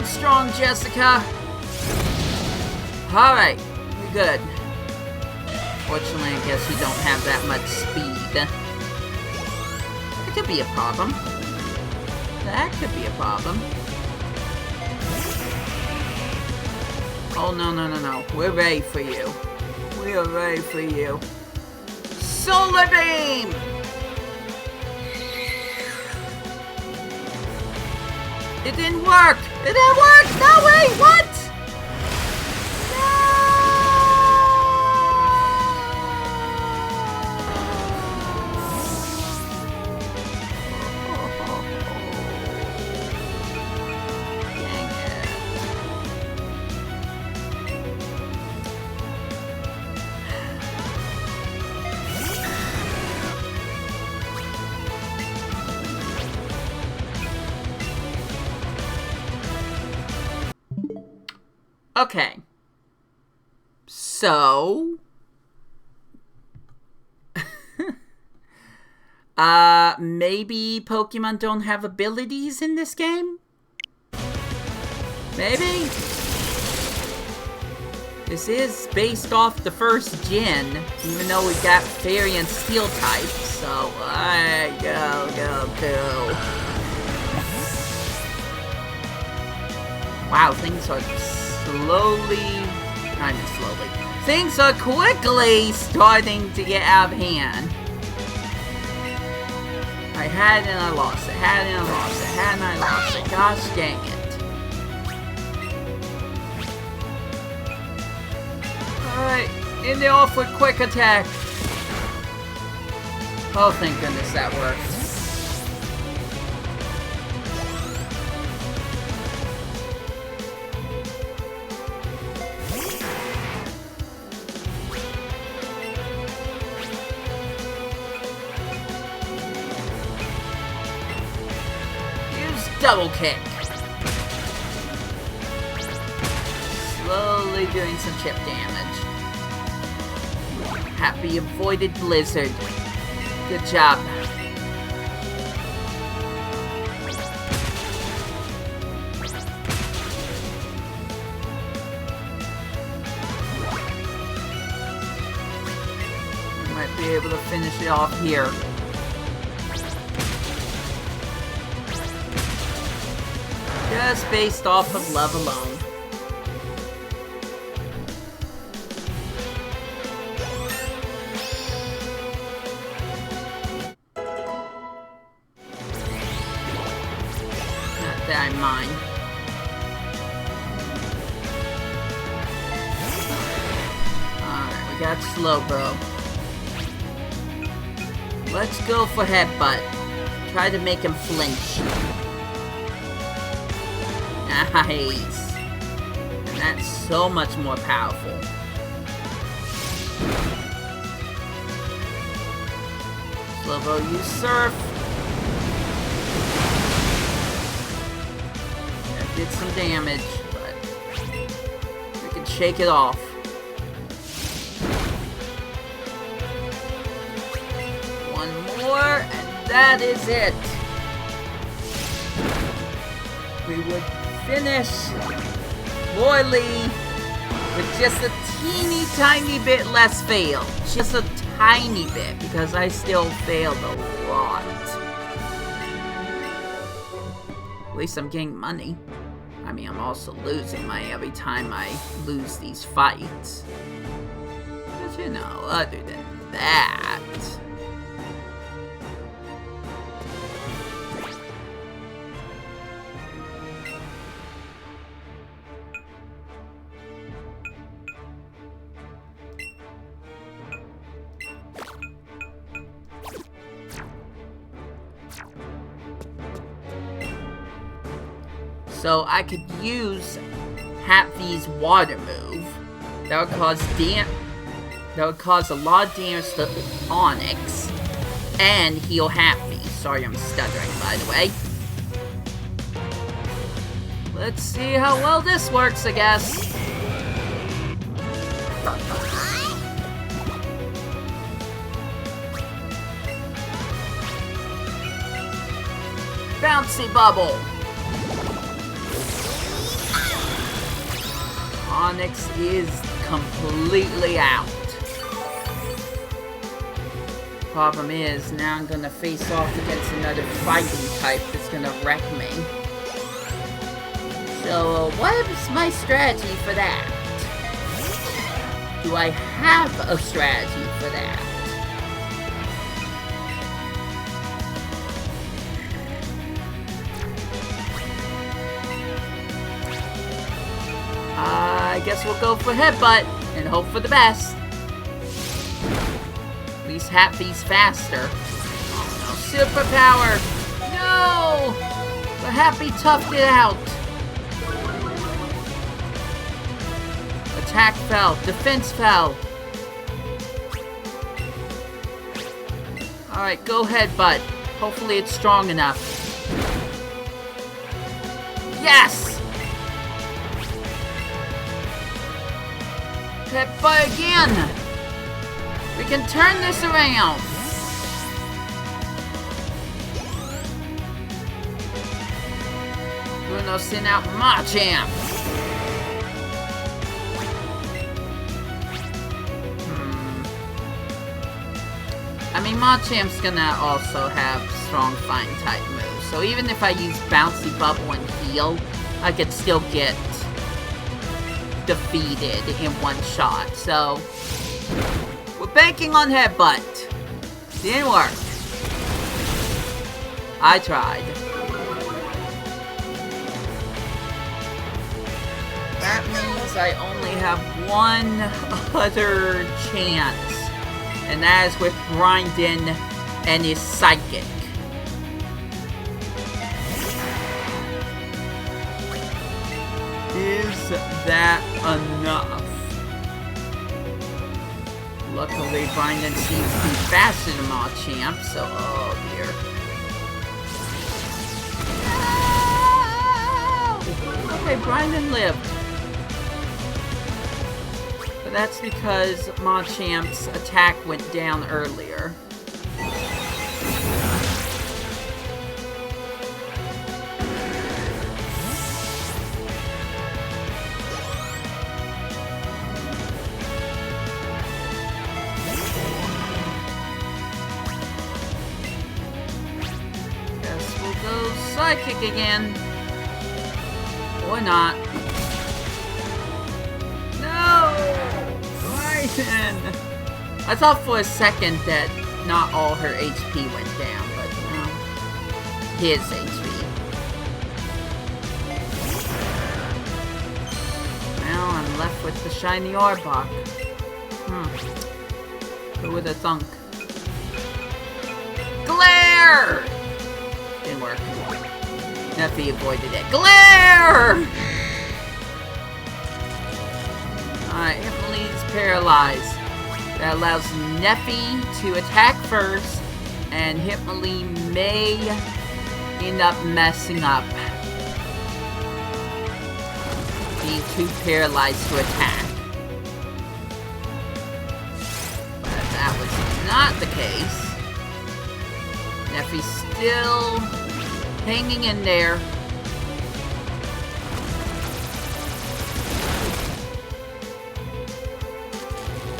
Strong, Jessica. Alright, we're good. Fortunately, I guess you don't have that much speed. That could be a problem. That could be a problem. Oh, no, no, no, no. We're ready for you. We are ready for you. Solar Beam! It didn't work! It didn't work! No way! What? Okay. So... maybe Pokemon don't have abilities in this game? Maybe? This is based off the first gen, even though we got Fairy and Steel types, so I go. Wow, things are things are quickly starting to get out of hand. I had it and I lost it. Had it and I lost it. Had it and I lost it. Gosh dang it. Alright, end it off with quick attack. Oh, thank goodness that worked. Double kick. Slowly doing some chip damage. Happy avoided blizzard. Good job. We might be able to finish it off here. Just based off of love alone. Not that I mind. Alright, we got Slowbro. Let's go for Headbutt. Try to make him flinch. Nice. And that's so much more powerful. Slow-Bo, use Surf. That did some damage, but we can shake it off. One more, and that is it. We would finish Royally with just a teeny tiny bit less fail. Just a tiny bit, because I still failed a lot. At least I'm getting money. I mean, I'm also losing money every time I lose these fights. But you know, other than that... So I could use Happy's water move. That would cause a lot of damage to Onyx and heal Happy. Sorry, I'm stuttering, by the way. Let's see how well this works, I guess. Bouncy Bubble. Onyx is completely out. Problem is, now I'm gonna face off against another fighting type that's gonna wreck me. So, what is my strategy for that? Do I have a strategy for that? I guess we'll go for Headbutt and hope for the best. At least Happy's faster. Oh no, superpower! No! But Happy toughed it out. Attack fell. Defense fell. Alright, go Headbutt. Hopefully it's strong enough. Yes! Headbutt again! We can turn this around! Bruno sent out Machamp! I mean, Machamp's gonna also have strong fighting type moves, so even if I use Bouncy Bubble and Heal, I could still get defeated in one shot, so we're banking on Headbutt. Didn't work. I tried. That means I only have one other chance. And that is with Brandon and his psychic. Is that enough? Luckily, Brandon seems to be faster than Machamp, so oh dear. No! Okay, Brandon lived. But that's because Machamp's attack went down earlier. Psychic again. Or not. No! Raiden! I thought for a second that not all her HP went down, but no. His HP. Well, I'm left with the shiny Arbok. Who would have thunk? Glare! Didn't work. Neffy avoided it. Glare! Alright, Hippolyte's paralyzed. That allows Neffy to attack first, and Hippolyte may end up messing up. Being too paralyzed to attack. But that was not the case. Neffy's still hanging in there.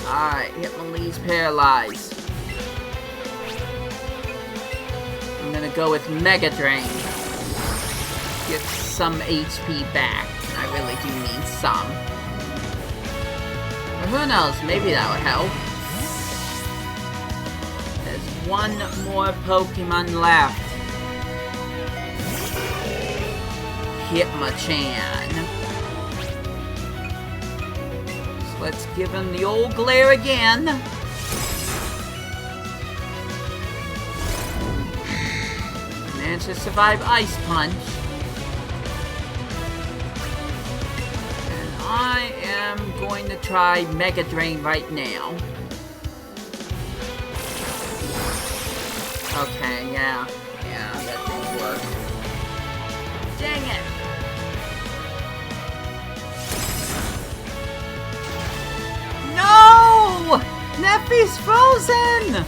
Alright, Hitmonlee's paralyzed. I'm gonna go with Mega Drain. Get some HP back. I really do need some. But who knows, maybe that would help. There's one more Pokemon left. Hitmonchan. So let's give him the old glare again. Managed to survive Ice Punch. And I am going to try Mega Drain right now. Okay, yeah. Yeah, that didn't work. Dang it! No! Neffy's frozen!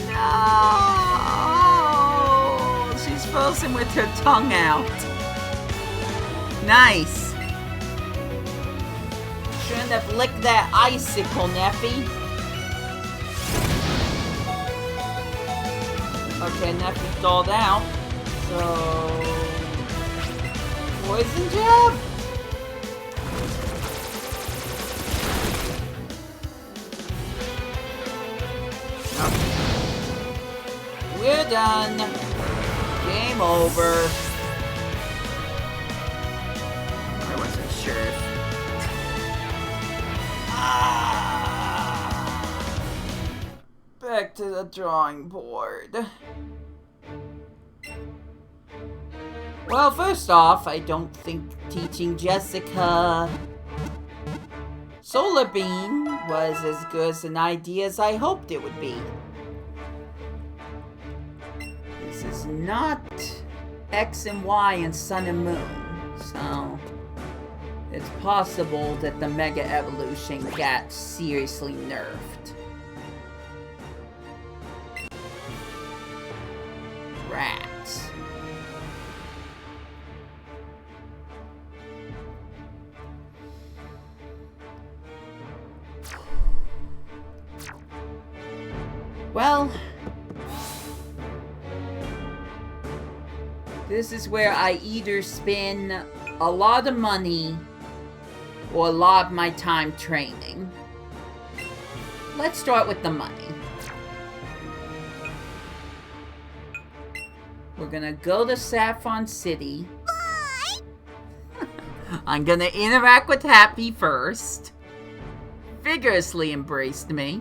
No! She's frozen with her tongue out. Nice! Shouldn't have licked that icicle, Neffy. Okay, Neffy stalled out. So... Poison Jab? Okay. We're done. Game over. I wasn't sure. Back to the drawing board. Well, first off, I don't think teaching Jessica Solar Beam was as good as an idea as I hoped it would be. This is not X and Y and Sun and Moon, so it's possible that the Mega Evolution got seriously nerfed. Rats. Well, this is where I either spend a lot of money or a lot of my time training. Let's start with the money. We're gonna go to Saffron City. Bye! I'm gonna interact with Happy first. Vigorously embraced me.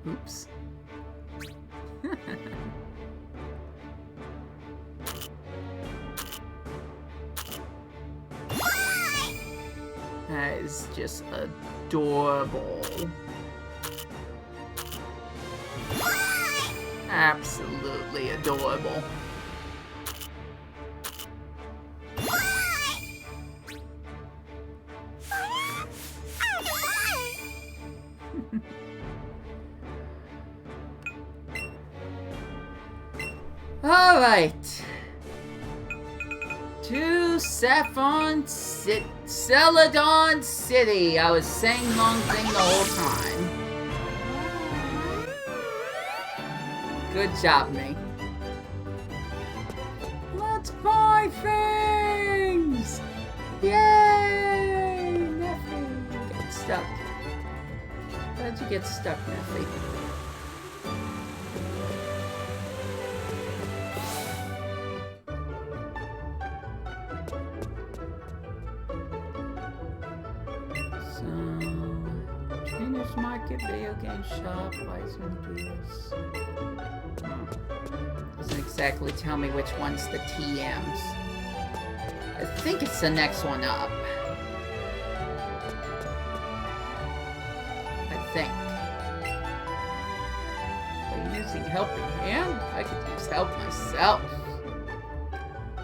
Oops. That is just adorable. Absolutely adorable. Alright. To Saffron City. Celadon City. I was saying the wrong thing the whole time. Good job, me. Let's buy things! Yay! Nothing. Get stuck. How'd you get stuck, Neffy? Trainers Market, Video Game Shop, Wiseman Gears. Doesn't exactly tell me which one's the TMs. I think it's the next one up. I think. Are you using Helping Hand? I could use help myself.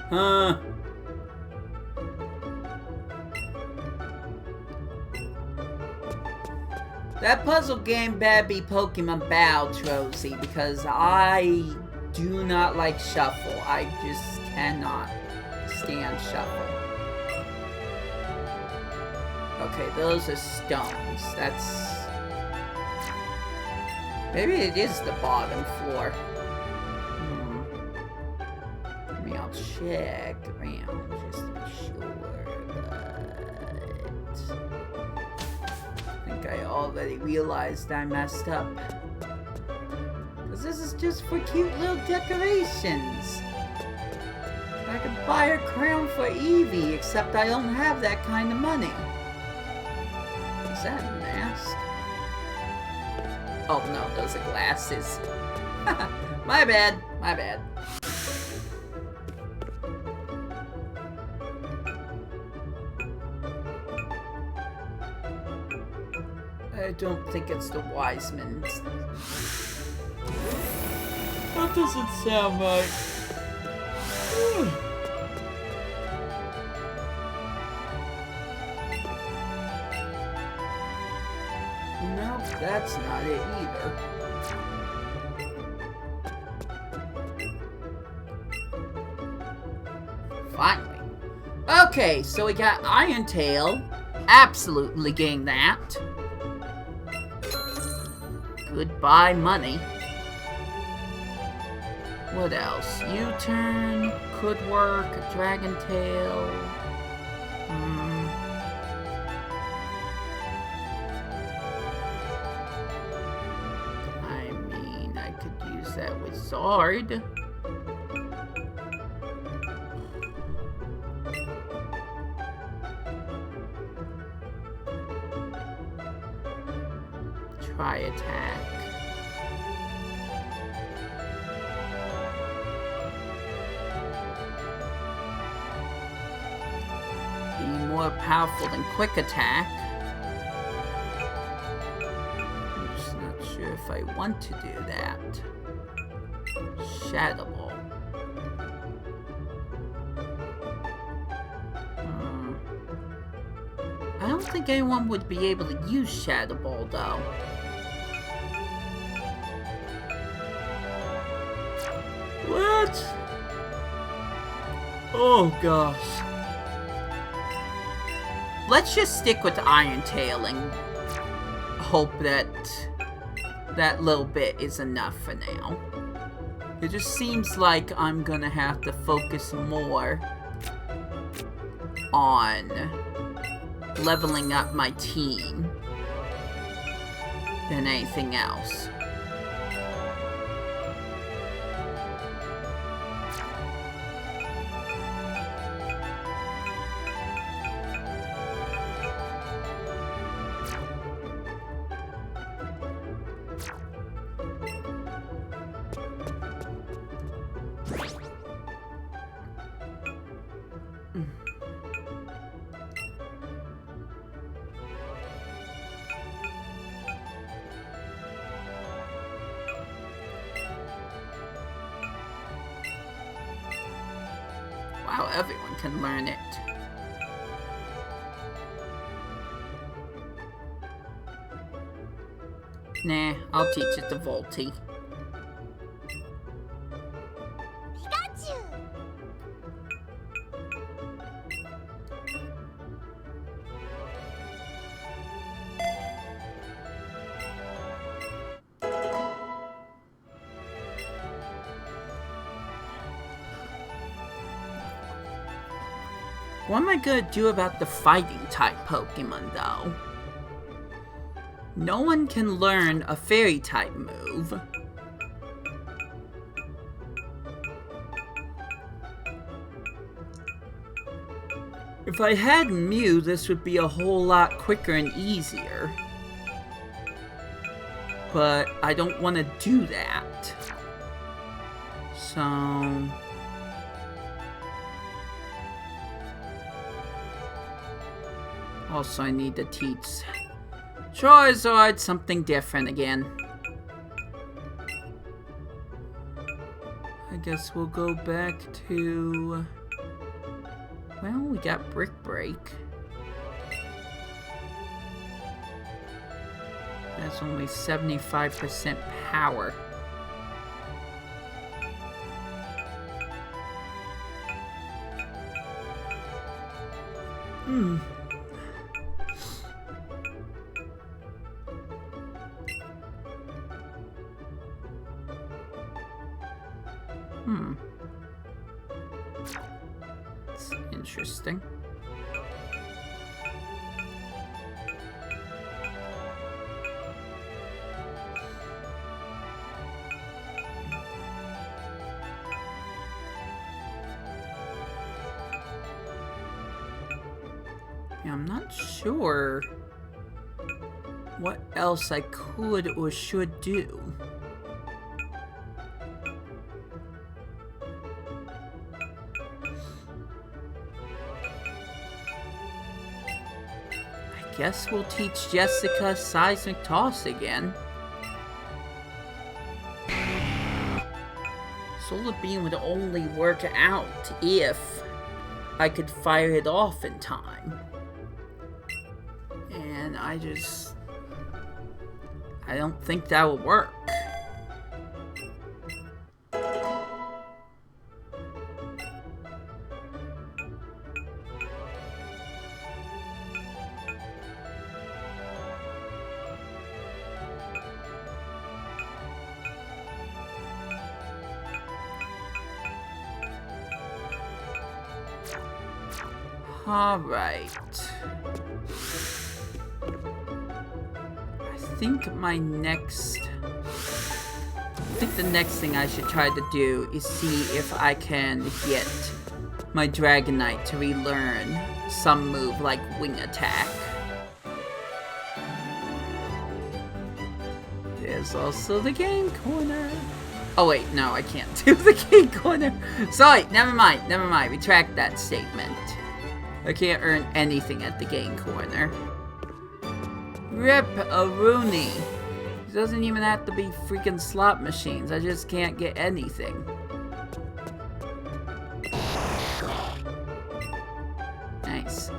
Huh. That puzzle game better be Pokemon Battle Trozy, because I do not like Shuffle. I just cannot stand Shuffle. Okay, those are stones. That's... maybe it is the bottom floor. I mean, I'll check around just to be sure, but... I already realized I messed up. Because this is just for cute little decorations. I could buy a crown for Eevee, except I don't have that kind of money. Is that a mask? Oh no, those are glasses. My bad, my bad. I don't think it's the Wiseman's. That doesn't sound right. Nope, that's not it either. Finally. Okay, so we got Iron Tail. Absolutely getting that. Goodbye, money. What else? U-turn could work. A Dragon Tail. I mean, I could use that with Zard. Try attack. Be more powerful than quick attack. I'm just not sure if I want to do that. Shadow Ball. I don't think anyone would be able to use Shadow Ball though. What? Oh gosh. Let's just stick with Iron Tail and hope that that little bit is enough for now. It just seems like I'm gonna have to focus more on leveling up my team than anything else. Wow, everyone can learn it. Nah, I'll teach it to Volty. Pikachu! What am I gonna do about the fighting type Pokemon though? No one can learn a fairy type move. If I had Mew, this would be a whole lot quicker and easier. But I don't want to do that. So... also, I need to teach Charizard something different again. I guess we'll go back to... well, we got Brick Break. That's only 75% power. It's interesting. Yeah, I'm not sure what else I could or should do. I guess we'll teach Jessica Seismic Toss again. Solar Beam would only work out if I could fire it off in time. And I don't think that will work. Alright. I think the next thing I should try to do is see if I can get my Dragonite to relearn some move like Wing Attack. There's also the game corner. Oh wait, no, I can't do the game corner. Sorry, never mind, retract that statement. I can't earn anything at the game corner. Rip a Rooney. It doesn't even have to be freaking slot machines. I just can't get anything. Nice.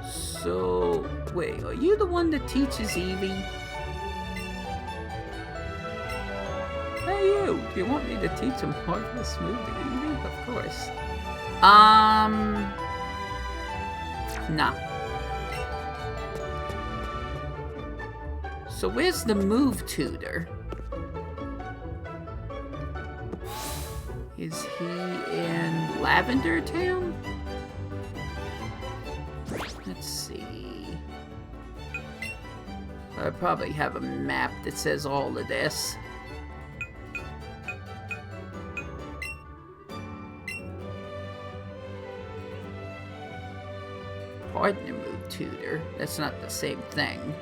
So, wait, are you the one that teaches Eevee? Hey you, do you want me to teach him Marvelous Move to Eevee? Of course. Nah. So where's the move tutor? Is he in Lavender Town? Let's see. I probably have a map that says all of this. Partner move tutor. That's not the same thing.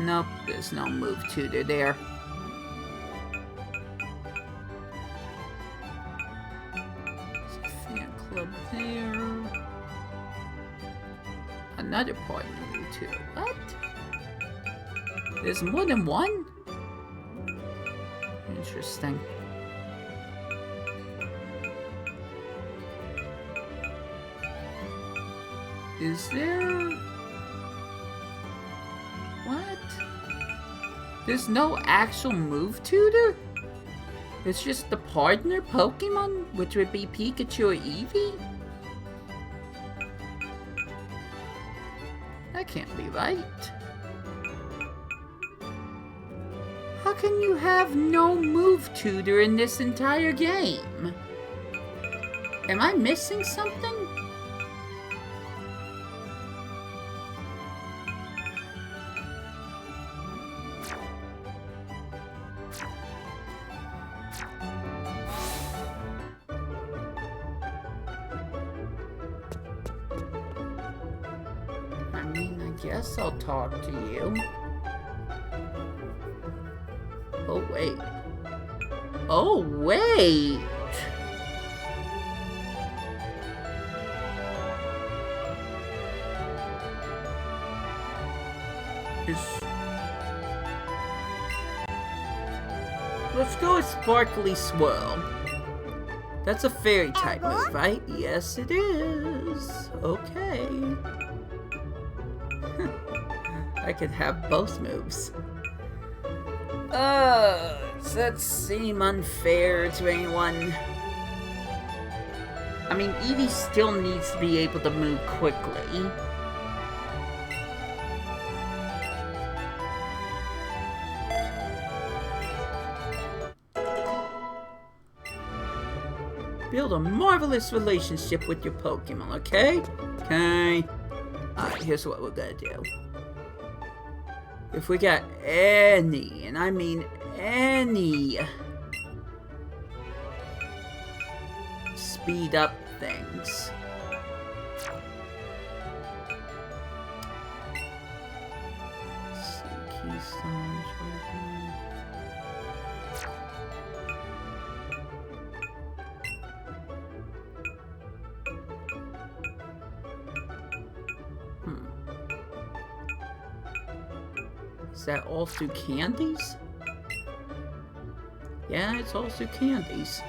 Nope, there's no move tutor there. There's a fan club there. Another partner move tutor. What? There's more than one? Interesting. Is there... What? There's no actual move tutor? It's just the partner Pokemon, which would be Pikachu or Eevee? That can't be right. How can you have no move tutor in this entire game? Am I missing something? Guess I'll talk to you. Oh, wait. Oh, wait! Let's go with Sparkly Swirl. That's a fairy type move, right? Yes, it is. Okay. I could have both moves. Does that seem unfair to anyone? I mean, Eevee still needs to be able to move quickly. Build a marvelous relationship with your Pokemon, okay? Okay. Alright, here's what we're gonna do. If we got any, and I mean any, speed up things. Let's see, Keystone, Is that all through candies? Yeah, it's all through candies.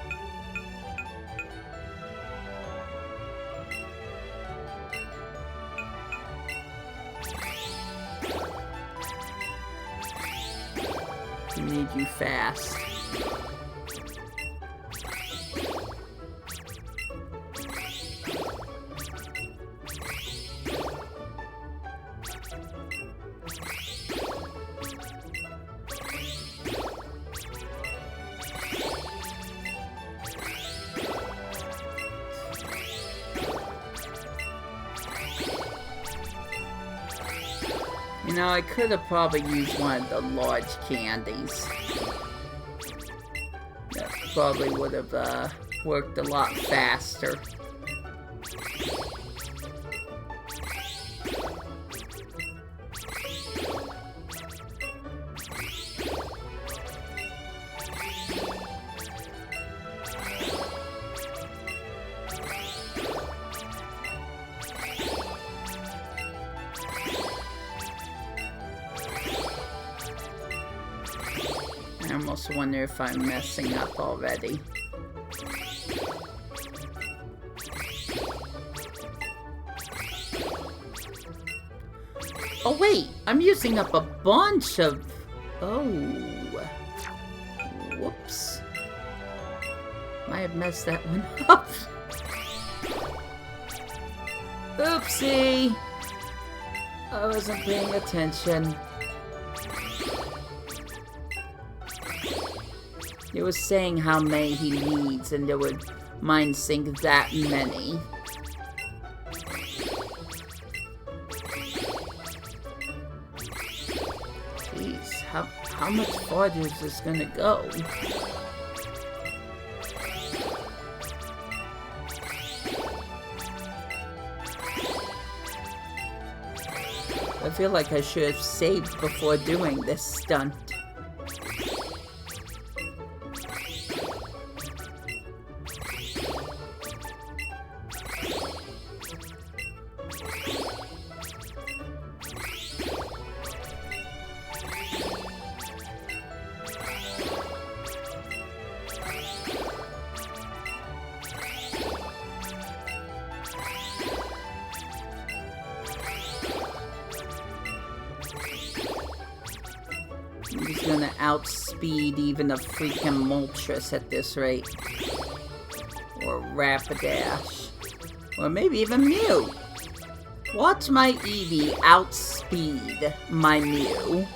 We need you fast. You know, I could have probably used one of the large candies. That probably would have worked a lot faster. I almost wonder if I'm messing up already. Oh wait, I'm using up a bunch of... Oh. Whoops. Might have messed that one up. Oopsie. I wasn't paying attention. It was saying how many he needs, and it would mind sink that many. Jeez, how much farther is this gonna go? I feel like I should have saved before doing this stunt. He's gonna outspeed even a freaking Moltres at this rate. Or Rapidash. Or maybe even Mew. Watch my Eevee outspeed my Mew.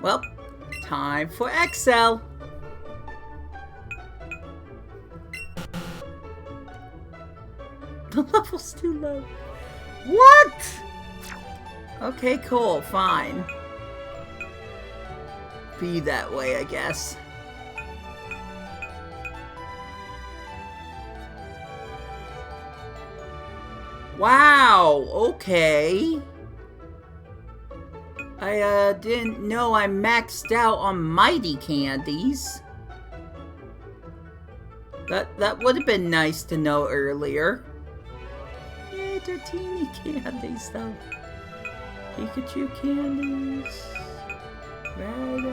Well, time for XL. The level's too low. What? Okay, cool, fine. Be that way, I guess. Wow, okay. I didn't know I maxed out on Mighty Candies. That would have been nice to know earlier. Yeah, they're teeny candies though. Pikachu candies. Right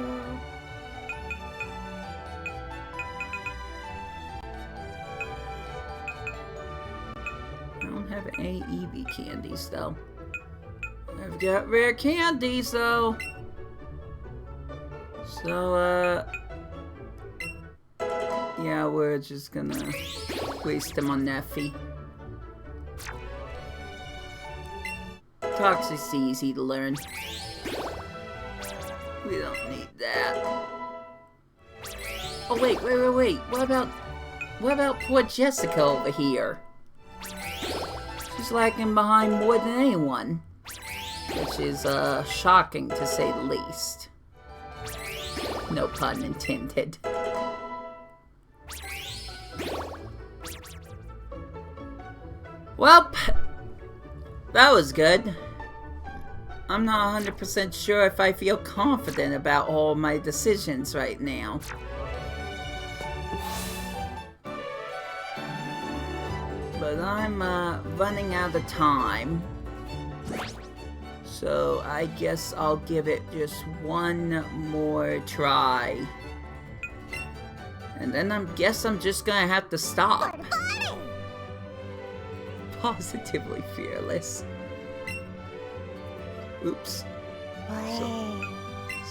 I don't have any Eevee candies though. I've got rare candies, though. So, yeah, we're just gonna waste them on Neffy. Toxic's easy to learn. We don't need that. Oh, wait. What about poor Jessica over here? She's lagging behind more than anyone. Which is, shocking to say the least. No pun intended. Well, that was good. I'm not 100% sure if I feel confident about all my decisions right now. But I'm, running out of time. So I guess I'll give it just one more try. And then I guess I'm just gonna have to stop. Positively fearless. Oops.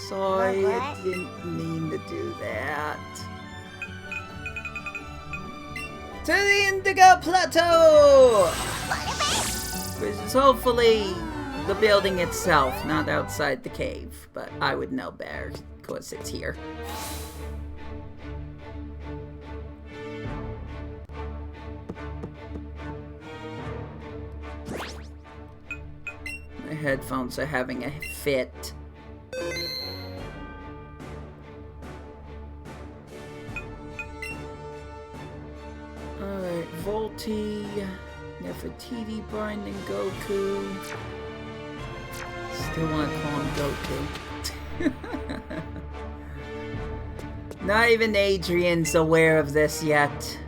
Sorry, I didn't mean to do that. To the Indigo Plateau! Which is hopefully the building itself, not outside the cave. But I would know better, of course it's here. My headphones are having a fit. Alright, Volty, Nefertiti, Binding Goku. Still want to call him Goku. Not even Adrian's aware of this yet.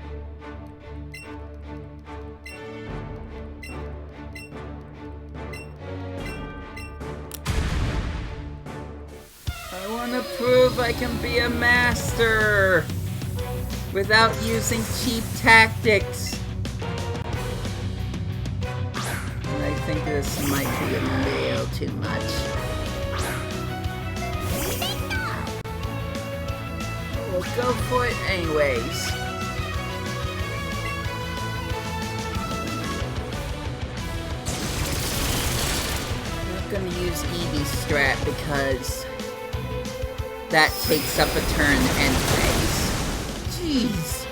I want to prove I can be a master without using cheap tactics. And I think this might be a little too much. We'll go for it anyways. I'm gonna use Wii2STREAM because that takes up a turn anyways. Jeez.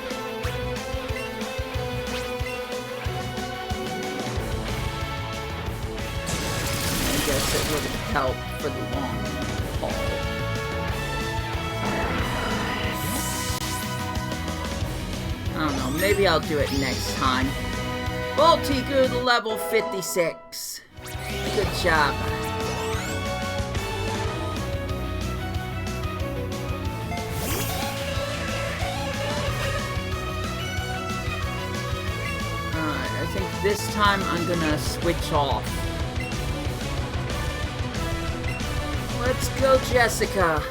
I guess it would help for the long haul. I don't know, maybe I'll do it next time. Volty grew to level 56. Good job. Alright, I think this time I'm gonna switch off. Let's go, Jessica.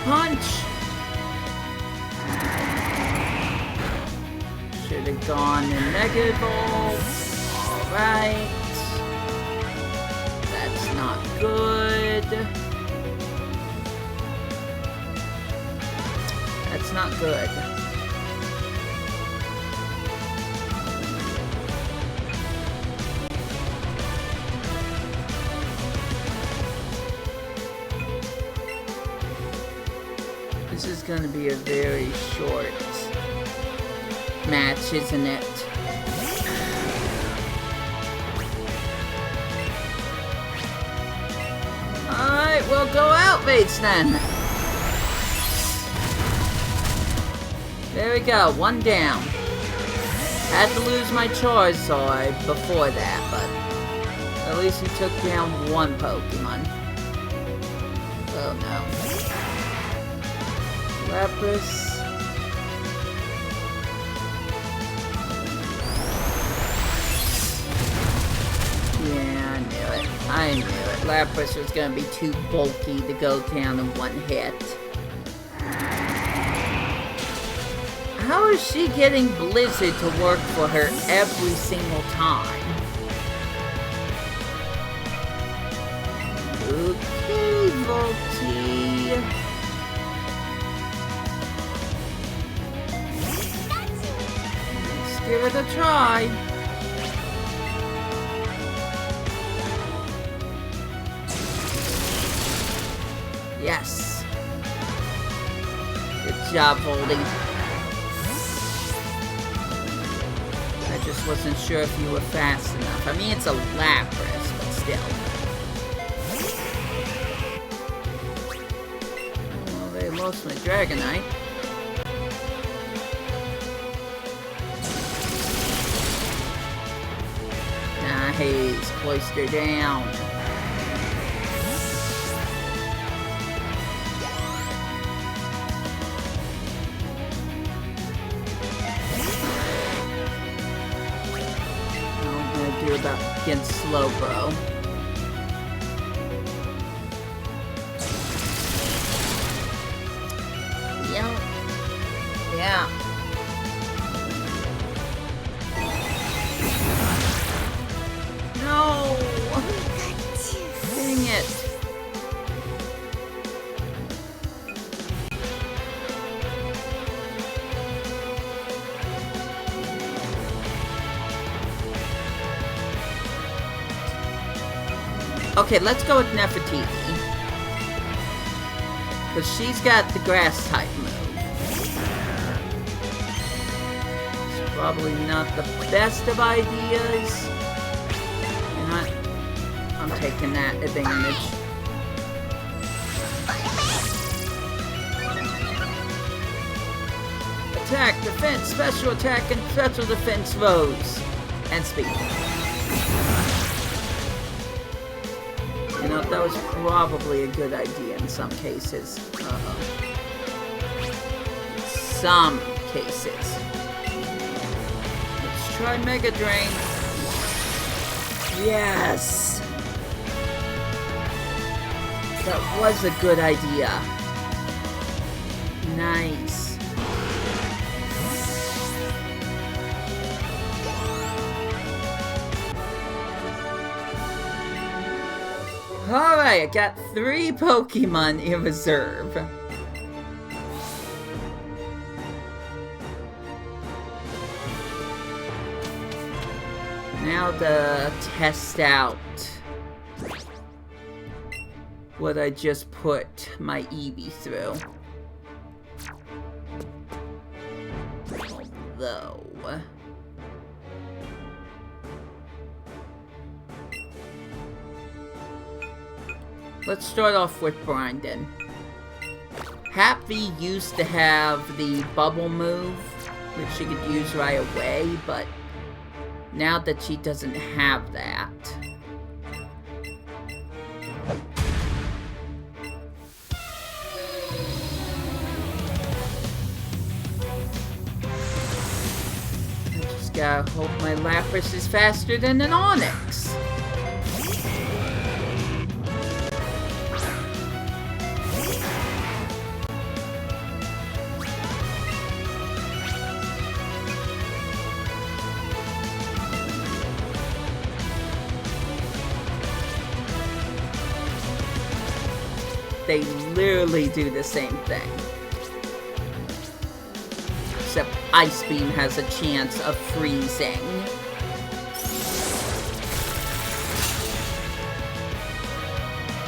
Punch! Should have gone in negative volt. Alright. That's not good. That's not good. This is going to be a very short match, isn't it? Alright, we'll go out, mates, then. There we go, one down. Had to lose my Charizard before that, but at least we took down one Pokemon. Oh no. Lapras. Yeah, I knew it. I knew it. Lapras was gonna be too bulky to go down in one hit. How is she getting Blizzard to work for her every single time? Okay, Volty. Let's give it a try. Yes. Good job, Volty. I just wasn't sure if you were fast enough. I mean, it's a Lapras, but still. Well, they lost my Dragonite. Nice. Cloister down. About against Slowbro. Yeah. Yeah. No! Dang it. Okay, let's go with Nefertiti. Because she's got the grass type move. It's probably not the best of ideas. You know what? I'm taking that advantage. Attack, defense, special attack, and special defense rose. And speed. You know, that was probably a good idea in some cases. Some cases. Let's try Mega Drain. Yes! That was a good idea. Nice. Alright, I got 3 Pokemon in reserve. Now to test out what I just put my Eevee through. Although... let's start off with Brandon. Happy used to have the bubble move, which she could use right away, but now that she doesn't have that. I just gotta hope my Lapras is faster than an Onix. They literally do the same thing. Except Ice Beam has a chance of freezing.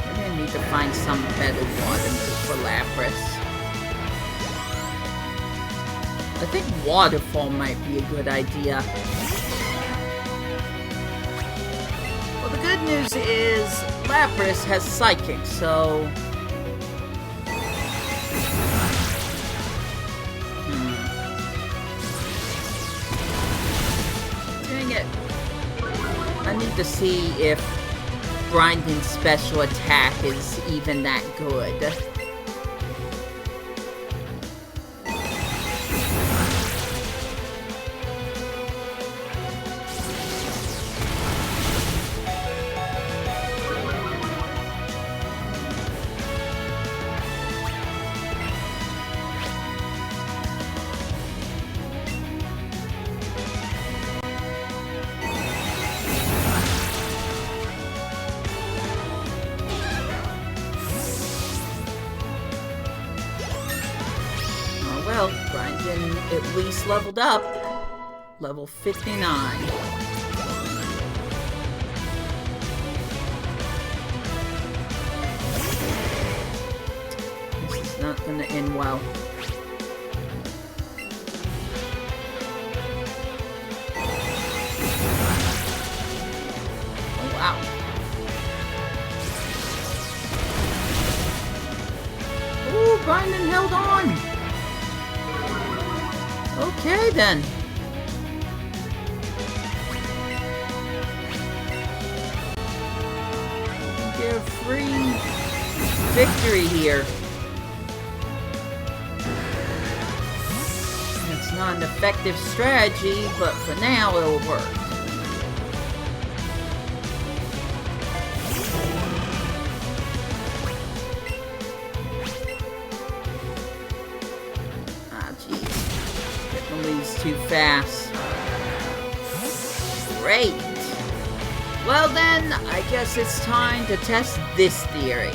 Maybe I need to find some better water move for Lapras. I think Waterfall might be a good idea. Well, the good news is Lapras has Psychic, so... I need to see if Brandon's special attack is even that good. Well, Brandon at least leveled up. Level 59. This is not gonna end well. Oh, wow. Ooh, Brandon held on! Okay, then. Get a free victory here. It's not an effective strategy, but for now it'll work. Too fast. Great. Well then, I guess it's time to test this theory.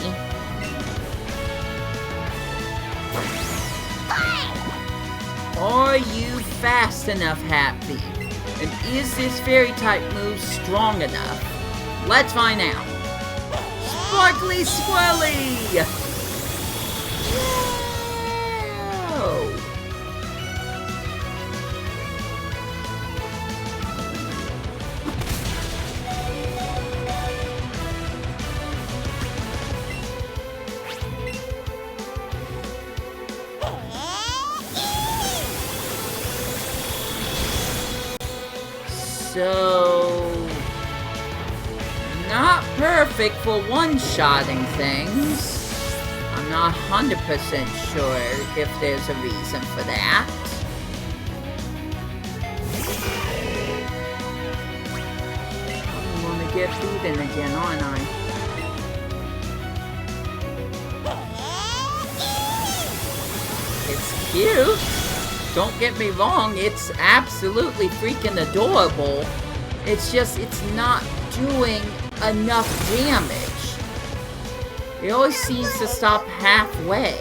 Are you fast enough, Happy? And is this fairy type move strong enough? Let's find out. Sparkly Swirly! Whoa! So, not perfect for one-shotting things. I'm not 100% sure if there's a reason for that. I want to get beaten again, aren't I? It's cute. Don't get me wrong, it's absolutely freaking adorable. It's just, it's not doing enough damage. It always seems to stop halfway.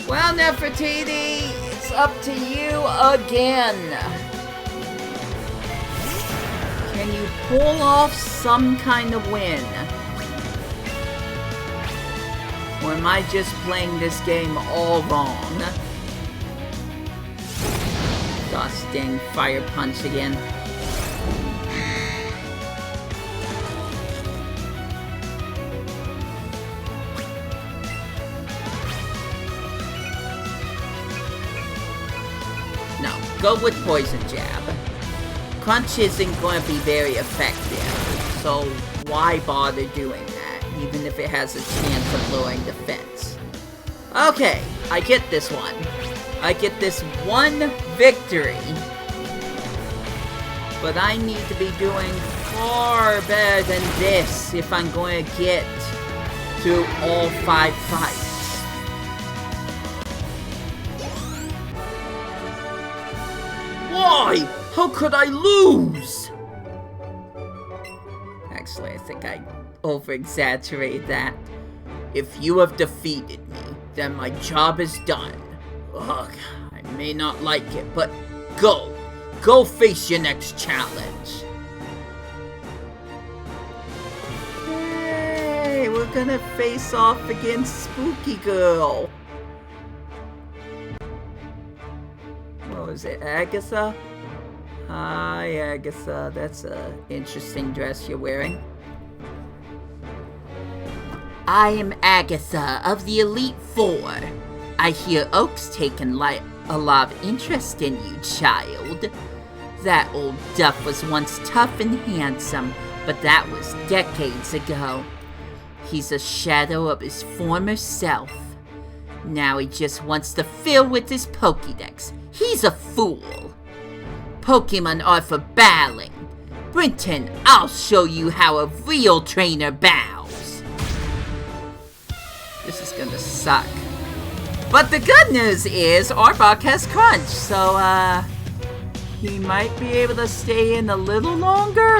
Well, Nefertiti, it's up to you again. Can you pull off some kind of win? Or am I just playing this game all wrong? Gosh dang, fire punch again. No, go with poison jab. Crunch isn't going to be very effective, so why bother doing that, even if it has a chance of lowering defense? Okay, I get this one. I get this one victory. But I need to be doing far better than this if I'm going to get through all 5 fights. Why? How could I lose? Actually, I think I over-exaggerated that. If you have defeated me, then my job is done. Ugh, I may not like it, but go! Go face your next challenge! Hey, we're gonna face off against Spooky Girl! What was it, Agatha? Hi, Agatha. That's an interesting dress you're wearing. I am Agatha of the Elite Four. I hear Oak's taken a lot of interest in you, child. That old duff was once tough and handsome, but that was decades ago. He's a shadow of his former self. Now he just wants to fill with his Pokédex. He's a fool. Pokemon are for battling. Brinton, I'll show you how a real trainer bows. This is gonna suck. But the good news is Arbok has Crunch, so he might be able to stay in a little longer.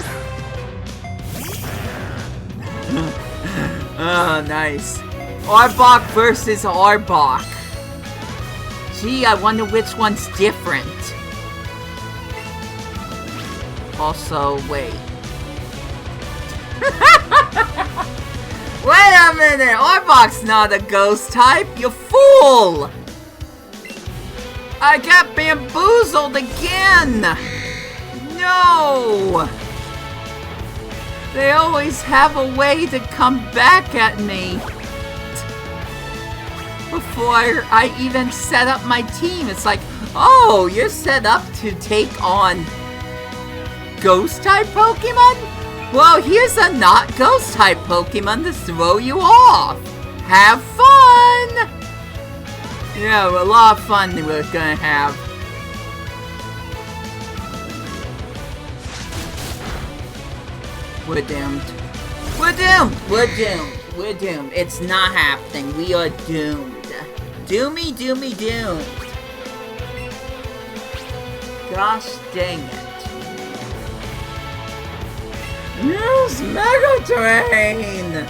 Oh, nice. Arbok versus Arbok. Gee, I wonder which one's different. Also, wait. Wait a minute! Arbok's not a ghost type, you fool! I got bamboozled again! No! They always have a way to come back at me. Before I even set up my team, it's like, oh, you're set up to take on Ghost-type Pokemon? Well, here's a not Ghost-type Pokemon to throw you off. Have fun! Yeah, a lot of fun we're gonna have. We're doomed. We're doomed! We're doomed. We're doomed. It's not happening. We are doomed. Doomy, doomy, doomed. Gosh dang it. Use Mega Drain!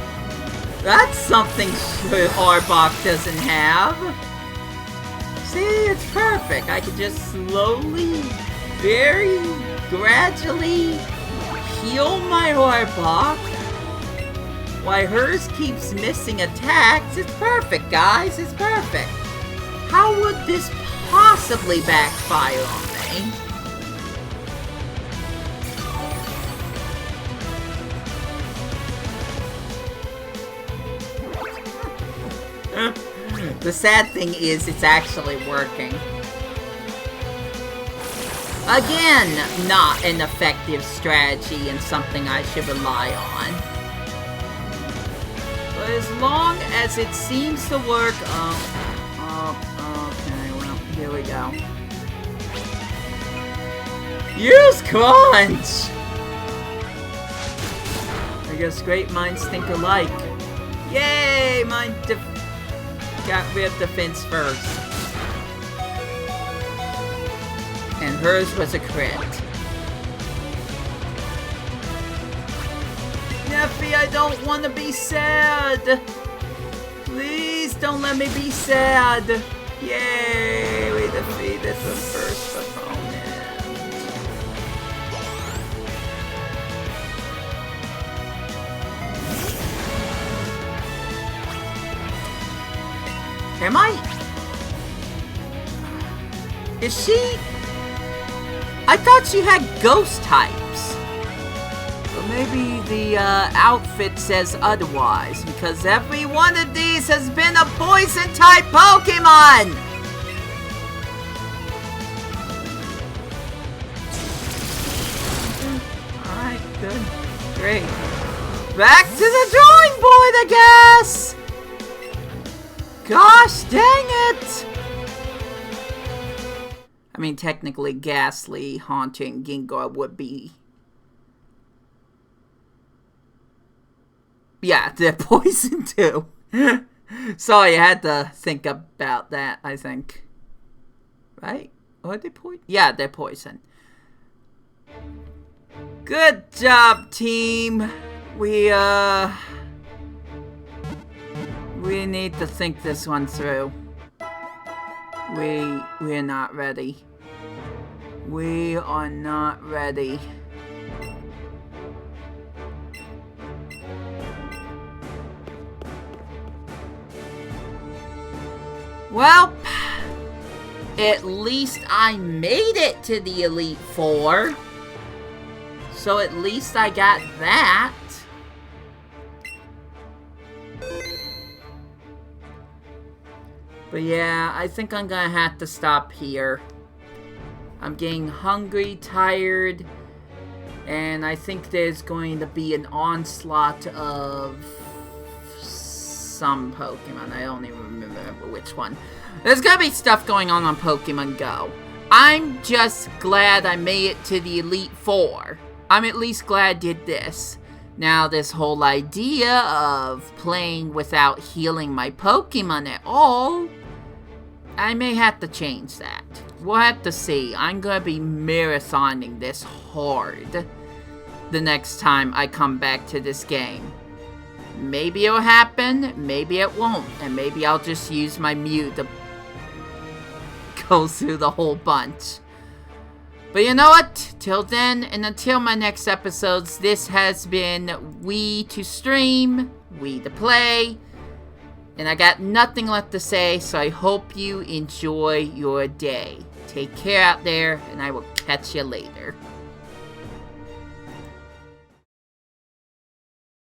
That's something Arbok doesn't have. See, it's perfect. I can just slowly, very gradually heal my Arbok while hers keeps missing attacks. It's perfect, guys. It's perfect. How would this possibly backfire on me? The sad thing is, it's actually working. Again, not an effective strategy and something I should rely on. But as long as it seems to work, okay, well, here we go. Use Crunch! I guess great minds think alike. Yay! Mine got rid of defense first. And hers was a crit. Neffy, I don't want to be sad. Please don't let me be sad. Yay! We defeated the first opponent. Am I? Is she? I thought she had ghost types. But maybe the outfit says otherwise, because every one of these has been a poison type Pokemon! Alright, good. Great. Back to the drawing board, I guess! Gosh dang it! I mean, technically, Ghastly, Haunting, Gengar would be... Yeah, they're poison too. Sorry, I had to think about that, I think. Right? Are they poison? Yeah, they're poison. Good job, team. We need to think this one through. We're not ready. We are not ready. Well, at least I made it to the Elite Four. So at least I got that. But yeah, I think I'm gonna have to stop here. I'm getting hungry, tired, and I think there's going to be an onslaught of some Pokemon. I don't even remember which one. There's gonna be stuff going on Pokemon Go. I'm just glad I made it to the Elite Four. I'm at least glad I did this. Now, this whole idea of playing without healing my Pokemon at all, I may have to change that. We'll have to see. I'm gonna be marathoning this hard the next time I come back to this game. Maybe it'll happen, maybe it won't, and maybe I'll just use my Mew to go through the whole bunch. But you know what? Till then, and until my next episodes, this has been Wii2STREAM, Wii2Play, and I got nothing left to say, so I hope you enjoy your day. Take care out there, and I will catch you later.